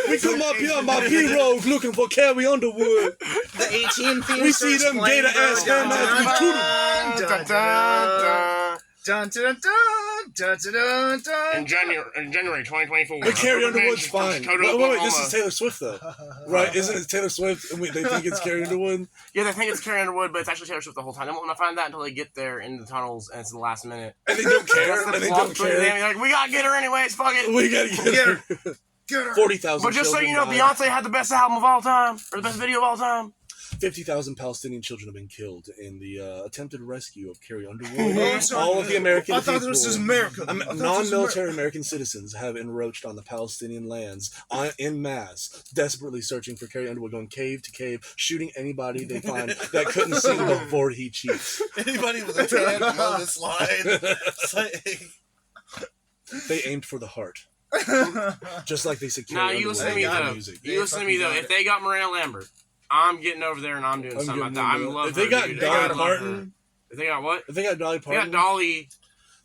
We come up here on my pirogue looking for Carrie Underwood. The 18 theme We see starts them playing, gator ass bro. ham as we shoot 'em. Dun, dun, dun, dun, dun, dun, dun, dun, dun. in January 2024. But Carrie Underwood's fine. Dakota, Wait, Oklahoma. this is Taylor Swift though, right? Isn't it Taylor Swift? And they think it's Carrie Underwood. Yeah, they think it's Carrie Underwood, but it's actually Taylor Swift the whole time. They won't find that until they get there in the tunnels, and it's the last minute. And they don't care. That's the And they plot don't twist. care. They're like, we gotta get her anyways, fuck it. We gotta get her. Get her. 40,000. But just so you know, died. Beyonce had the best album of all time, or the best video of all time. 50,000 Palestinian children have been killed in the attempted rescue of Carrie Underwood. Oh, I'm sorry. All of the American I thought people, this was America. I thought this was non-military American citizens have encroached on the Palestinian lands en masse, desperately searching for Carrie Underwood, going cave to cave, shooting anybody they find that couldn't sing before he cheats. anybody with a tan below this line. It's like, They aimed for the heart. Just like they said Now Carrie you Underwood listen to me got though. music. You listen to me though. If they got Miranda Lambert, I'm getting over there and I'm doing something like that. I'm loving If they got dude. Dolly I love her. Parton, If they got what? if they got Dolly If they got Parton, Dolly.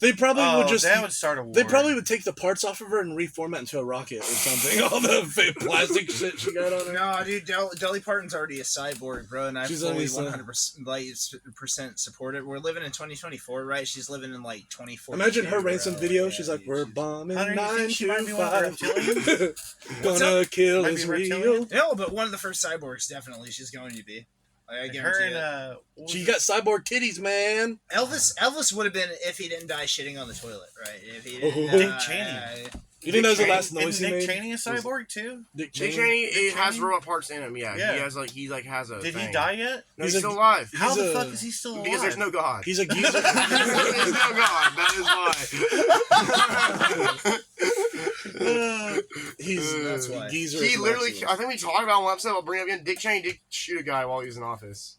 they probably would just. that would start a war. They probably would take the parts off of her and reformat into a rocket or something. All the fake plastic shit she got on her. No, dude, Dolly Parton's already a cyborg, bro, and I She's fully already 100% support it. We're living in 2024, right? She's living in like 2040. Imagine her ransom video. She's like, dude, "We're she's- bombing Hunter, you think she might be one of the 925, gonna kill Might be Israel." reptilian? No, but one of the first cyborgs, definitely, she's going to be. I And guarantee her it. and what was She it? got cyborg titties, man. Elvis would have been if he didn't die shitting on the toilet, right? If he didn't Oh. die, Dick Cheney. You think that was the Cheney- last noise he Isn't Nick made? Cheney a cyborg too? Dick Dick Cheney. Cheney, Dick it has Cheney? robot parts in him. Yeah, Yeah. he has a. Did thing. he die yet? No, He's he's a- still alive. How He's the a- fuck is he still alive? Because there's no God. He's a geezer. There's no God. That is why. He's That's why. geezer. He is literally. excellent. I think we talked about one episode. I'll bring it up again. Dick Cheney did shoot a guy while he was in office.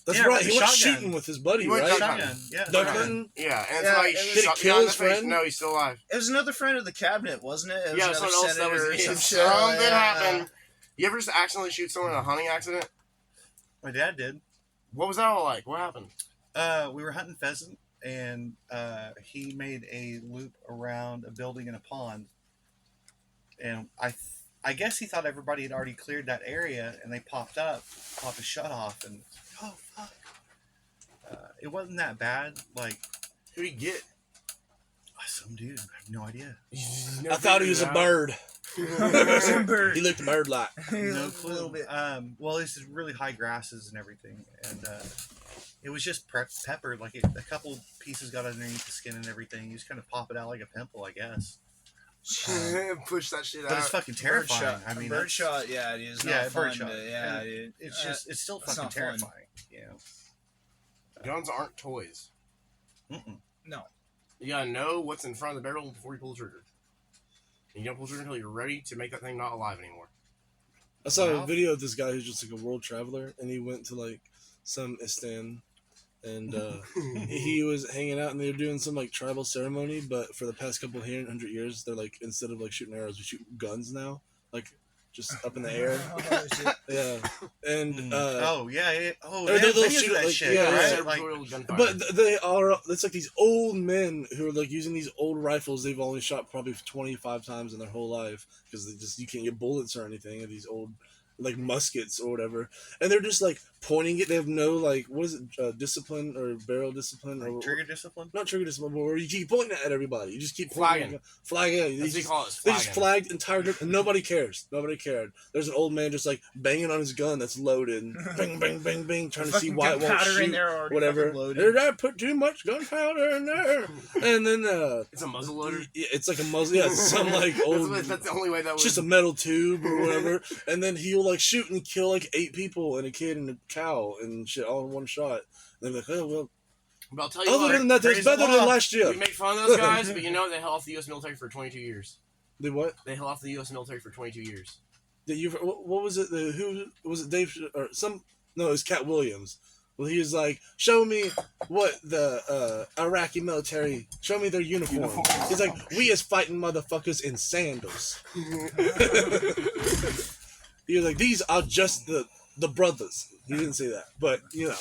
That's Yeah, right. with He the went shotgun. shooting with his buddy, He went right? Shotgun. Yeah. Doug Right. Burton. Yeah, and Yeah, so he it was- shot Did he the kill guy in his the face. friend? No, he's still alive. It was another friend of the cabinet, wasn't it? It was Yeah, another something else that senator was or some shit. something Yeah. happened. You ever just accidentally shoot someone in a hunting accident? My dad did. What was that all like? What happened? We were hunting pheasant, and he made a loop around a building and a pond. And I guess he thought everybody had already cleared that area, and they popped a shut off, and oh fuck, it wasn't that bad. Like Who'd he get? some dude, I have no idea. I thought he was a bird. Bird. He looked a bird like. No A clue. little bit. Well, it's just really high grasses and everything, and it was just peppered. Like a couple pieces got underneath the skin and everything. You just kind of pop it out like a pimple, I guess. Push that shit But it's out. fucking Bird terrifying. shot. I mean, bird that's- shot. Yeah, it is. Yeah, Not bird fun, shot. but yeah, And dude. it's still it's fucking not fun. terrifying. You know. Guns aren't toys. Mm-mm. No. You gotta know what's in front of the barrel before you pull the trigger. And you don't pull the trigger until you're ready to make that thing not alive anymore. I saw a Ralph? video of this guy who's just like a world traveler, and he went to like some Istan, and he was hanging out, and they were doing some like tribal ceremony. But for the past couple 100 years, they're like, instead of like shooting arrows, we shoot guns now, like just up in the air. Oh, shit. Yeah, and Oh yeah. Oh, Or they'll they'll shoot shoot, that like, shit. yeah, right? yeah. Like, but they are, it's like these old men who are like using these old rifles they've only shot probably 25 times in their whole life, because they just, you can't get bullets or anything of these old like muskets or whatever, and they're just like pointing it. They have no like, what is it, discipline or barrel discipline, or like trigger discipline. not trigger discipline, but where you keep pointing at everybody. You just keep Flagging. flagging. That's what you call it. They just flagged entire group, and nobody cares. Nobody cared. There's an old man just like banging on his gun that's loaded, bang, bang, bang, bang, trying to see why it won't Gunpowder in shoot. there already Whatever. fucking loaded. Did I put too much gunpowder in there? And then It's a muzzle loader. yeah, it's like a muzzle. Yeah, it's some like old. That's the only way that It's was. just a metal tube or whatever, and then he'll like shoot and kill like 8 people and a kid and a cow and shit all in one shot. And they're like, oh well. But I'll tell you Other what. than that, there's praise the better than law. last year. We make fun of those guys, but you know they held off the U.S. military for 22 years. They what? They held off the U.S. military for 22 years. That you? What was it? Who was it? Dave or some? No, it was Cat Williams. Well, he was like, "Show me what the Iraqi military. Show me their uniform." He's like, "We as fighting motherfuckers in sandals." He was like, "These are just the brothers." He didn't say that, but you know,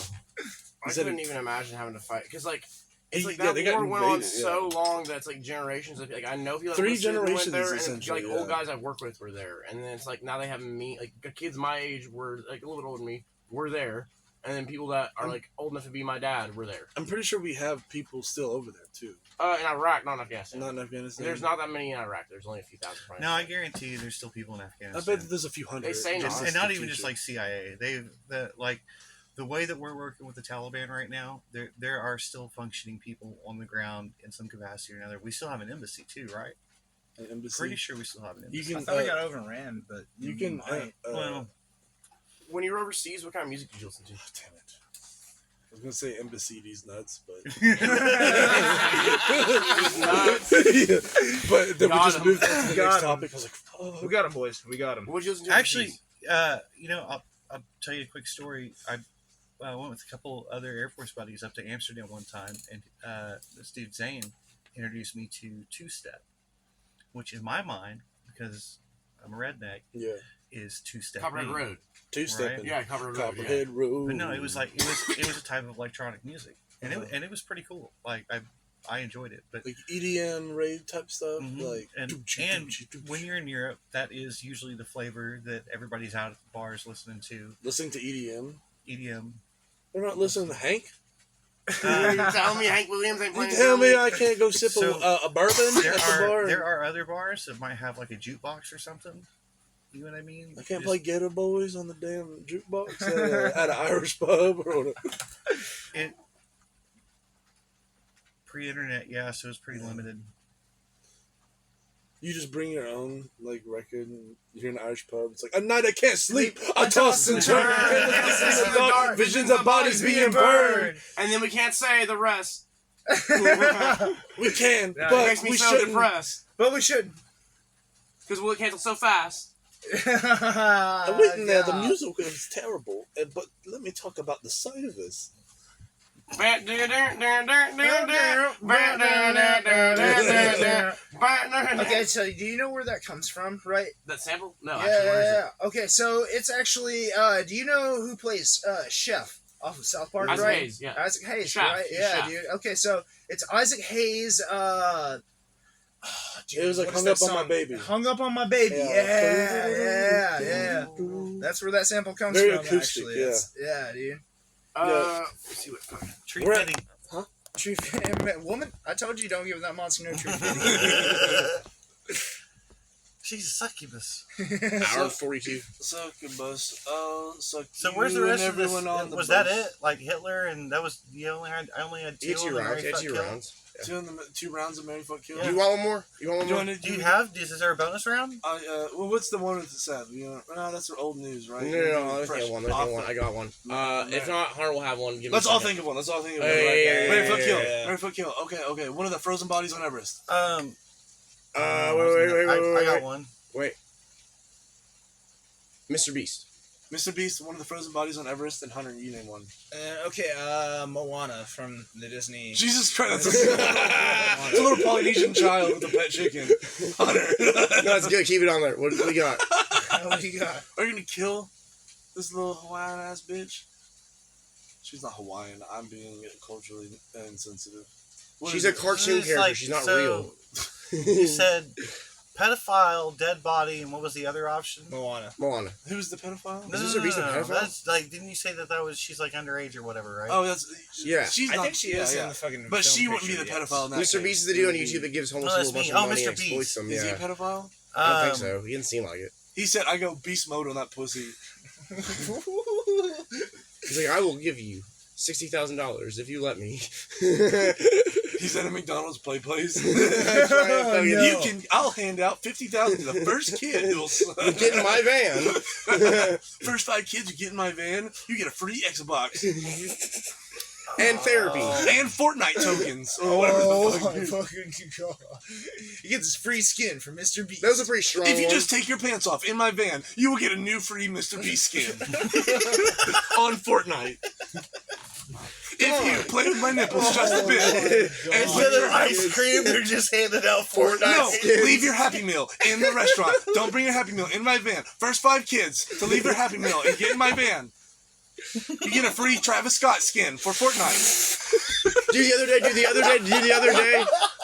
I said couldn't it- even imagine having to fight because like. It's like yeah, that they got war went on invaded, so long that it's like generations of like I know people that 3 went there generations, and essentially, like yeah. old guys I've worked with were there, and then it's like now they have me like the kids my age were like a little bit older than me were there, and then people that are like old enough to be my dad were there. I'm pretty sure we have people still over there too. In Iraq, not in Afghanistan. Not in Afghanistan. There's not that many in Iraq. There's only a few thousand. Probably. No, I guarantee you, there's still people in I Afghanistan. bet there's a few hundred. They say just not. and as not even just strategic. like CIA. The way that we're working with the Taliban right now, there are still functioning people on the ground in some capacity or another. We still have an embassy too, right? An embassy. Pretty sure we still have an You embassy. can. I thought we got overran, but You can. might. Well, When you were overseas, what kind of music did you listen to? Oh, damn it. I was gonna say embassy these nuts, but Nuts. yeah. But then we Got just 'em. moved on to the Got next 'em. topic. I was like, oh. We got him, boys. We got him. What did you listen to? actually, overseas? I'll tell you a quick story. I went with a couple other Air Force buddies up to Amsterdam one time, and this dude Zane introduced me to two-step, which in my mind, because I'm a redneck, Yeah. is two-step. Copperhead me. Road. Two-stepping. Yeah, Copperhead Road. Yeah. Copperhead Road. But no, it was like it was a type of electronic music, and it was pretty cool. Like I enjoyed it, but like EDM rave type stuff. Mhm. Like and when you're in Europe, that is usually the flavor that everybody's out at the bars listening to. listening to EDM. EDM. We're not listening to Hank. You're telling me Hank Williams ain't You playing? tell me Billy? I can't go sip So, a bourbon There at the bar. there are other bars that might have like a jukebox or something. You know what I mean? I can't Just- play Ghetto Boys on the damn jukebox at an Irish pub or whatever. it. Pre-internet, yeah, so it's pretty limited. You just bring your own like record, and you're in an Irish pub. It's like a night I can't sleep. I toss and turn. In the dark, visions of bodies being burned. And then we can't say the rest. We can, Yeah, It but makes me we so shouldn't. depressed But we shouldn't. because we'll cancel so fast. I went in there. The music was terrible, but let me talk about the side of this. Okay, so do you know where that comes from, right? That sample? No, Yeah, actually, where is it? yeah. Okay, so it's actually. Do you know who plays Chef off of South Park? Isaac right? Hayes, yeah. Isaac Hayes, Chef, right? he's Yeah, Chef. dude. Okay, so it's Isaac Hayes. It was like What's Hung that Up on My song? Baby. Hung Up on My Baby. Yeah. That's where that sample comes Very from. acoustic, actually. yeah. Yeah, dude. Let's see what. Tree We're- fitting. Tree woman, I told you don't give that monster no tree She's a succubus. Hour 42. Succubus. So where's the rest of this? everyone on the Was bus. that it? Like Hitler, and that was I only had two. on the Mary Fuck Kill? rounds. 2 rounds of Mary Fuck Kill. You want one more? You want one more? Do you have? Is there a bonus round? Well, what's the one with the sad? No, that's old news, right? No, let's Fresh get one. Let's get one. I got one. If not, Hunter will have one. Give me Let's a all second. think of one. Let's all think of one. Hey, Mary Fuck Kill. yeah. Mary Fuck Kill. Okay. One of the frozen bodies on Everest. Wait. I got one. Wait. Mr. Beast. Mr. Beast, one of the frozen bodies on Everest, and Hunter, you name one. Moana from the Disney. Jesus Christ, that's it's a little Polynesian child with a pet chicken. Hunter. No, it's good. Keep it on there. What do we got? What do you got? Are you gonna kill this little Hawaiian ass bitch? She's not Hawaiian. I'm being culturally insensitive. She's a cartoon character. Like, she's not so, real. You said pedophile, dead body, and what was the other option? Moana. Who's the pedophile? Is Mr. Beast a pedophile? That's like, didn't you say that was she's like underage or whatever, right? Oh, that's Yeah. She's I not, think she is in the fucking. but film she wouldn't be picture, the yes. pedophile. In that Mr. case. Beast is the dude on YouTube that gives homeless that's people a bunch me. of Oh, money Mr. and exploits Beast. them. Is he a Yeah. pedophile? I don't think so. He didn't seem like it. He said, "I go beast mode on that pussy." He's like, I will give you $60,000 if you let me. He's at a McDonald's play place. That's right, fucking- You can. I'll hand out $50,000 to the first kid who'll Get in my van. First 5 kids you get in my van, you get a free Xbox And therapy. and Fortnite tokens or whatever the fuck. my fucking god! He gets his free skin from Mr. Beast. That was a pretty strong If you one. just take your pants off in my van, you will get a new free Mr. Beast skin on Fortnite. If you play with my nipples just a bit, and Instead of ice cream, they're just handing out Fortnite no, skins. leave your Happy Meal in the restaurant. Don't bring your Happy Meal in my van. First 5 kids to leave your Happy Meal and get in my van. You get a free Travis Scott skin for Fortnite. Dude, the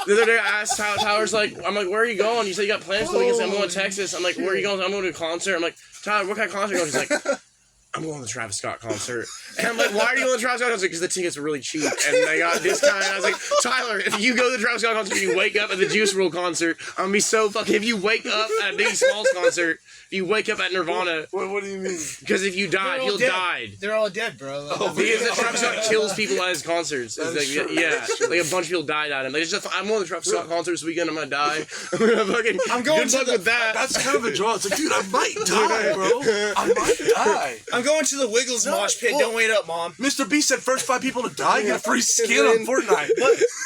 other day, I asked Tyler's like, I'm like, where are you going? You said you got plans for the weekend. I'm going to Texas. I'm like, where are you going? I'm going to a concert. I'm like, Tyler, what kind of concert are you going? He's like, I'm going to the Travis Scott concert. And I'm like, why are you going to the Travis Scott concert? Because the tickets were really cheap and they got a discount. And I was like, Tyler, if you go to the Travis Scott concert and you wake up at the Juice WRLD concert, I'm going to be so fucking... If you wake up at Biggie Smalls concert, if you wake up at Nirvana... What do you mean? Because if you died, he'll died. They're all dead, bro. Because the Travis Scott kills people at his concerts. It's That's like, true. yeah, That's true. like a bunch of people died at him. Like, it's just, I'm going to the Travis Scott concert this weekend. I'm gonna die. I'm gonna fucking. I'm going good to luck the- with that. That's kind of a draw. It's like, dude, I might die, bro. I might die. I'm going to the Wiggles mosh pit. Don't wait up, Mom. Mr. B said first 5 people to die get a free skin on Fortnite.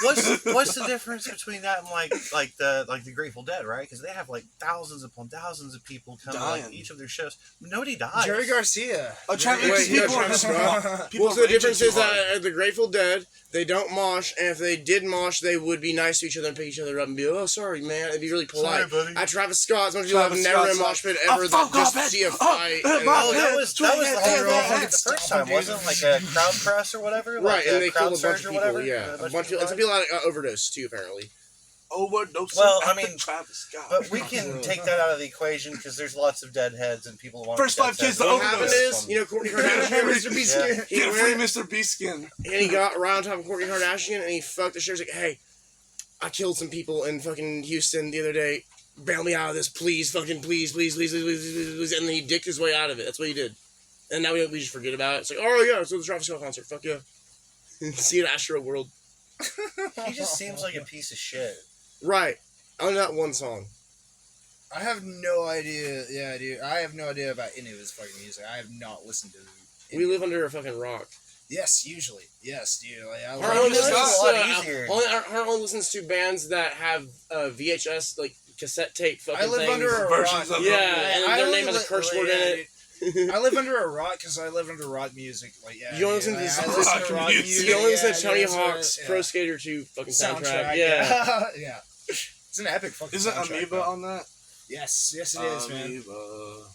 What's the difference between that and like the Grateful Dead, right? Because they have like thousands upon thousands of people come to like, Dying. each of their shows. Nobody dies. Jerry Garcia. Oh, Travis, Wait, no, people are Travis just Scott. people Well, are the difference raging is too hard. that at the Grateful Dead, they don't mosh, and if they did mosh, they would be nice to each other and pick each other up and be, oh, sorry, man. It'd be really polite. Sorry, buddy. At Travis Scott's, most people have Travis never been in a Scott's mosh pit like, ever "Oh, that fuck just off, to see a man. fight. Oh, and- my Oh, that was the whole fucking the first time, wasn't it? Like a crowd press or whatever? Right, Like and a they crowd killed a bunch surge of or people, whatever? yeah. A bunch of people, and some people had overdose, too, apparently. Overdose. Well, I at mean, Travis Scott. But we can take that out of the equation because there's lots of deadheads and people want First 5 kids to What overdose. happened is, you know, Kourtney Kardashian, Mr. Beast, Yeah. he Get a free went, Mr. B skin. and he got around top of Kourtney Kardashian, and he fucked the shit. He's like, hey, I killed some people in fucking Houston the other day. Bail me out of this, please, fucking please, please, please, please, please, please, please. And then he dicked his way out of it. That's what he did. And now we just forget about it. It's like, oh yeah, so the Travis Scott concert, fuck yeah. See you at Astro World. He just seems like a piece of shit. Right. On that one song. I have no idea. Yeah, dude. I have no idea about any of his fucking music. I have not listened to it. We live under a fucking rock. Yes, usually. Yes, dude. Like, I Harlan love It's listens, a lot easier. Harlan listens to bands that have VHS, like, cassette tape fucking I live things. under a Versions rock. of Yeah, them. and I their only name has a li- curse word yeah, in it. dude. I live under a rock because I live under rock music. Like, yeah. You don't dude, listen to like, this- I listen to rock rock music. music. You only listen to yeah, Tony that's Hawk's right, Pro Skater 2 fucking soundtrack. soundtrack. Yeah. Yeah. It's an epic fucking Isn't soundtrack, Amoeba bro. on that? Yes, yes it is, man. Amoeba.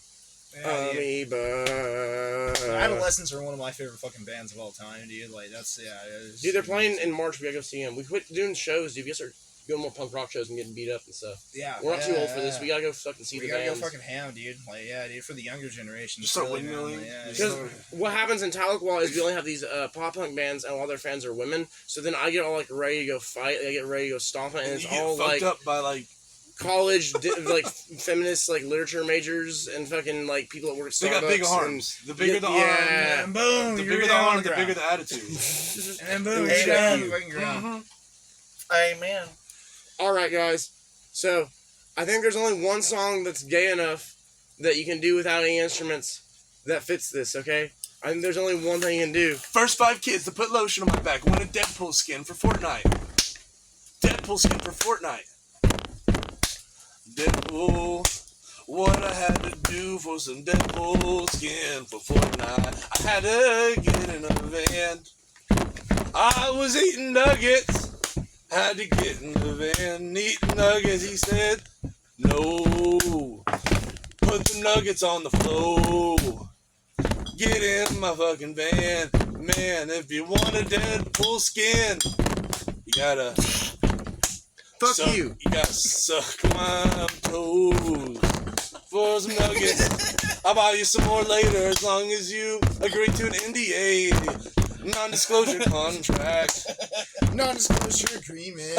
Yeah, dude. Amoeba. Adolescents are one of my favorite fucking bands of all time, dude. Like, that's, yeah. It's Dude, they're playing in March. We gotta go see them. We quit doing shows, dude. We gotta start going more punk rock shows and getting beat up and stuff. Yeah. We're not too yeah, old for this. yeah. We gotta go fucking see We the gotta bands. go fucking ham, dude. Like, yeah, dude, for the younger generation. Just start really, man, windmilling. like, yeah, Just just- Because what happens in Tahlequah is we only have these pop punk bands, and all their fans are women. So then I get all like ready to go fight. I get ready to go stomping, and And it's you get all fucked like up by like college, like feminist, like literature majors, and fucking like people that work at Starbucks. they got big and- arms. The bigger the Yeah. And boom, arm, the you're bigger the down on arm, the ground. bigger the attitude. And then boom, Hey, you're down on you. the fucking ground. Amen. All right, guys. So I think there's only one song that's gay enough that you can do without any instruments that fits this. Okay. I think there's only one thing you can do. First 5 kids to put lotion on my back win a Deadpool skin for Fortnite. Deadpool skin for Fortnite. Deadpool. what I had to do for some Deadpool skin for Fortnite. I had to get in a van. I was eating nuggets. Had to get in the van, eating nuggets. He said, no. Put the nuggets on the floor. Get in my fucking van. Man, if you want a Deadpool skin, you gotta... Fuck you. You gotta suck my toes for some nuggets. I'll buy you some more later as long as you agree to an NDA. Non-disclosure contract. Non-disclosure agreement.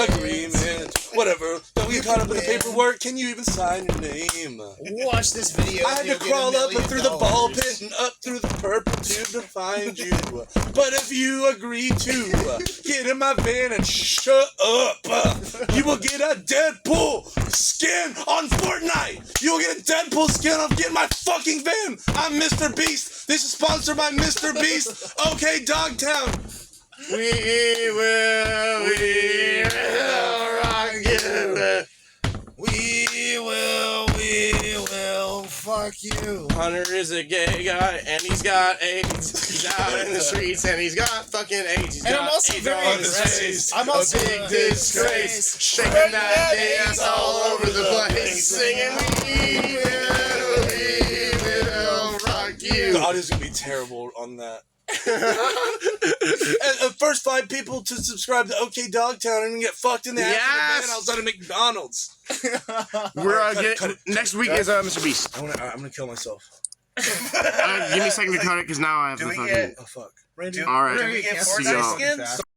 Whatever. Don't get caught up in the paperwork. Can you even sign your name? Watch this video. I had to crawl up and through the ball pit and up through the purple tube to find you. But if you agree to get in my van and shut up, you will get a Deadpool skin on Fortnite. You will get a Deadpool skin on getting my fucking van. I'm Mr. Beast. This is sponsored by Mr. Beast. OKDogtown. We will rock you. We will fuck you. Hunter is a gay guy and he's got AIDS. He's out in the streets and he's got fucking AIDS. He's And got I'm also AIDS very on his racist. face. I'm also a big disgrace. Shaking that ass all over the place. Singing, we will rock you. The audio's gonna be terrible on that. And first 5 people to subscribe to OKDogtown and get fucked in the ass in the van outside of McDonald's. We're Alright, cut it. next week is Mr. Beast. I'm gonna kill myself. Give me a second to cut it because now I have Do the we fucking. get- Oh fuck, Randy. Do- All right. do we get See Fortnite y'all. skins?